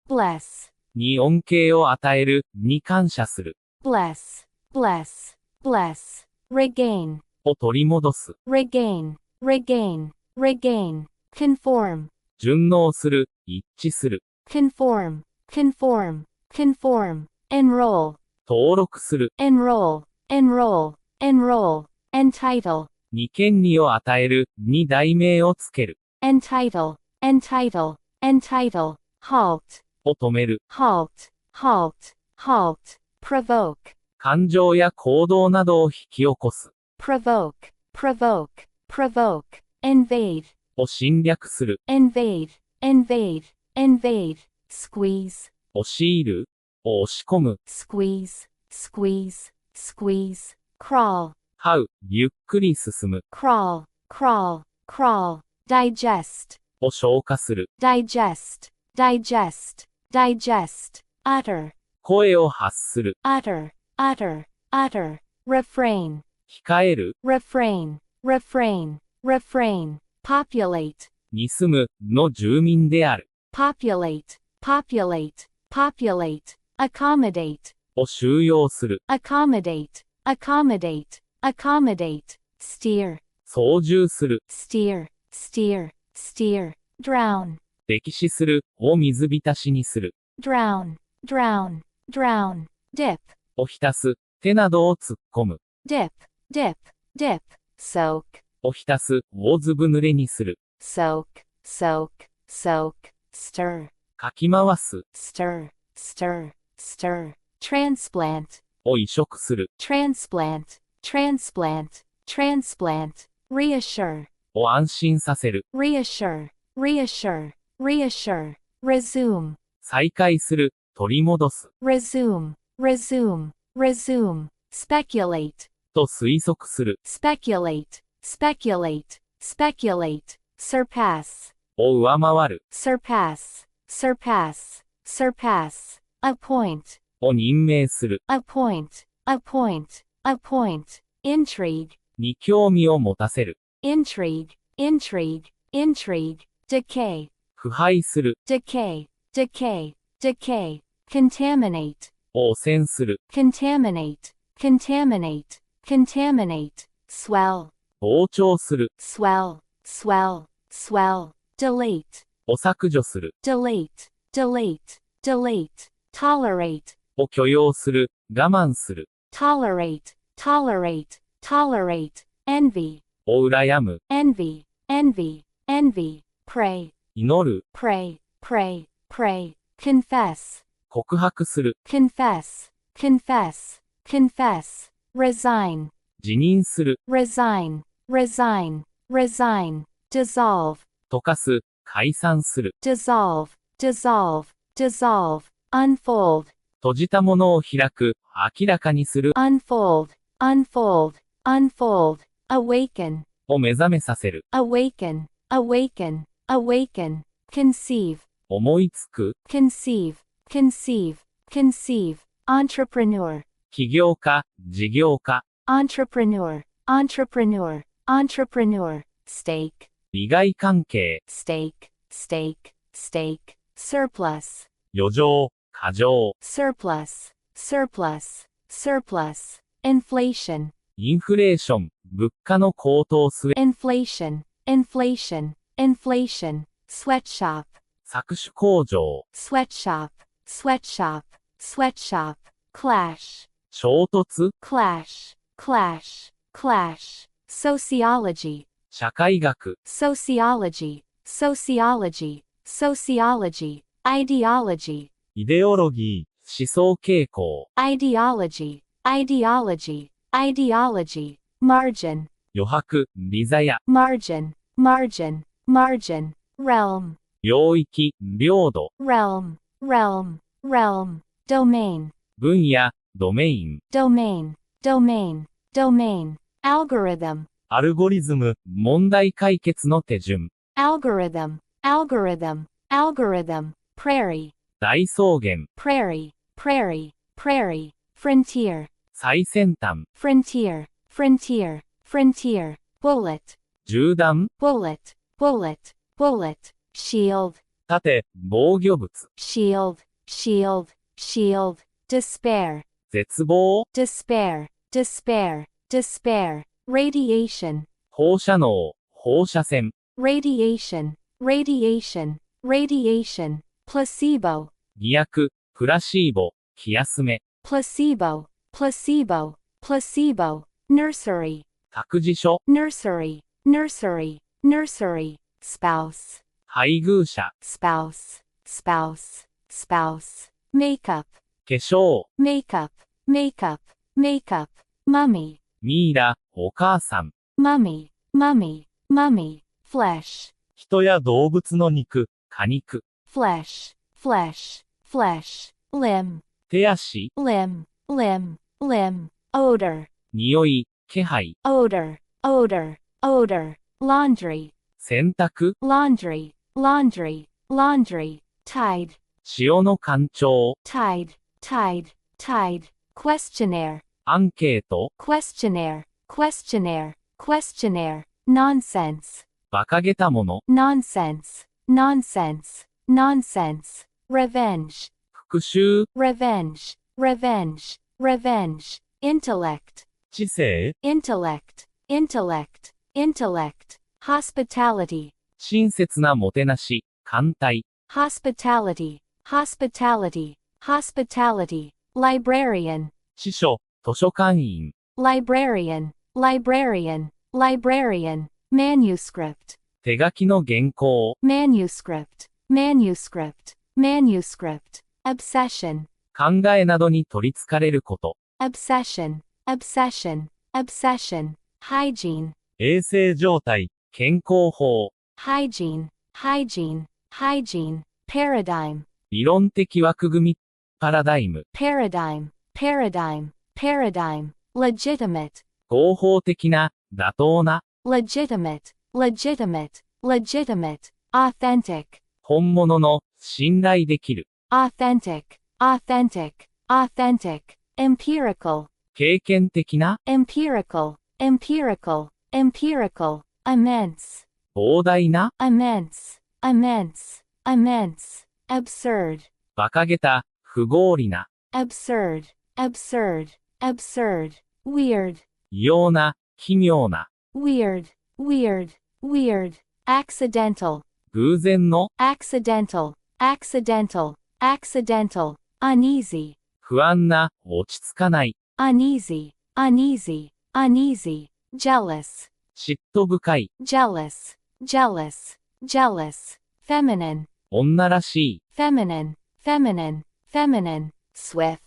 bless, に恩恵を与える、に感謝する、bless, bless, bless, regain, を取り戻す、regain, regain, regain, conform, 順応する、一致する、conform, conform, conform, enroll, 登録する、enroll, enroll, enroll, entitle, に権利を与える、に題名をつける、entitle, entitle, entitle, halt, を止める、halt, halt, halt, provoke, 感情や行動などを引き起こす、provoke, provoke, provoke, invade, を侵略する、invade, invade, invade, squeeze, 押し入る、を押し込む、 squeeze, squeeze, squeeze, crawl, 這う、ゆっくり進む、 crawl, crawl, crawl, digest, を消化する、 digest, digest, digest, utter, 声を発する、 utter, utter, utter, refrain, 控える、 refrain, refrain, refrain, populate, に住む、の住民である、 populate, populate, populate, accommodate, を収容する、 accommodate, accommodate, accommodate, steer, 操縦する、 steer, steer, steer, drown, 溺死する、を水浸しにする、 drown, drown, drown, dip, を浸す、手などを突っ込む、 dip, dip, dip, soak, を浸す、をずぶ濡れにする、 soak, soak, soak, stir, かき回す、 stir, stir, stir, transplant, を移植する、 transplant, transplant, transplant, reassure, を安心させる、 reassure, reassure, reassure, resume, 再開する、取り戻す、 resume, resume, resume, speculate, と推測する、 speculate, speculate, speculate, surpass, を上回る、 surpass, surpass, surpass, appoint, を任命する、 appoint, appoint, appoint, intrigue, に興味を持たせる、 intrigue, intrigue, intrigue, decay, 腐敗する、 decay, decay, decay, contaminate, を汚染する、 contaminate, contaminate, contaminate, swell, 膨張する、 swell, swell, swell, delete, を削除する、 delete, delete, delete, tolerate, を許容する、我慢する、 tolerate, tolerate, tolerate, envy, を羨む、 envy, envy, envy, pray, 祈る、 pray, pray, pray, confess, 告白する、 confess, confess, confess, resign, 辞任する、 resign, resign, resign, dissolve, 溶かす、解散する。dissolve, dissolve, dissolve, unfold, 閉じたものを開く、明らかにする。unfold, unfold, unfold, awaken, を目覚めさせる。awaken, awaken, awaken, conceive, 思いつく。conceive, conceive, conceive, entrepreneur, 起業家、事業家。entrepreneur, entrepreneur, entrepreneur, stake, 利害関係。stake, stake, stake, surplus, 余剰、過剰。surplus, surplus, surplus, inflation, インフレーション、物価の高騰すえ。inflation, inflation, inflation, sweatshop, 搾取工場。sweatshop, sweatshop, sweatshop, clash, 衝突。clash, clash, clash, sociology, 社会学。sociology, sociology, sociology, ideology, イデオロギー、思想傾向。ideology, ideology, ideology, margin, 余白、利ざや。margin, margin, margin, realm, 領域、領土。realm, realm, realm, domain, 分野、ドメイン。domain, domain, domain, algorithm, アルゴリズム、問題解決の手順。algorithm, algorithm, algorithm, prairie, 大草原、prairie, prairie, prairie, frontier, 最先端。frontier, frontier, frontier, bullet, 銃弾、bullet, bullet, bullet, shield, 盾、防御物。shield, shield, shield, despair, 絶望、 despair, despair, despair, radiation, 放射能、放射線。radiation, radiation, radiation, placebo, 偽薬、プラシーボ、気休め。 placebo, placebo, placebo, nursery, 託児所、 nursery, nursery, nursery, spouse, 配偶者。 spouse, spouse, spouse, makeup, 化粧、 makeup, makeup, makeup, mummy, ミイラ、お母さん。 mummy, mummy, mummy, flesh, 人や動物の肉、果肉。 flesh, flesh, flesh, limb, 手足、 limb, limb, limb, odor, 匂い、気配。 odor, odor, odor, laundry, 洗濯、 laundry, laundry, laundry, tide, 潮の干潮。 tide, tide, tide, questionnaire, アンケート、 questionnaire, questionnaire, questionnaire, nonsense, 馬鹿げたもの。 nonsense, nonsense, nonsense, revenge, 復讐、 revenge, revenge, revenge, intellect, 知性、 intellect, intellect, intellect, hospitality, 親切なもてなし、歓待。 hospitality, hospitality, hospitality, librarian, 司書、図書館員。 librarian, librarian, librarian, manuscript, 手書きの原稿。 manuscript, manuscript, manuscript, obsession, 考えなどに取り憑かれること。 obsession, obsession, obsession, hygiene, 衛生状態、健康法。 hygiene, hygiene, hygiene, paradigm, 理論的枠組み。パラダイム。 paradigm, paradigm, paradigm, legitimate, 合法的な、妥当な。 legitimate, legitimate, legitimate, authentic, 本物の、信頼できる。 authentic, authentic, authentic, empirical, 経験的な、 empirical, empirical, empirical, immense, 膨大な、 immense, immense, immense, absurd, 馬鹿げた、不合理な。 absurd, absurd, absurd, weird, 異様な、奇妙な。 weird, weird, weird, accidental, 偶然の、 accidental, accidental, accidental, uneasy, 不安な、落ち着かない。 uneasy, uneasy, uneasy, jealous, 嫉妬深い。 jealous, jealous, jealous, feminine, 女らしい。 feminine, feminine, feminine, swift,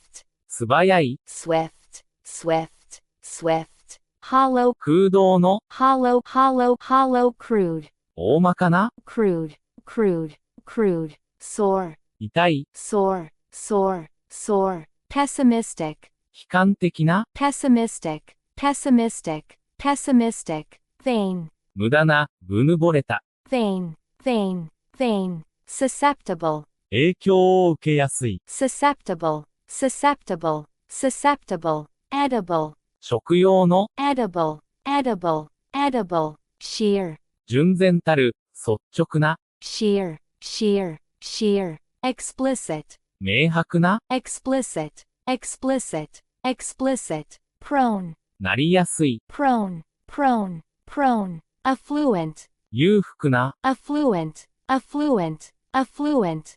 素早い。 swift, swift, swift, hollow, 空洞の、 hollow, hollow, hollow, crude, 大まかな、 crude, crude, crude, sore, 痛い、 sore, sore, sore, pessimistic, 悲観的な、 pessimistic, pessimistic, pessimistic, vain, 無駄な、うぬぼれた。 vain, vain, vain, susceptible, 影響を受けやすい。susceptible, susceptible, susceptible, edible, 食用の、 edible, edible, edible, sheer, 純然たる、率直な、 sheer, sheer, sheer, explicit, 明白な、 explicit, explicit, explicit, prone, なりやすい、 prone, prone, prone, affluent, 裕福な、 affluent, affluent, affluent,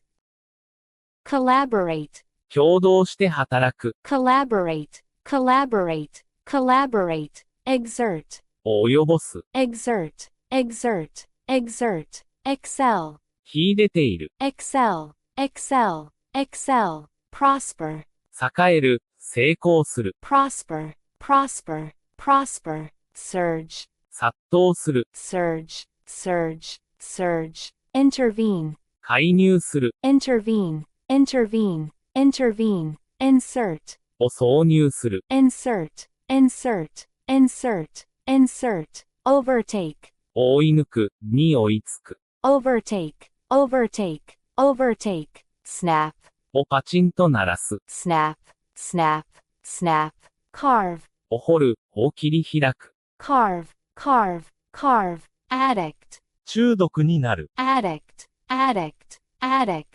collaborate, 共同して働く、 collaborate, collaborate, collaborate, exert, を及ぼす、 exert, exert, exert, excel, 秀でている、 excel, excel, excel, prosper, 栄える、成功する、 prosper, prosper, prosper, surge, 殺到する、 surge, surge, surge, intervene, 介入する、 intervene, intervene, intervene, insert, を挿入する、 insert, insert, insert, insert, overtake, 追い抜く、に追いつく、 overtake, overtake, overtake, snap, をパチンと鳴らす、 snap, snap, snap, carve, を掘る、を切り開く、 carve, carve, carve, addict, 中毒になる。 addict, addict, addict,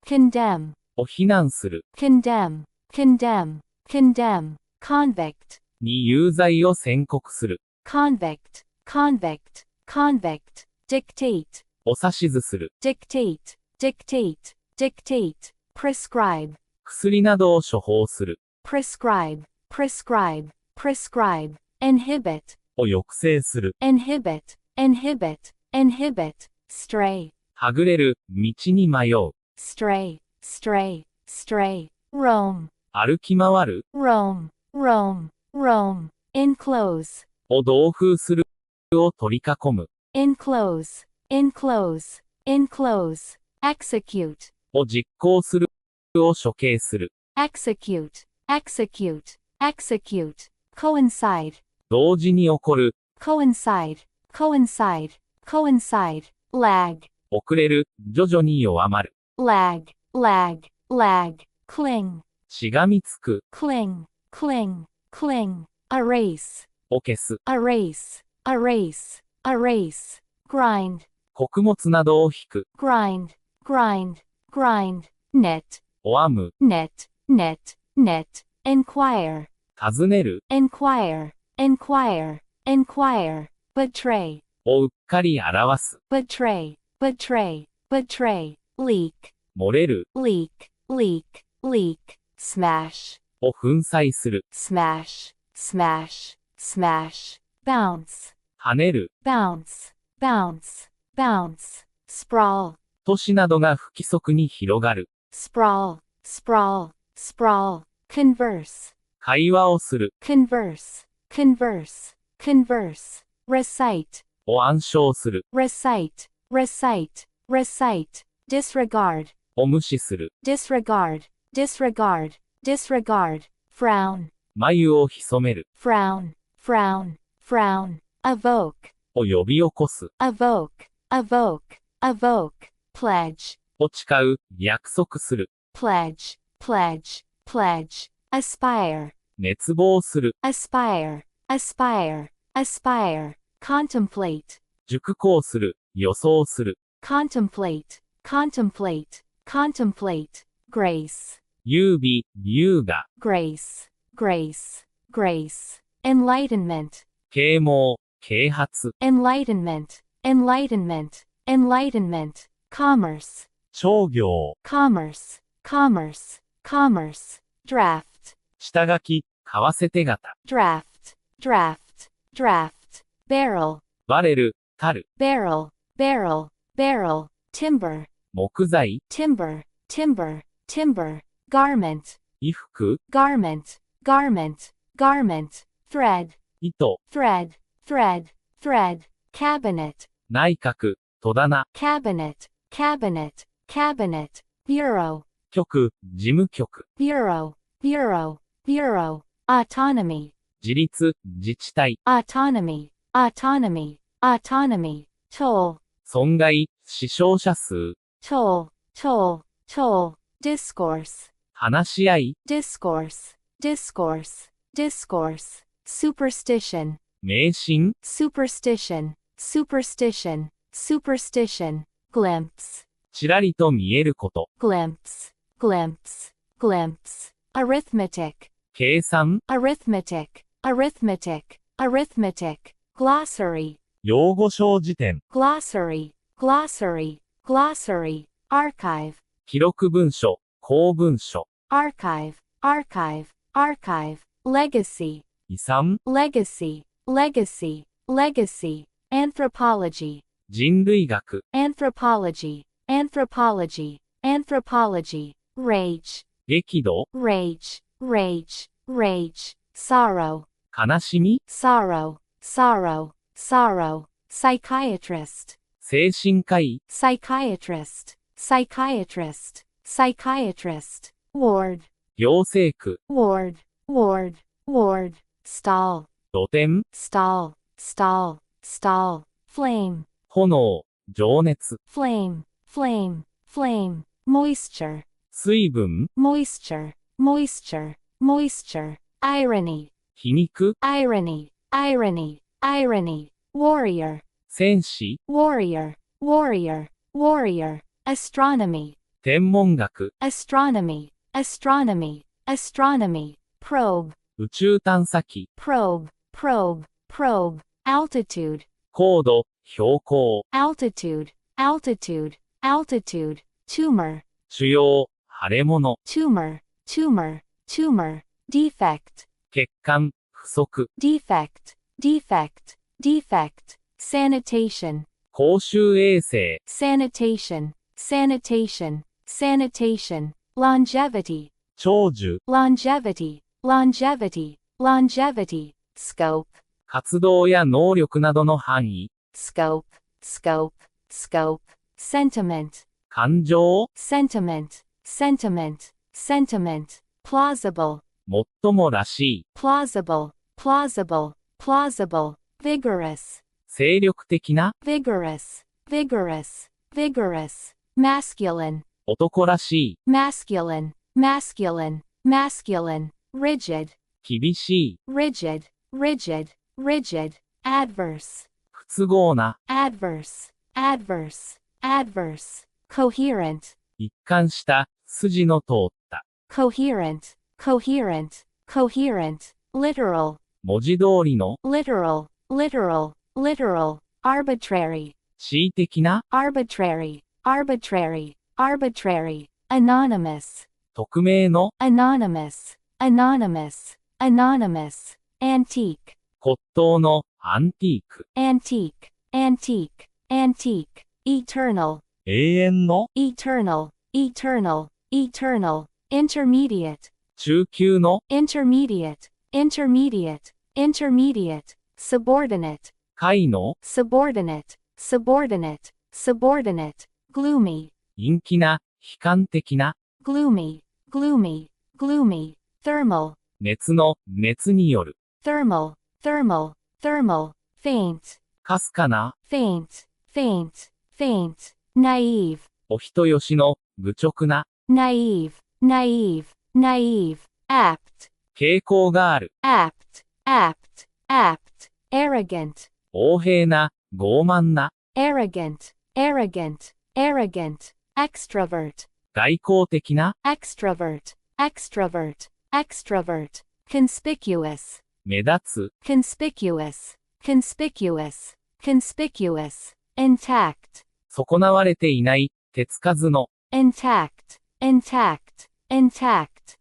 condemn, を非難する、 condemn, condemn, condemn, convict, に有罪を宣告する、 convict, convict, convict, dictate, を指図する、 dictate, dictate, dictate, prescribe, 薬などを処方する、 prescribe, prescribe, prescribe, inhibit, を抑制する。 inhibit, inhibit, inhibit, stray, はぐれる、道に迷う、 stray, stray, stray, roam, 歩き回る、 roam, roam, roam, enclose, を同封する、を取り囲む、 enclose, enclose, enclose, execute, を実行する、を処刑する、 execute, execute, execute, coincide, 同時に起こる、 coincide, coincide, coincide, lag, 遅れる、徐々に弱まる、 lag, lag, lag, cling, しがみつく、 cling, cling, cling, erase, を消す、 erase, erase, erase, grind, 穀物などを引く、 grind, grind, grind, net, を編む、 net, net, net, inquire, 尋ねる、 inquire, inquire, inquire, betray, をうっかり表す、 betray, betray, betray, leak, 漏れる、 leak, leak, leak, smash, を粉砕する、 smash, smash, smash, bounce, 跳ねる、 bounce, bounce, bounce, sprawl, 都市などが不規則に広がる、 sprawl, sprawl, sprawl, converse, 会話をする、 converse, converse, converse, recite, を暗唱する、 recite, recite, recite, disregard, を無視する、 disregard, disregard, disregard, frown, 眉を潜める、 frown, frown, frown, evoke, を呼び起こす、 evoke, evoke, evoke, pledge, を誓う、約束する、 pledge, pledge, pledge, aspire, 熱望する、 aspire, aspire, aspire, contemplate, 熟考する、予想する、 contemplate, contemplate, contemplate, grace, 優美、優雅、 grace, grace, grace, enlightenment, 啓蒙、啓発、 enlightenment, enlightenment, enlightenment, commerce, 商業、 commerce, commerce, commerce, draft, 下書き、為替手形、 draft, draft, draft, barrel, バレル、樽、 barrel, barrel, barrel, timber, 木材、 timber, timber, timber, garment, 衣服、 garment, garment, garment, thread, 糸、 thread, thread, thread, cabinet, 内閣、戸棚、cabinet, cabinet, cabinet, bureau, 局、事務局、 bureau, bureau, bureau, autonomy, 自立、自治体、 autonomy, autonomy, autonomy, toll, 損害、死傷者数、 toll, toll, toll, discourse, 話し合い、 discourse, discourse, discourse, superstition, 迷信、 superstition, superstition, superstition, glimpse, ちらりと見えること、 glimpse, glimpse, glimpse, arithmetic, 計算、 arithmetic, arithmetic, arithmetic, glossary, 用語小辞典、 glossary, glossary, glossary, archive, 記録文書、公文書、 archive, archive, archive, legacy, 遺産、 legacy, legacy, legacy, anthropology, 人類学、 anthropology, anthropology, anthropology, rage, 激怒、 rage, rage, rage, sorrow, 悲しみ、 sorrow, sorrow, sorrow, psychiatrist, 精神科医、 psychiatrist, psychiatrist, psychiatrist, ward, 行政区、 ward, ward, ward, stall, 露天、 stall, stall, stall, flame, 炎、情熱、 flame, flame, flame, moisture, 水分、 moisture, moisture, moisture, irony, 皮肉、 irony, irony, irony, warrior, 戦士、 warrior, warrior, warrior, astronomy, 天文学、 astronomy, astronomy, astronomy, probe, 宇宙探査機、 probe, probe, probe, altitude, 高度、標高、 altitude, altitude, altitude, tumor, 腫瘍、腫れ物、 tumor, tumor, tumor, defect, 血管、不足、 defect, defect, defect, sanitation, 公衆衛生、 sanitation, sanitation, sanitation, longevity, 長寿、 longevity, longevity, longevity, scope, 活動や能力などの範囲、 scope, scope, scope, sentiment, 感情、 sentiment, sentiment, sentiment, plausible, もっともらしい、 plausible, plausible, plausible, vigorous, 精力的な、 vigorous, vigorous, vigorous, masculine, 男らしい、 masculine, masculine, masculine, rigid, 厳しい、 rigid, rigid, rigid, adverse, 不都合な、 adverse, adverse, adverse, coherent, 一貫した、筋の通った、 coherent, coherent, coherent, literal, 文字通りの、 literal, literal, literal, arbitrary, 恣意的な、 arbitrary, arbitrary, arbitrary, anonymous, 匿名の、 anonymous, anonymous, anonymous, antique, 骨董の、アンティーク、 antique, antique, antique, eternal, 永遠の、 eternal, eternal, eternal, intermediate, 中級の、 intermediate, intermediate, intermediate, subordinate, 下位の、 subordinate, subordinate, subordinate, gloomy, 陰気な、悲観的な、 gloomy, gloomy, gloomy, thermal, 熱の、熱による、 thermal, thermal, thermal, faint, かすかな、 faint, faint, faint, naive, お人よしの、愚直な、 naive, naive, naive, apt, 傾向がある、 apt, apt, apt, arrogant, 横柄な、傲慢な、 arrogant, arrogant, arrogant, extrovert, 外交的な、 extrovert, extrovert, extrovert, conspicuous, 目立つ、 conspicuous, conspicuous, conspicuous, intact, 損なわれていない、手つかずの、 intact, intact, intact,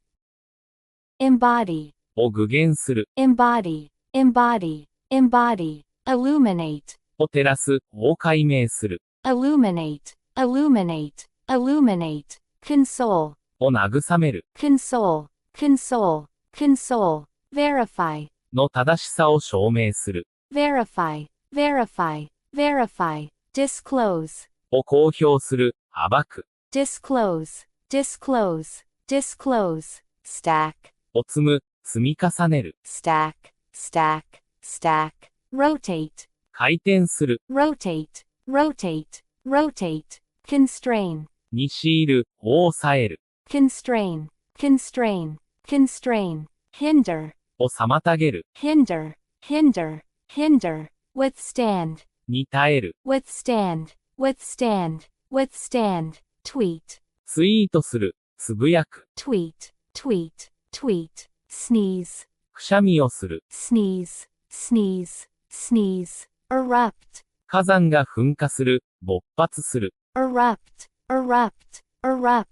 embody, を具現する、 embody, embody, embody, illuminate, を照らす、を解明する、 illuminate, illuminate, illuminate, console, を慰める、 console, console, console, verify, の正しさを証明する、 verify, verify, verify, disclose, を公表する、暴く。disclose, disclose, disclose, stack, を積む、積み重ねる。stack, stack, stack, rotate, 回転する。rotate, rotate, rotate, constrain, に強いる、を抑える。constrain, constrain, constrain, hinder, を妨げる。hinder, hinder, hinder, withstand, に耐える。withstand, withstand, withstand, tweet, ツイートする、つぶやく。tweet, tweet, tweet, sneeze, くしゃみをする。sneeze, sneeze, sneeze, erupt, 火山が噴火する、勃発する。erupt, erupt, erupt,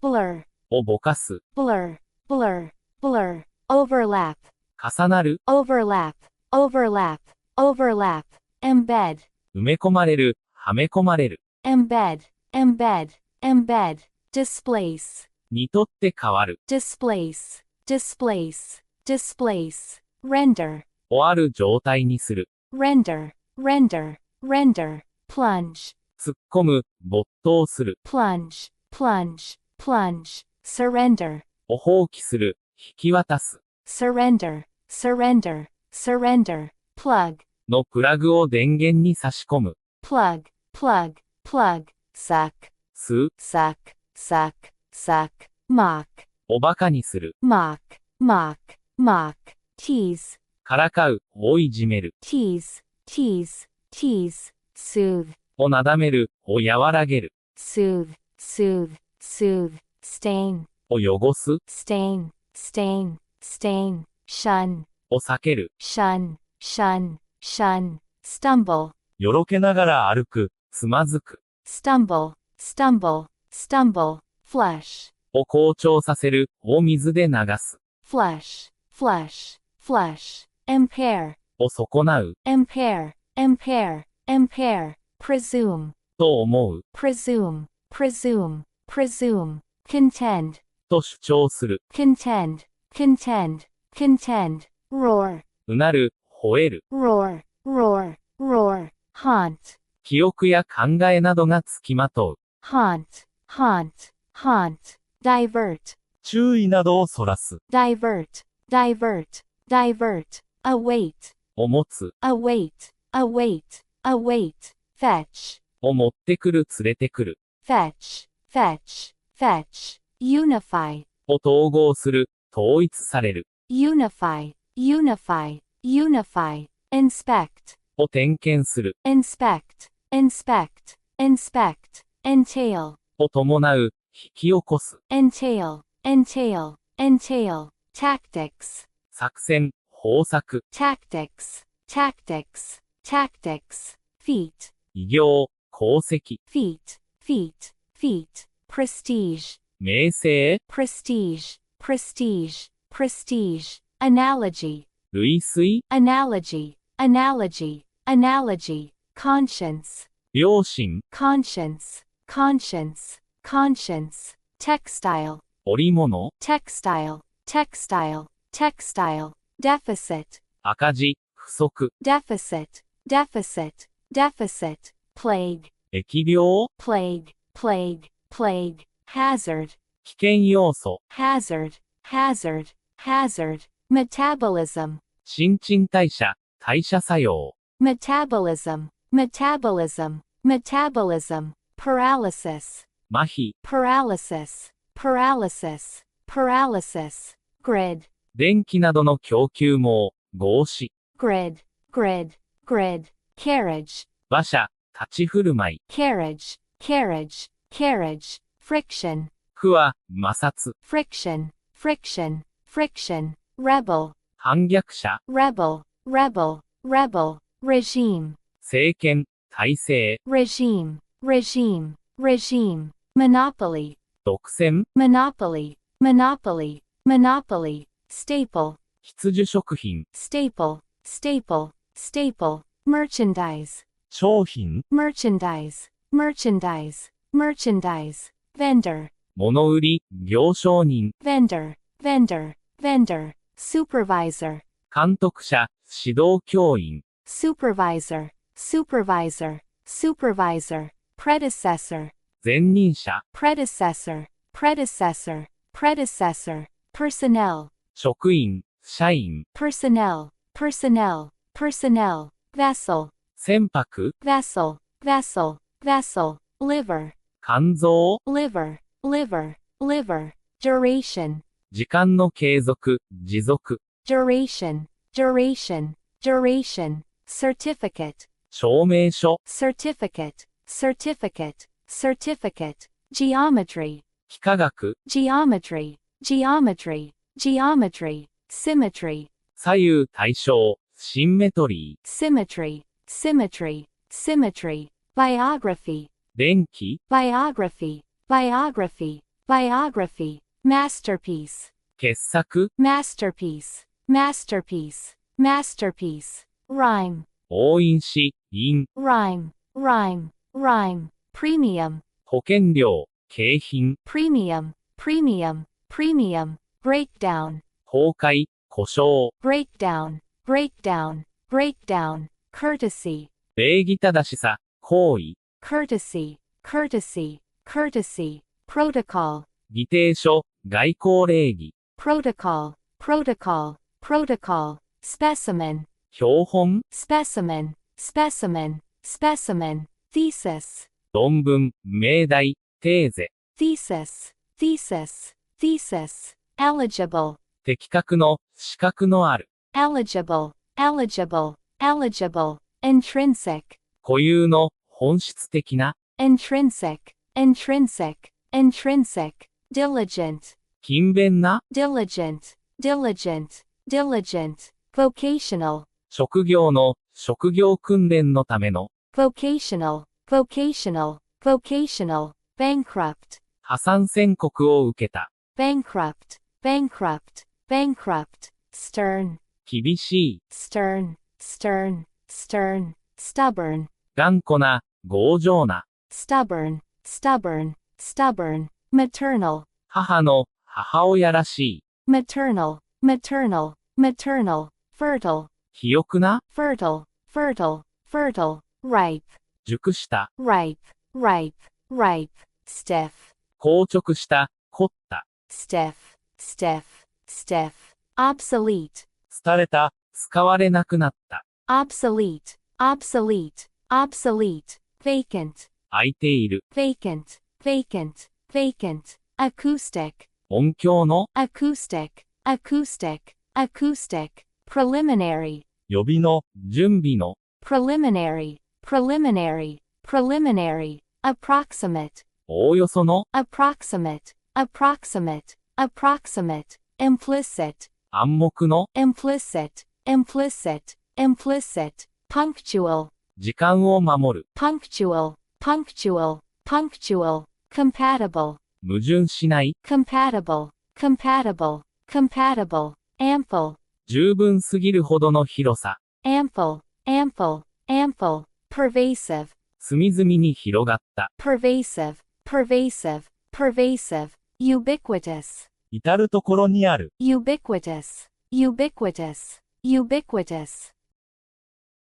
blur, をぼかす。blur, blur, blur, overlap, 重なる。 overlap, overlap, overlap, embed, 埋め込まれる、はめ込まれる。embed, embed, embed, displace, にとって変わる。displace, displace, displace, render, をある状態にする。render, render, render, plunge, 突っ込む、没頭する。plunge, plunge, plunge, surrender, を放棄する、引き渡す。surrender, surrender, surrender, plug, のプラグを電源に差し込む。plug, plug, plug, suck, 吸う。 suck, suck, suck, mock, をバカにする。 mock, mock, mock, tease, からかう、をいじめる。 tease, tease, tease, soothe, をなだめる、を和らげる。 soothe, soothe, soothe, stain, を汚す。 stain, stain, stain, shun, を避ける。 shun, shun, shun, stumble, よろけながら歩く、つまずく。 stumble, stumble, stumble, flush, を好調させる、を水で流す。 flush, flush, flush, impair, を損なう。 impair, impair, impair, presume, と思う。 presume, presume, presume, contend, と主張する。 contend, contend, contend, roar, うなる、吠える。 roar, roar, roar, haunt, 記憶や考えなどがつきまとう。 haunt, haunt, haunt, divert, 注意などをそらす。divert, divert, divert, await, を持つ。 await, await, await, fetch, を持ってくる、連れてくる。 fetch, fetch, fetch, unify, を統合する、統一される。 unify, unify, unify, inspect, を点検する。 inspect, inspect, inspect, entail, を伴う、引き起こす。 entail, entail, entail, tactics, 作戦、方策。 tactics, tactics, tactics, feat, 偉業、功績。 feat, feat, feat, prestige, 名声、 prestige, prestige, prestige, analogy, 類推、 analogy, analogy, analogy, conscience, 良心、 conscience, conscience, conscience, textile, 織物、 textile, textile, textile, deficit, 赤字、不足、 deficit, deficit, deficit, plague, 疫病、 plague, plague, plague, hazard, 危険要素、 hazard, hazard, hazard, metabolism, 新陳代謝、代謝作用、 metabolism, metabolism, metabolism, paralysis, 麻痺、 paralysis, paralysis, paralysis, grid, 電気などの供給網、合子、 grid, grid, grid, carriage, 馬車、立ち振る舞い、 carriage, carriage, carriage, friction, 負は、摩擦、 friction, friction, friction, rebel, 反逆者、 rebel, rebel, rebel, regime, 政権、体制、 regime, regime, regime, monopoly, 独占、 monopoly, monopoly, monopoly, staple, 必需食品、 staple, staple, staple, merchandise, 商品、 merchandise, merchandise, merchandise, vendor, 物売り、行商人、 vendor, vendor, vendor, supervisor, 監督者、指導教員、 supervisor, supervisor, supervisor, predecessor, 前任者、 predecessor, predecessor, predecessor, personnel, 職員、社員、 personnel, personnel, personnel, vessel, 船舶、 vessel, vessel, vessel, liver, 肝臓、 liver, liver, liver, duration, 時間の継続、持続、 duration, duration, duration, certificate, 証明書、 certificate, certificate, certificate, geometry, 幾何学、 geometry, geometry, geometry, symmetry, 左右対称、シンメトリ symmetry, symmetry, symmetry, biography, ー、電気、 biography, biography, biography, masterpiece, 傑作、 masterpiece, masterpiece, masterpiece, rhyme, 押印紙、印、 rhyme, rhyme, rhyme, premium, 保険料、景品、 premium, premium, premium, breakdown, 崩壊、故障、 breakdown, breakdown, breakdown, courtesy, 礼儀正しさ、行為、 courtesy, courtesy, courtesy, protocol, 議定書、外交礼儀、 protocol, protocol, protocol, specimen, 標本、 specimen, specimen, specimen, thesis, 論文、命題、テーゼ、 thesis, thesis, thesis, eligible, 適格の、資格のある、 eligible, eligible, eligible, intrinsic, 固有の、本質的な、 intrinsic, intrinsic, intrinsic, diligent, 勤勉な、 diligent, diligent, diligent, vocational, 職業の、職業訓練のための、 vocational, vocational, vocational, bankrupt, 破産宣告を受けた、 bankrupt, bankrupt, bankrupt, stern, 厳しい、 stern, stern, stern, stubborn, 頑固な、強情な、 stubborn, stubborn, stubborn, maternal, 母の、母親らしい、 maternal, maternal, maternal, fertile, 肥沃な、 fertile, fertile, fertile, ripe, 熟した、 ripe, ripe, ripe, stiff, 硬直した、凝った、 stiff, stiff, stiff, obsolete, 廃れた、使われなくなった、 obsolete, obsolete, obsolete, vacant, 空いている、 vacant, vacant, vacant, acoustic, 音響の、 acoustic, acoustic, acoustic, preliminary, 予備の、準備の、 preliminary, preliminary, preliminary, approximate, おおよその、 approximate, approximate, approximate, implicit, 暗黙の、 implicit, implicit, implicit, punctual, 時間を守る、 punctual, punctual, punctual, compatible, 矛盾しない、 compatible, compatible, compatible, ample, 十分すぎるほどの広さ、 ample, ample, ample, pervasive, 隅々に広がった、 pervasive, pervasive, pervasive, ubiquitous, 至るところにある、 ubiquitous, ubiquitous, ubiquitous,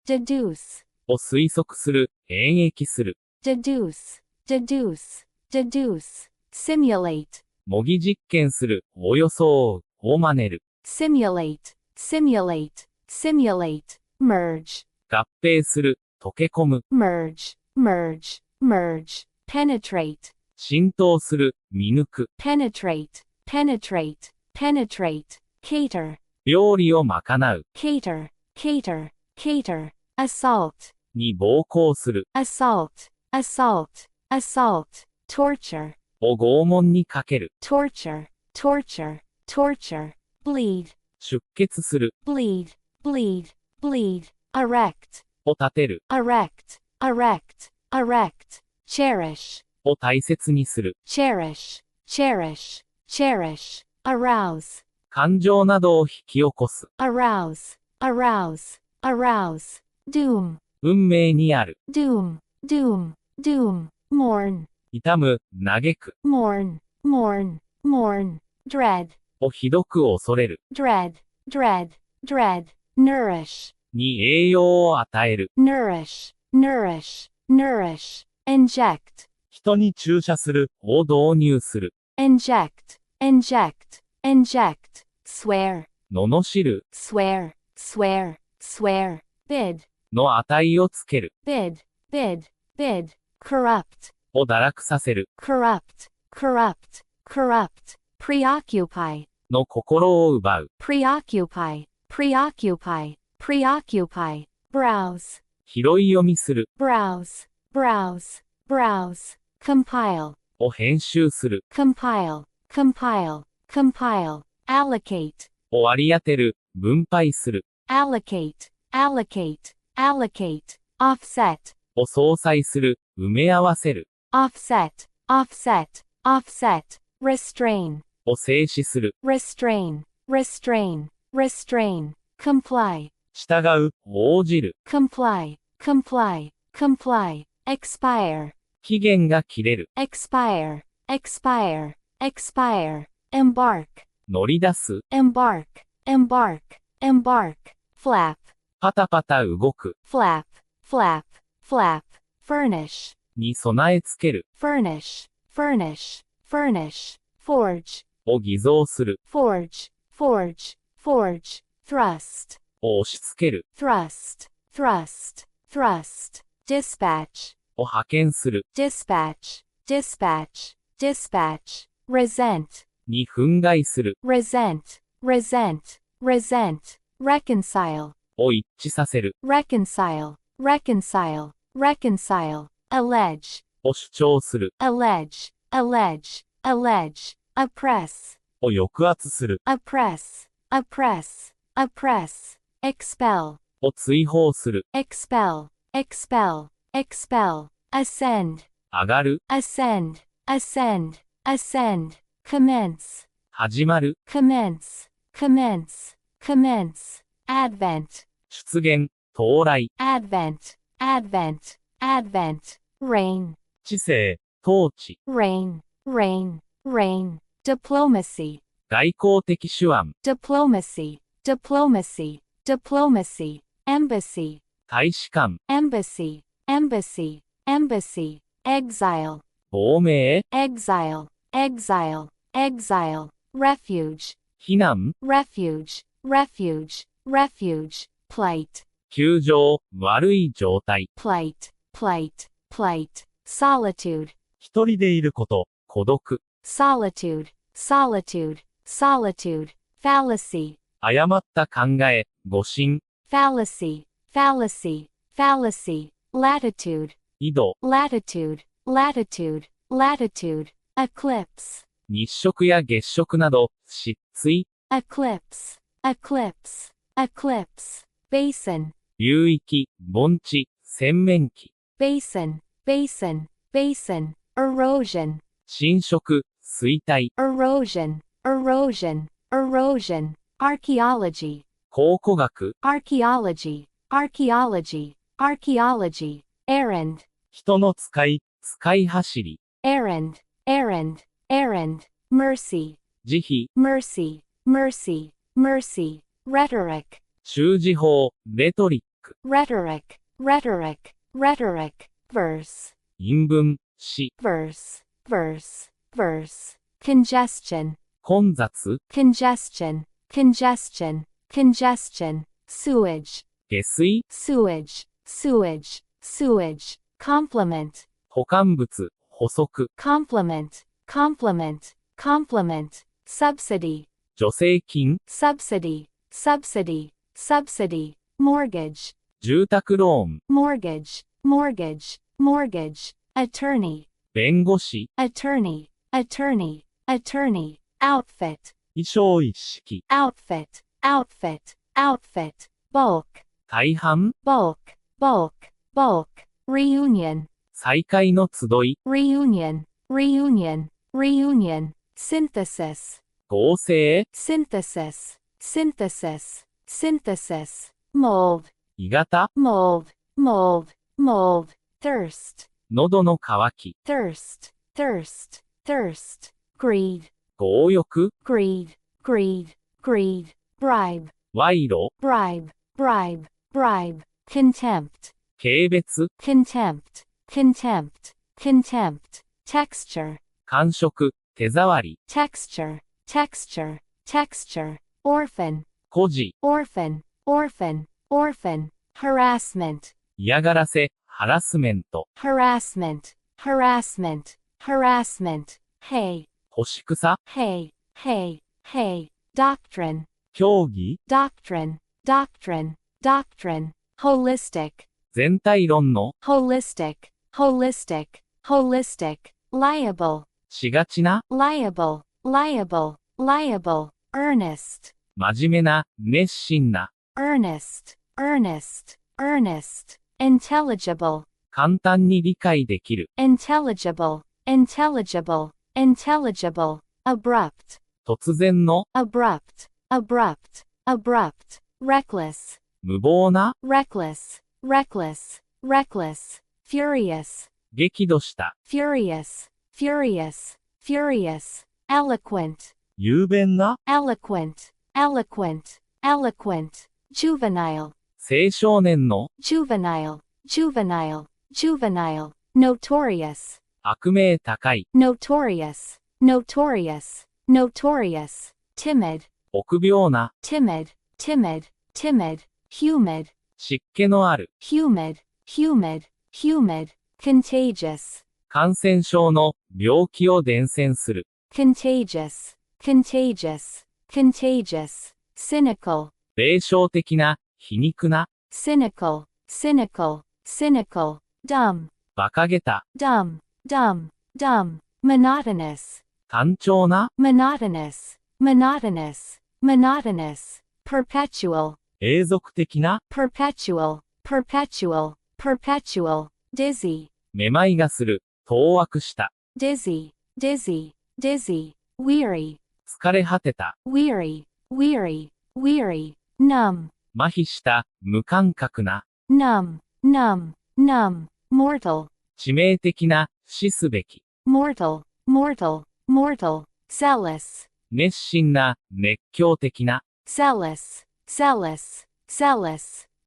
deduce, を推測する、演繹する、 deduce, deduce, deduce, simulate, 模擬実験する、およそを真似る、 simulate, simulate, simulate, merge, 合併する、溶け込む、 merge, merge, merge, penetrate, 浸透する、見抜く、 penetrate, penetrate, penetrate, cater, 料理を賄う、 cater, cater, cater, assault, に暴行する、 assault, assault, assault, torture, を拷問にかける、 torture, torture, torture, bleed, 出血する、 bleed, bleed, bleed, erect, を立てる、 erect, erect, erect, cherish, を大切にする、 cherish, cherish, cherish, arouse, 感情などを引き起こす、 arouse, arouse, arouse, doom, 運命にある、 doom, doom, doom, mourn, 痛む、嘆く、 mourn, mourn, mourn, dread, をひどく恐れる、 dread, dread, dread, nourish, に栄養を与える、 nourish, nourish, nourish, inject, 人に注射する、を導入する。inject, inject, inject, swear, 罵る、swear, swear, swear, bid, の値をつける。bid, bid, bid, corrupt, を堕落させる。corrupt, corrupt, corrupt, preoccupy, の心を奪う。preoccupy, preoccupy, preoccupy, browse, 拾い読みする。browse, browse, browse, compile, を編集する。compile, compile, compile, allocate, を割り当てる。分配する。allocate, allocate, allocate, offset, を相殺する。埋め合わせる。offset, offset, offset, restrain, を静止する。restrain, restrain, restrain, comply, 従う、応じる。comply, comply, comply, expire, 期限が切れる。expire, expire, expire, embark, 乗り出す。embark, embark, embark, flap, パタパタ動く。flap, flap, flap, furnish, に備え付ける。furnish, furnish, furnish, forge, を偽造する。 forge, forge, forge, thrust, を押し付ける。 thrust, thrust, thrust, dispatch, を派遣する。 dispatch, dispatch, dispatch, resent, に憤慨する。 resent, resent, resent, reconcile, を一致させる。 reconcile, reconcile, reconcile, allege, を主張する。 allege, allege, allege, oppress, を抑圧する。 oppress, oppress, oppress, expel, を追放する。 expel, expel, expel, ascend, 上がる。 ascend, ascend, ascend, commence, 始まる。 commence, commence, commence, advent, 出現。到来。 advent, advent, advent, reign, 知性、統治。 reign, reign, reign, diplomacy, 外交的手腕。 diplomacy, diplomacy, diplomacy, embassy, 大使館。 embassy, embassy, embassy, exile, 亡命。 exile, exile, exile, refuge, 避難。 refuge, refuge, refuge, plight, 窮状。悪い状態。 plight, plight, plight, solitude, 一人でいること。孤独。 solitude, solitude, solitude, fallacy, 誤った考え。誤信。 fallacy, fallacy, fallacy, latitude, 緯度。 latitude, latitude, latitude, eclipse, 日食や月食など、失墜。 eclipse, eclipse, eclipse, basin, 流域。盆地。洗面器。 basin, basin, basin, erosion, 侵食。衰退。 erosion, erosion, erosion, archaeology, 考古学。 archaeology, archaeology, archaeology, errand, 人の使い。使い走り。 errand, errand, errand, mercy, 慈悲。 mercy, mercy, mercy, rhetoric, 習字法。レトリック。 rhetoric, rhetoric, rhetoric, verse, 韻文。詩。 verse, verse, verse, congestion, 混雑。 congestion, congestion, congestion, sewage, 下水。 sewage, sewage, sewage, complement, 保管物。補足。 complement, complement, complement, subsidy, 助成金。 subsidy, subsidy, subsidy, mortgage, 住宅ローン。 mortgage, mortgage, mortgage, attorney, 弁護士。 attorney, attorney, attorney, outfit, 衣装一式。 outfit, outfit, outfit, bulk, 大半。 bulk, bulk, bulk, reunion, 再会の集い。 reunion, reunion, reunion, synthesis, 合成。 synthesis, synthesis, synthesis, mold, 鋳型。 mold, mold, mold, thirst, 喉の渇き。 thirst, thirst, thirst, greed, 強欲。 greed, greed, greed, bribe, 賄賂。 bribe, bribe, bribe, contempt, 軽蔑。 contempt, contempt, contempt, texture, 感触、手触り、 texture, texture, texture, orphan, 孤児、 orphan, orphan, orphan, harassment, 嫌がらせ、ハラスメント、 harassment, harassment, harassment, hay, 干し草、 hay, hay, hay, doctrine, 教義、 doctrine, doctrine, doctrine, holistic, 全体論の、 holistic, holistic, holistic, liable, しがちな、 liable, liable, liable, earnest, 真面目な、熱心な、 earnest, earnest, earnest, intelligible, 簡単に理解できる、 intelligible, intelligible, intelligible, abrupt, 突然の、 abrupt, abrupt, abrupt, reckless, 無謀な、 reckless, reckless, reckless, furious, 激怒した、 furious, furious, furious, eloquent, 雄弁な、 eloquent, eloquent, eloquent, juvenile, 青少年の、 juvenile, juvenile, juvenile, notorious, 悪名高い、 notorious, notorious, notorious, timid, 臆病な、 timid, timid, timid, humid, 湿気のある、 humid, humid, humid, contagious, 感染症の、病気を伝染する、 contagious, contagious, contagious, cynical, 霊障的な、皮肉な、 cynical, cynical, cynical, dumb, 馬鹿げた、 dumb, dumb, dumb, monotonous, 単調な、 monotonous, monotonous, monotonous, perpetual, 永続的な、 perpetual, perpetual, perpetual, dizzy, めまいがする、当惑した、 dizzy, dizzy, dizzy, weary, 疲れ果てた、 weary, weary, weary, numb, 麻痺した、無感覚な、 numb, numb, numb, mortal, 致命的な、死すべき、 mortal, mortal, mortal, zealous, 熱心な、熱狂的な、 zealous, zealous, zealous,